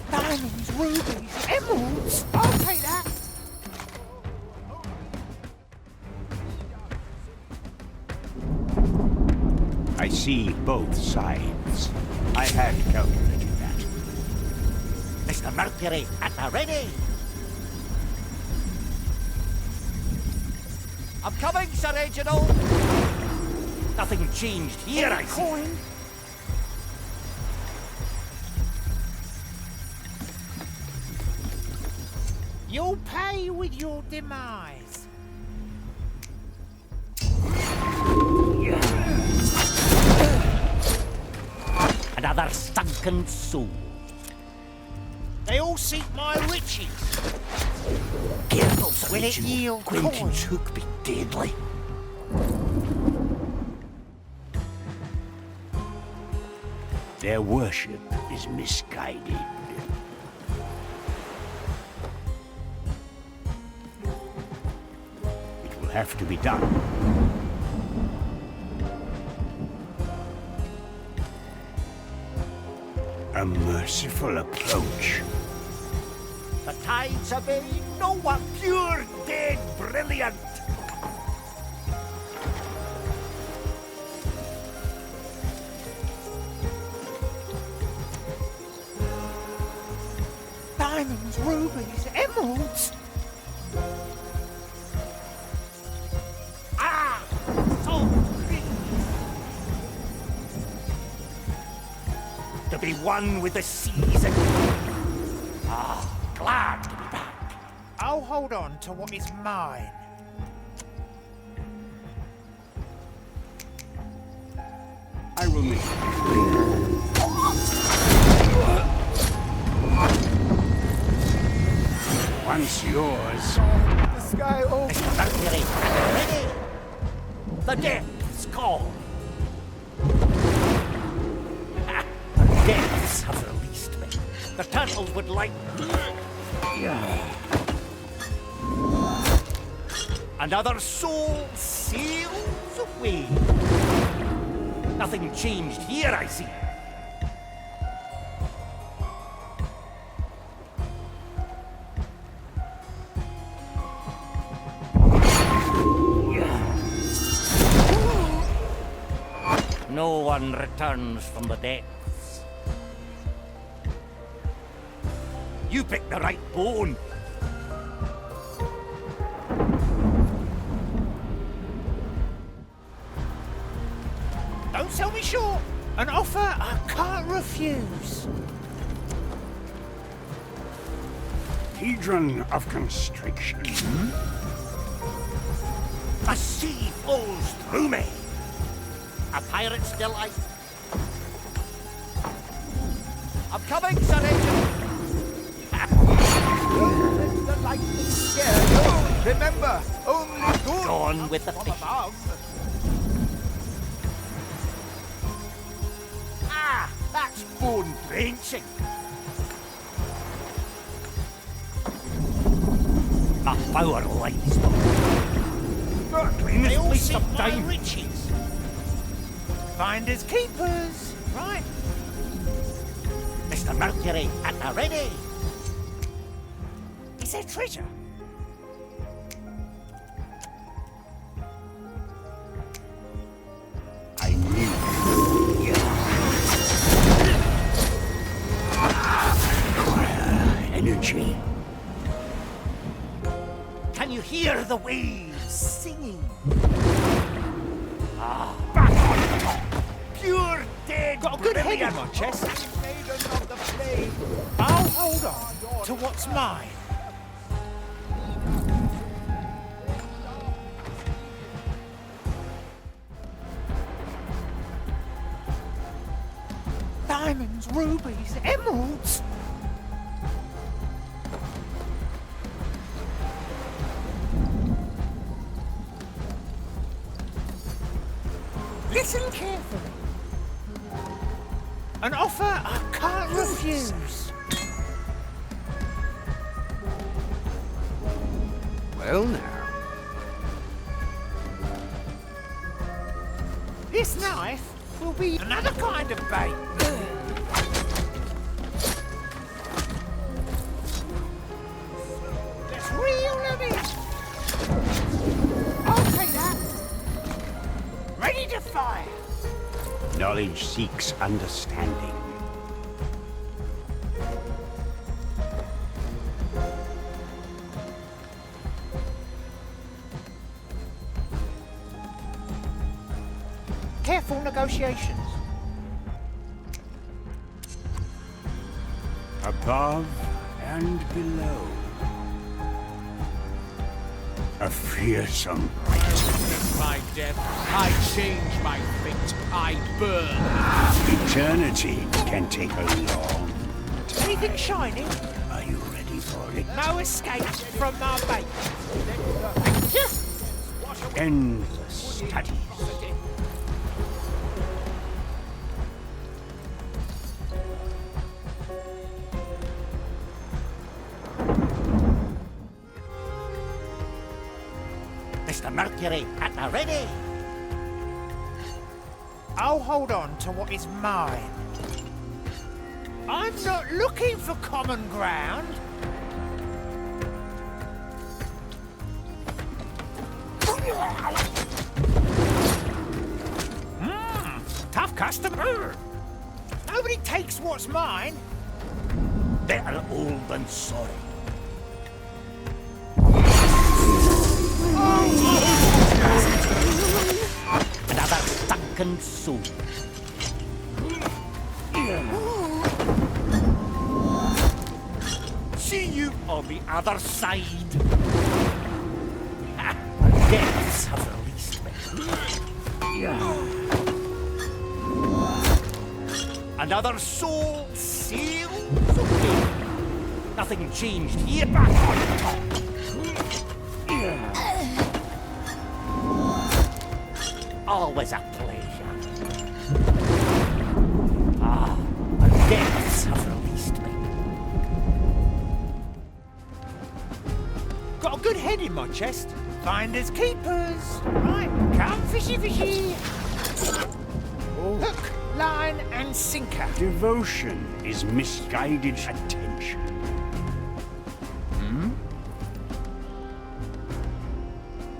Diamonds, rubies, emeralds. I'll take that. I see both sides. I had calculated that. Mr. Mercury at the ready. I'm coming, Sir Reginald. Nothing changed here, I see. Coin. You'll pay with your demise. Another sunken soul. They all seek my riches. Careful, Sir Will it Reginald. yield Quentin's coin? hook be deadly. Their worship is misguided. It will have to be done. A merciful approach. The tides are very nowhere pure, dead, brilliant. Diamonds, rubies, emeralds. Ah! So great! To be one with the seas and... Ah, glad to be back. I'll hold on to what is mine. I will make once yours. The sky all... Mr. Mercury, ready? The depths call. Ah, the depths have released me. The turtles would like... Another soul sails away. Nothing changed here, I see. No one returns from the depths. You picked the right bone. Don't sell me short. An offer I can't refuse. Hedron of constriction. A sea flows through me. A pirate's delight. I'm coming, Sir Agent. The lightning scare you. Remember, only good. Gone with the from fish. above. Ah, that's bone drenching. My power lies They all waste seek of my time. riches. Finders keepers, right? Mr. Mercury at the ready. Is there treasure? the waves singing. Back on top! Pure dead. Got a good head in brilliant my chest. Maiden of the flame. I'll hold on to what's mine. Diamonds, rubies, emeralds. Listen carefully. An offer I can't refuse. Well now. This knife will be another kind of bait. Let's reel them in. I'll take that. Ready to fire. Knowledge seeks understanding. Careful negotiations. Above and below. A fearsome My death, I change my fate, I burn. eternity can take a long. Anything shiny? Are you ready for it? No escape from my bait. Endless studies. Mr. Mercury, at the ready. I'll hold on to what is mine. I'm not looking for common ground. Tough customer. Nobody takes what's mine. Better old than sorry. Another sunken soul. See you on the other side. The depths have released me. Another soul sealed? Okay. Nothing changed here. Back on top. Always a pleasure. The depths have released me. Got a good head in my chest. Finders keepers. Right, come fishy fishy. Hook, line, and sinker. Devotion is misguided attention.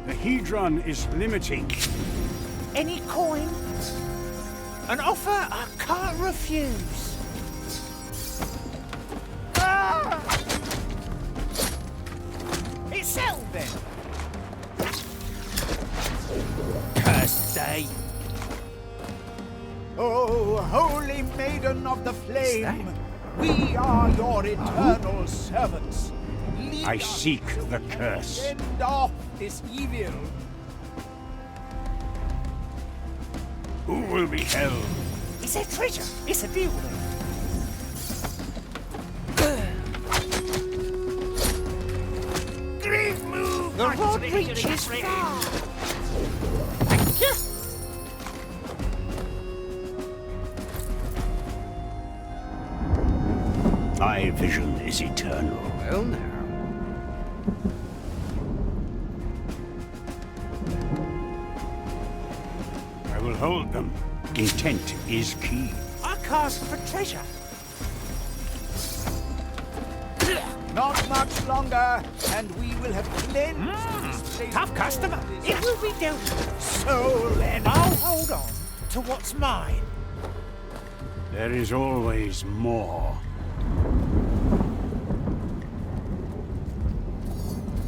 The Hedron is limiting. Any coins? An offer I can't refuse. Ah! It's settled then. Cursed day. Oh, holy maiden of the flame, we are your eternal servants. Lead I us seek the curse. End off this evil. Who will be held? It's a treasure. It's a deal. Great move. The rod reaches far. My vision is eternal. Well now. I will hold them. Intent is key. I cast for treasure. Not much longer, and we will have cleansed this place. Tough customer. It will be dealt with. Soul, and I'll hold on to what's mine. There is always more.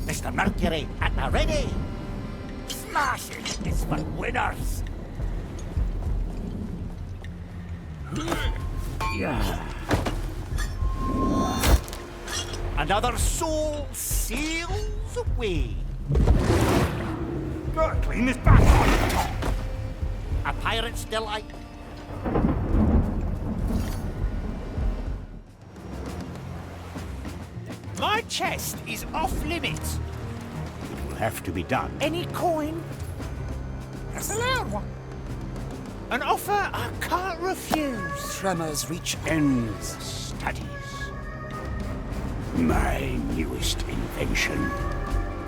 Mr. Mr. Mercury at the ready. Smashing is for winners. Another soul sails away. Gurgling is back on top. A pirate's delight. My chest is off limits. It will have to be done. Any coin? That's a loud one. An offer I can't refuse. Tremors reach Endless studies. My newest invention.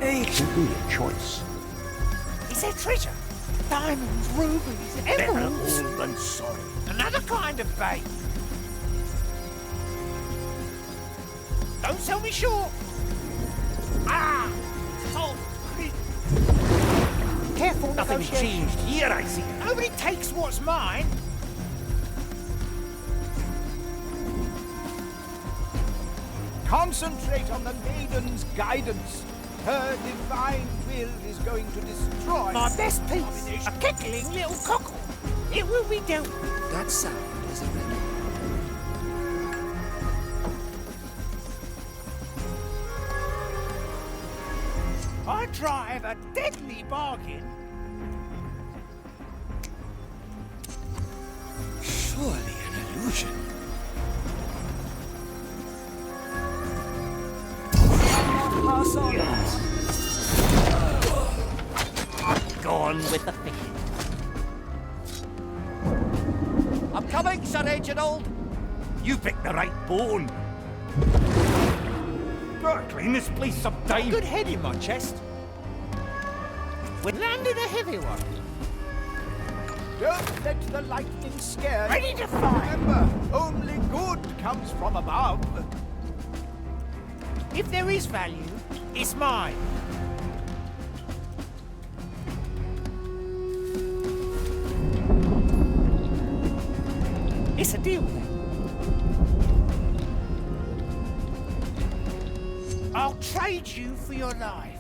Give me a choice. Is there treasure? Diamonds, rubies, emeralds? Better old than sorry. Another kind of bait. Don't sell me short. Ah! Oh! Careful, Nothing's changed here, I see. Nobody takes what's mine. Concentrate on the maiden's guidance. Her divine will is going to destroy My best piece, a cackling little cockle. It will be dealt with. That sound is a riddle. I drive a deadly bargain. Surely an illusion. Pass on. Gone with the fishing. I'm coming, Sir Reginald. You picked the right bone. Clean this place some time. Good head in my chest. We landed a heavy one. Don't let the lightning scare you. Ready to fire. Remember, only good comes from above. If there is value, it's mine. It's a deal then. I'll trade you for your life.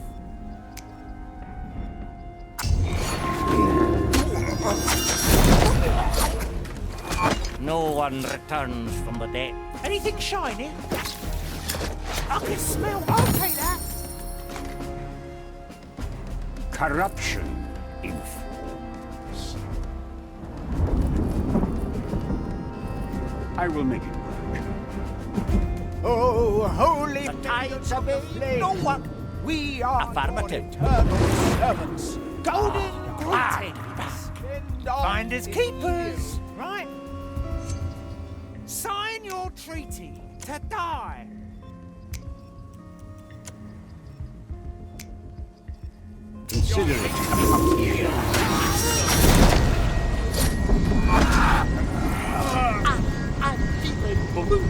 No one returns from the dead. Anything shiny? I can smell. I'll take that. Corruption in force. I will make it work. Oh, holy The tides of flame. no one. We are Affirmative. your eternal servants. Golden glad. greetings. Finders keepers, right? Sign your treaty to die. Consider it. I'm feeling blue.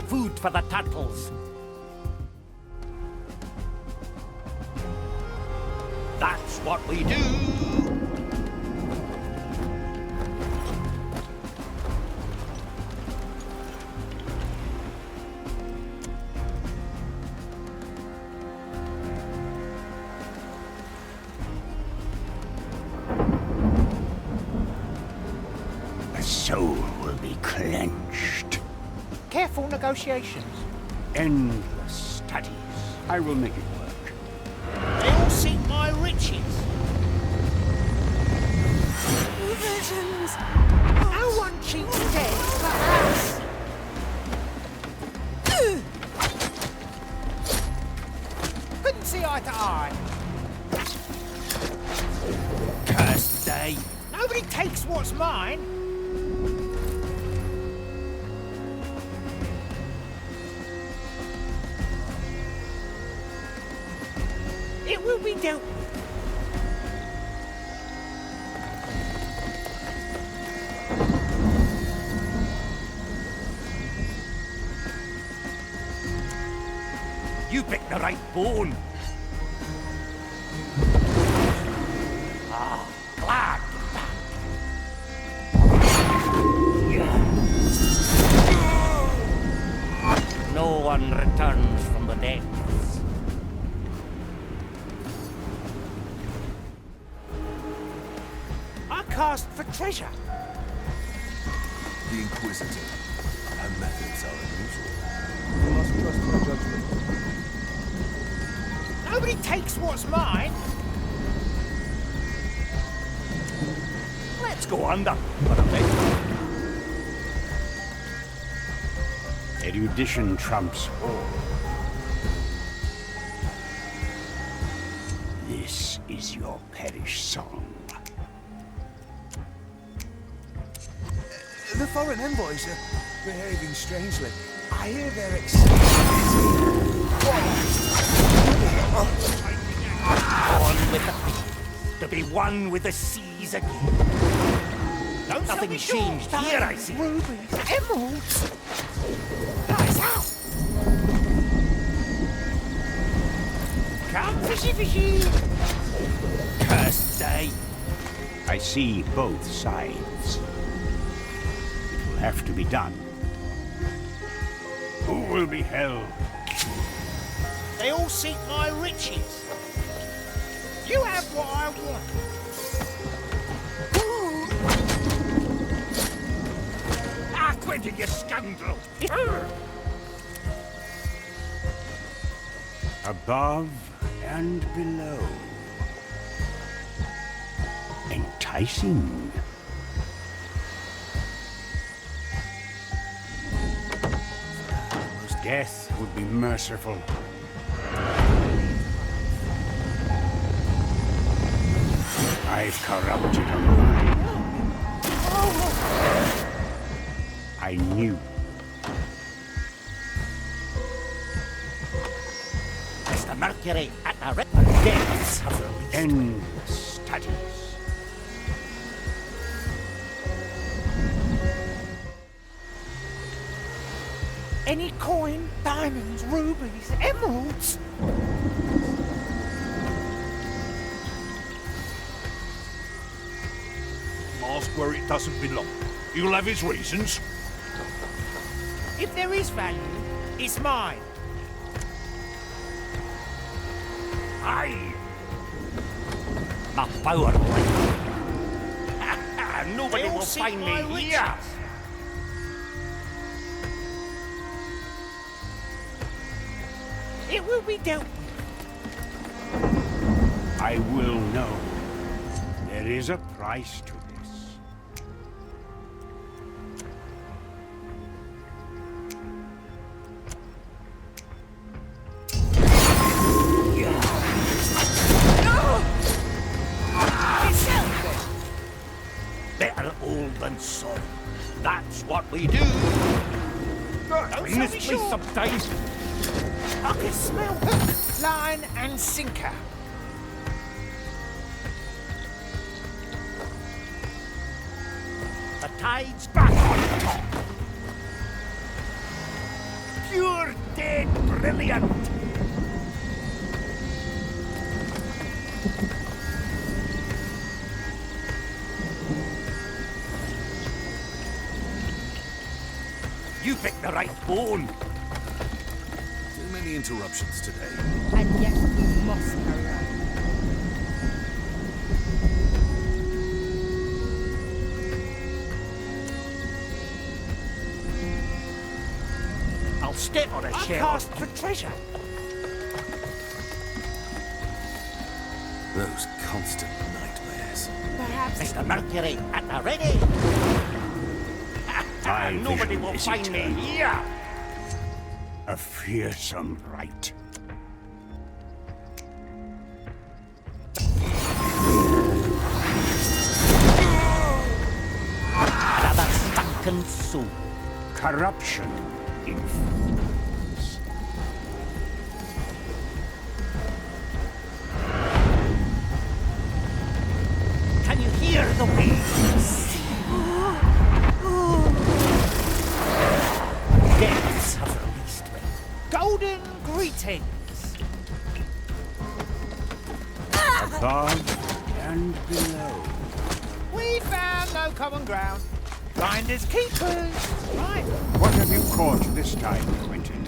Food for the turtles. That's what we do. A soul will be clenched. Careful negotiations. Endless studies. I will make it work. They all seek my riches. Visions! No one cheats death but us. Couldn't see eye to eye. Cursed day. Nobody takes what's mine. It will be dealt with. You picked the right bone. Ah, glad. one returns from the depths. I cast for treasure. The Inquisitor. Her methods are unusual. You must trust her judgment. Nobody takes what's mine. Let's go under for a bit. Erudition trumps all. This is your parish song. The foreign envoys are behaving strangely. I hear they're excited. On with the feet, to be one with the seas again. Nothing changed here, I see. Rubies, emeralds. Nice out. Come fishy fishy. Cursed day. I see both sides. It will have to be done. Who will be held? They all seek my riches. You have what I want. Quentin, you scoundrel! Above and below. Enticing. Death would be merciful. I've corrupted a mind. I knew. Mr. Mercury at the depths of release. Endless studies. Any coin, diamonds, rubies, emeralds. Ask where it doesn't belong. He'll have his reasons. If there is value, it's mine. Aye. My power line. Nobody will find me here. It will be dealt with. I will know. There is a price to this. Better old than sorry. That's what we do. Don't Miss be me sure. sometimes. I can smell hook, line, and sinker. The tide's back on top. Pure dead brilliant. You picked the right bone. Too many interruptions today. And yet we must carry on. I'll step on a I shell. cast for treasure. Those constant nightmares. Perhaps Mr. Mercury at the ready. My Nobody vision will is find me eternal. here. A fearsome right. Another sunken soul. Corruption in fools. Can you hear the waves? Depths have released me. Golden greetings. Above and below. We found no common ground. Finders keepers. Right. What have you caught this time, Quentin?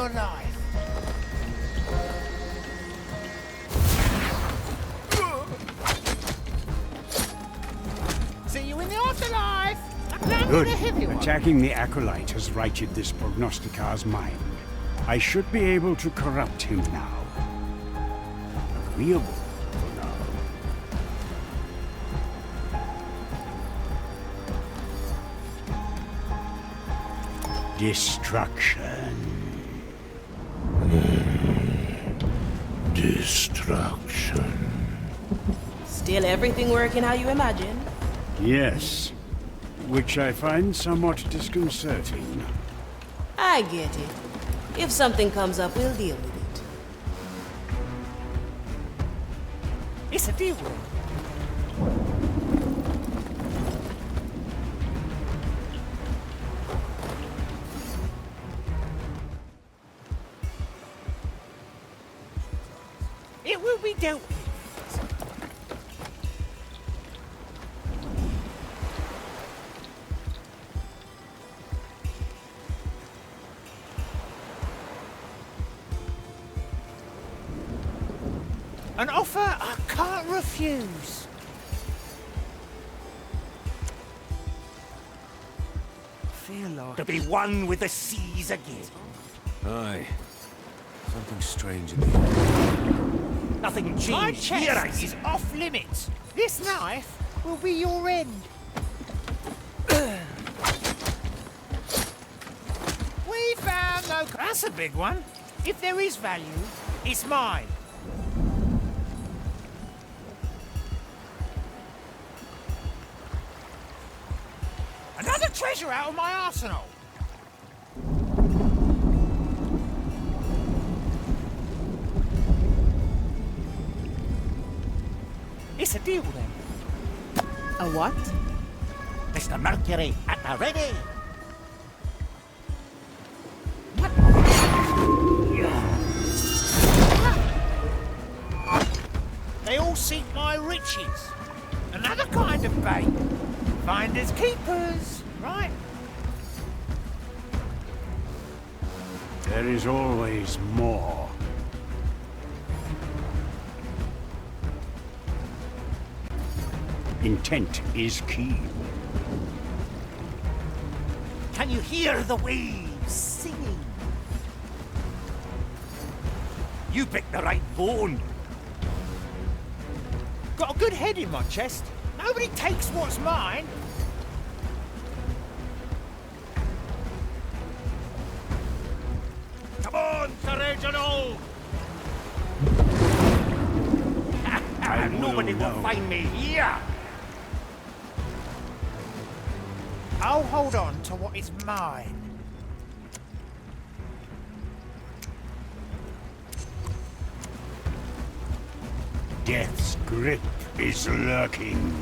your life. See you in the afterlife. Good. Attacking the Acolyte has righted this prognosticar's mind. I should be able to corrupt him now. Agreeable for now. Destruction. Destruction. Still everything working how you imagine? Yes. Which I find somewhat disconcerting. I get it. If something comes up, we'll deal with it. It's a deal. It will be dealt with. An offer I can't refuse. Feel like To be one with the seas again. Aye. Something strange in the air. Nothing My changed here chest is off limits. this knife will be your end. We found no... That's a big one. If there is value, it's mine. Another treasure out of my arsenal. It's a deal then. A what? Mr. Mercury at the ready. They all seek my riches. Another kind of bait. Finders keepers, right? There is always more. Intent is key. Can you hear the waves singing? You picked the right bone. Got a good head in my chest. Nobody takes what's mine. Come on, Sir Reginald! Nobody will find me here. I'll hold on to what is mine. Death's grip is lurking.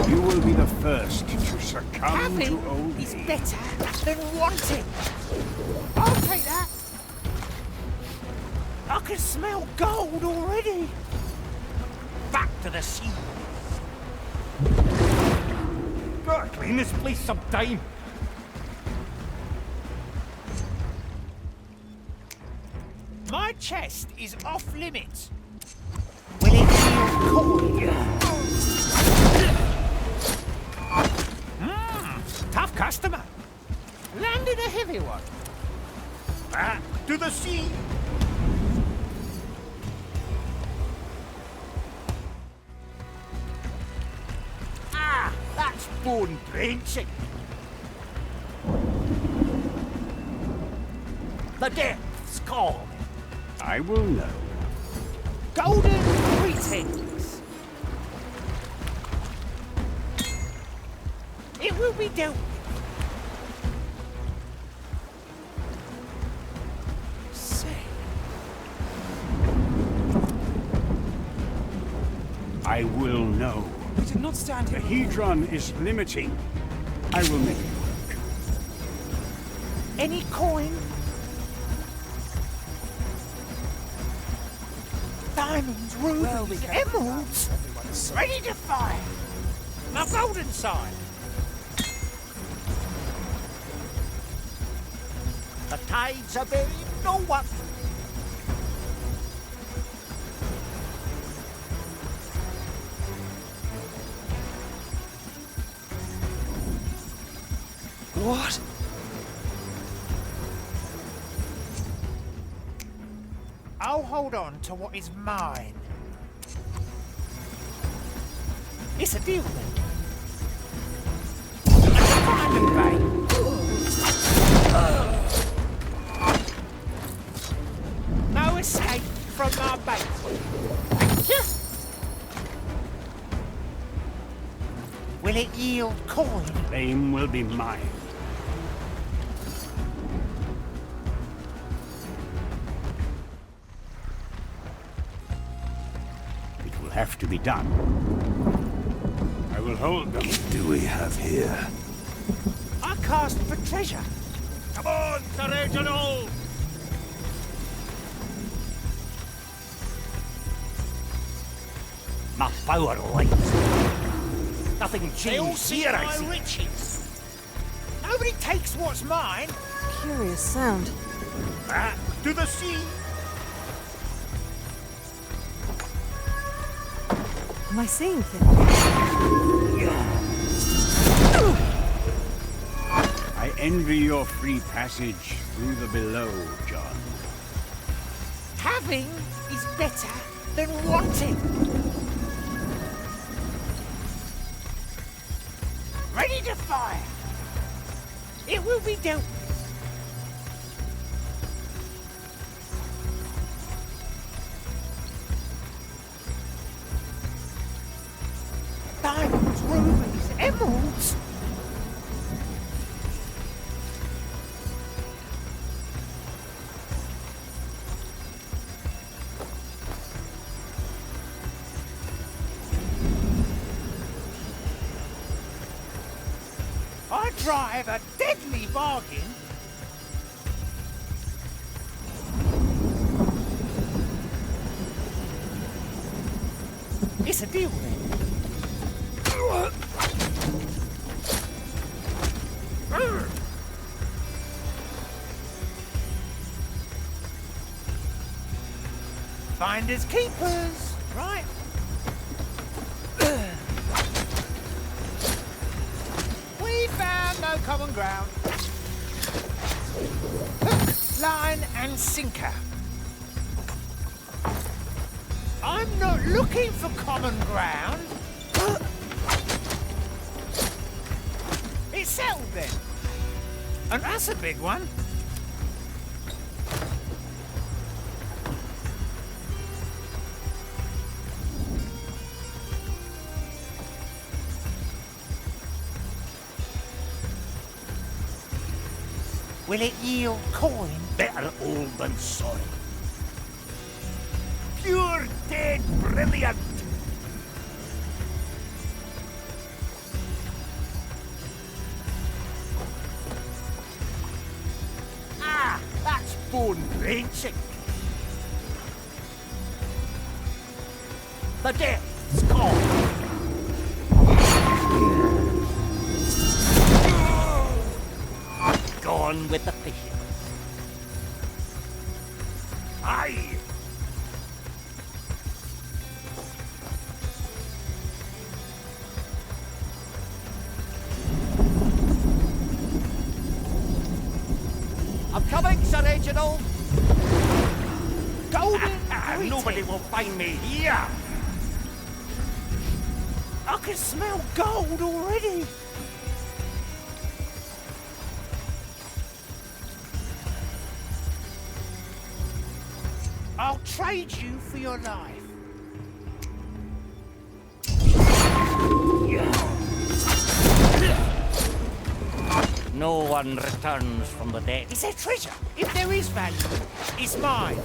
You will be the first to succumb to old Is age. better than wanting. I'll take that. I can smell gold already. Back to the sea. Gotta clean this place sometime. My chest is off limits. Will it feel cold? Tough customer. Landed a heavy one. Back to the sea. Ah, that's bone drenching. The depths call. I will know. Golden greetings. It will be dealt with. Say. no. We did not stand The here. Hedron is limiting. I will make it work. Any coin? Diamonds, rubies, emeralds. Ready to fire. My golden sign. The tides are burying no one. What? I'll hold on to what is mine. It's a deal then. Diamond Bay. No escape from my bait. Will it yield coin? Fame will be mine. It will have to be done. I will hold them. What do we have here? I cast for treasure. Come on, Sir Reginald! My power lights. Nothing They all changed see here, I my see. riches. Nobody takes what's mine. Curious sound. Back to the sea! Am I seeing things? I envy your free passage through the below, John. Having is better than wanting. Ready to fire. It will be dealt with. Diamonds, rubies, emeralds. I drive a deadly bargain. It's a deal then. Finders keepers, right? We found no common ground. Hook, line, and sinker. I'm not looking for common ground. It's settled then. And that's a big one. Will it yield coin? Better old than soil. Pure dead brilliant! Ah, that's bone wrenching. The death's call. Gone with the fishes. Aye! I'm coming, Sir Reginald! Golden Nobody will find me here! I can smell gold already. I'll trade you for your life. No one returns from the dead. Is there treasure? If there is value, it's mine.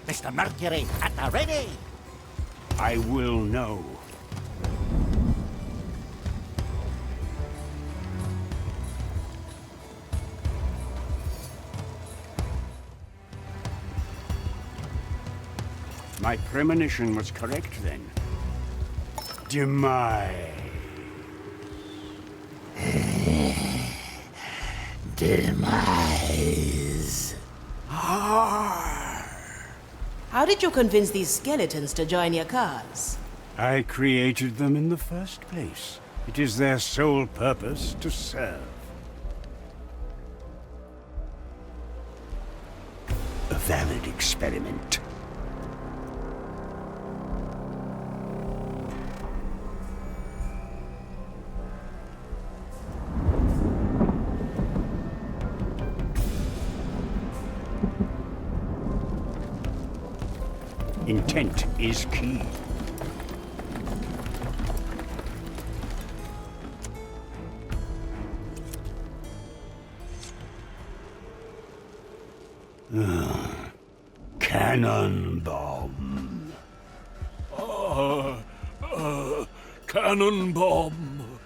Mr. Mercury, at the ready! I will know. My premonition was correct then. Demise. Demise. How did you convince these skeletons to join your cause? I created them in the first place. It is their sole purpose to serve. A valid experiment. Intent is key. Cannon bomb. Cannon bomb.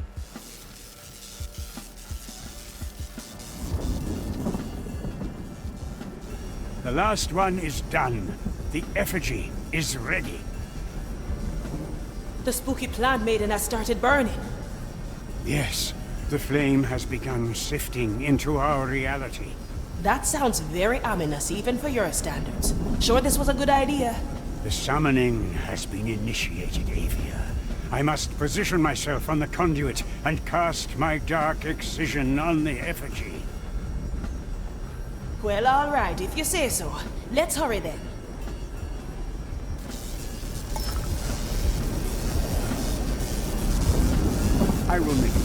The last one is done. The effigy is ready. The spooky plant maiden has started burning. Yes, the flame has begun sifting into our reality. That sounds very ominous, even for your standards. Sure this was a good idea? The summoning has been initiated, Avia. I must position myself on the conduit and cast my dark excision on the effigy. Well, all right, if you say so. Let's hurry then. I will make it.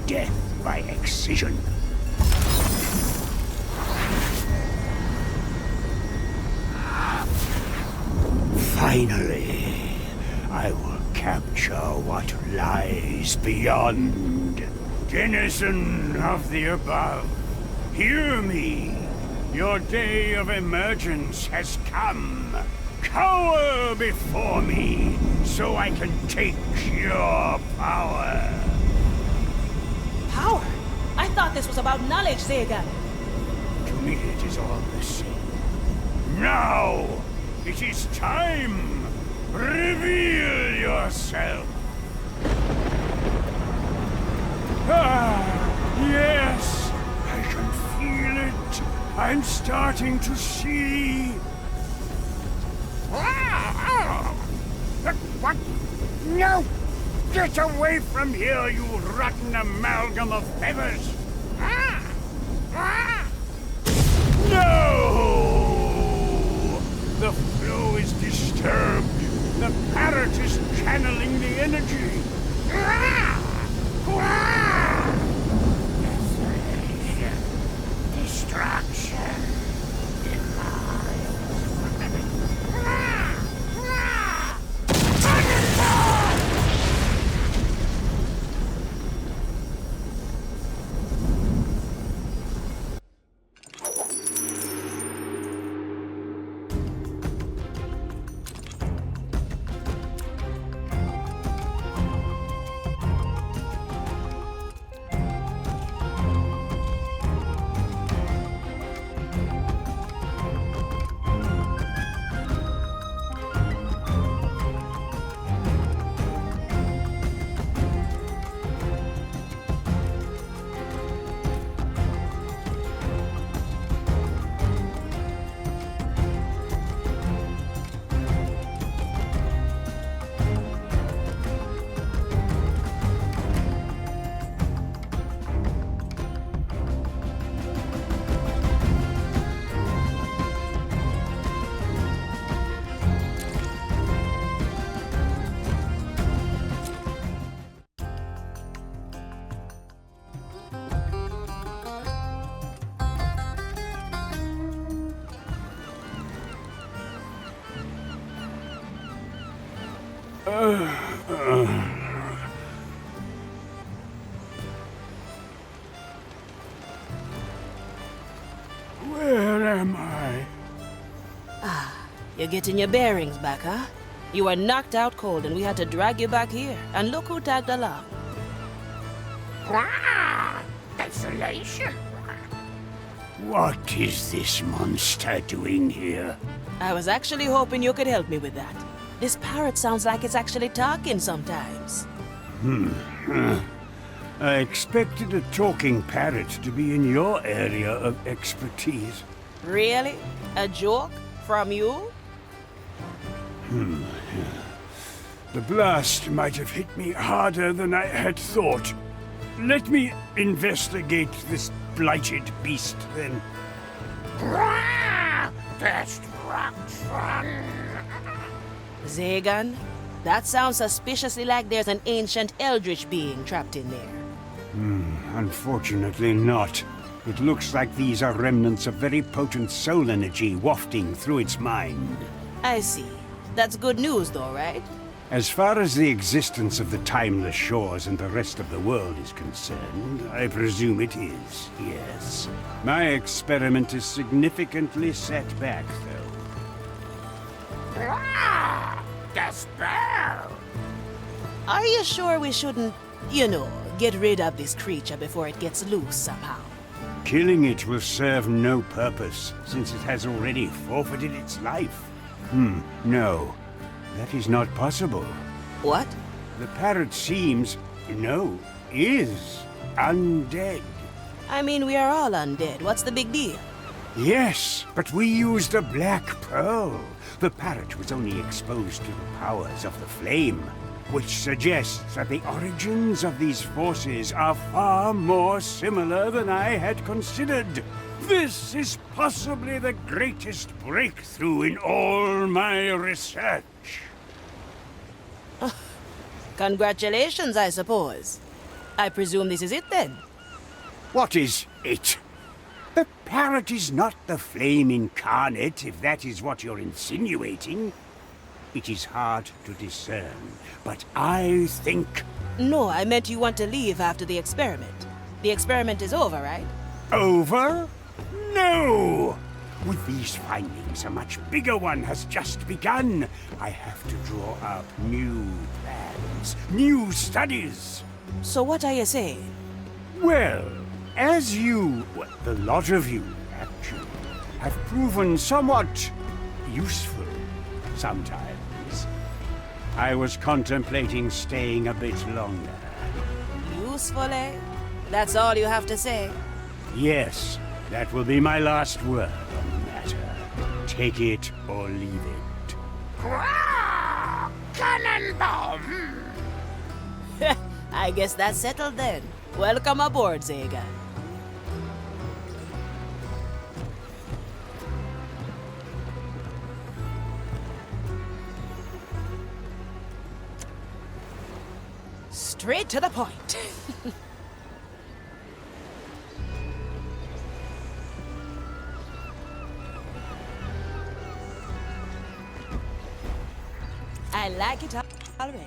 Death by excision. Finally, I will capture what lies beyond. Denizen of the above, hear me. Your day of emergence has come. Cower before me, so I can take your power. Power? I thought this was about knowledge, Zagan. To me it is all the same. Now, it is time. Reveal yourself. Ah, yes, I can feel it. I'm starting to see. What? No! Get away from here, you rotten amalgam of feathers! No! The flow is disturbed. The parrot is channeling the energy. Destruction. Where am I? You're getting your bearings back, huh? You were knocked out cold and we had to drag you back here. And look who tagged along. Desolation. What is this monster doing here? I was actually hoping you could help me with that. This parrot sounds like it's actually talking sometimes. I expected a talking parrot to be in your area of expertise. Really? A joke? From you? The blast might have hit me harder than I had thought. Let me investigate this blighted beast, then. Destruction. Zagan? That sounds suspiciously like there's an ancient eldritch being trapped in there. Unfortunately not. It looks like these are remnants of very potent soul energy wafting through its mind. I see. That's good news though, right? As far as the existence of the timeless shores and the rest of the world is concerned, I presume it is, yes. My experiment is significantly set back, though. Despair. Are you sure we shouldn't, get rid of this creature before it gets loose somehow? Killing it will serve no purpose, since it has already forfeited its life. No. That is not possible. What? The parrot seems, is undead. I mean, we are all undead. What's the big deal? Yes, but we used a black pearl. The parrot was only exposed to the powers of the flame, which suggests that the origins of these forces are far more similar than I had considered. This is possibly the greatest breakthrough in all my research. Congratulations, I suppose. I presume this is it then? What is it? The parrot is not the flame incarnate, if that is what you're insinuating. It is hard to discern, but I think... No, I meant you want to leave after the experiment. The experiment is over, right? Over? No! With these findings, a much bigger one has just begun. I have to draw up new plans, new studies. So what are you saying? Well, as the lot of you, actually, have proven somewhat useful sometimes, I was contemplating staying a bit longer. Useful, eh? That's all you have to say? Yes, that will be my last word on the matter. Take it or leave it. Cannonball! I guess that's settled then. Welcome aboard, Zagan. Straight to the point. I like it already.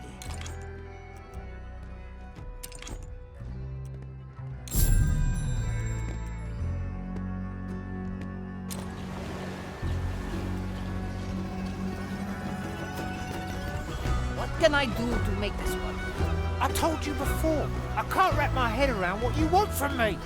What can I do to make this work? I told you before, I can't wrap my head around what you want from me.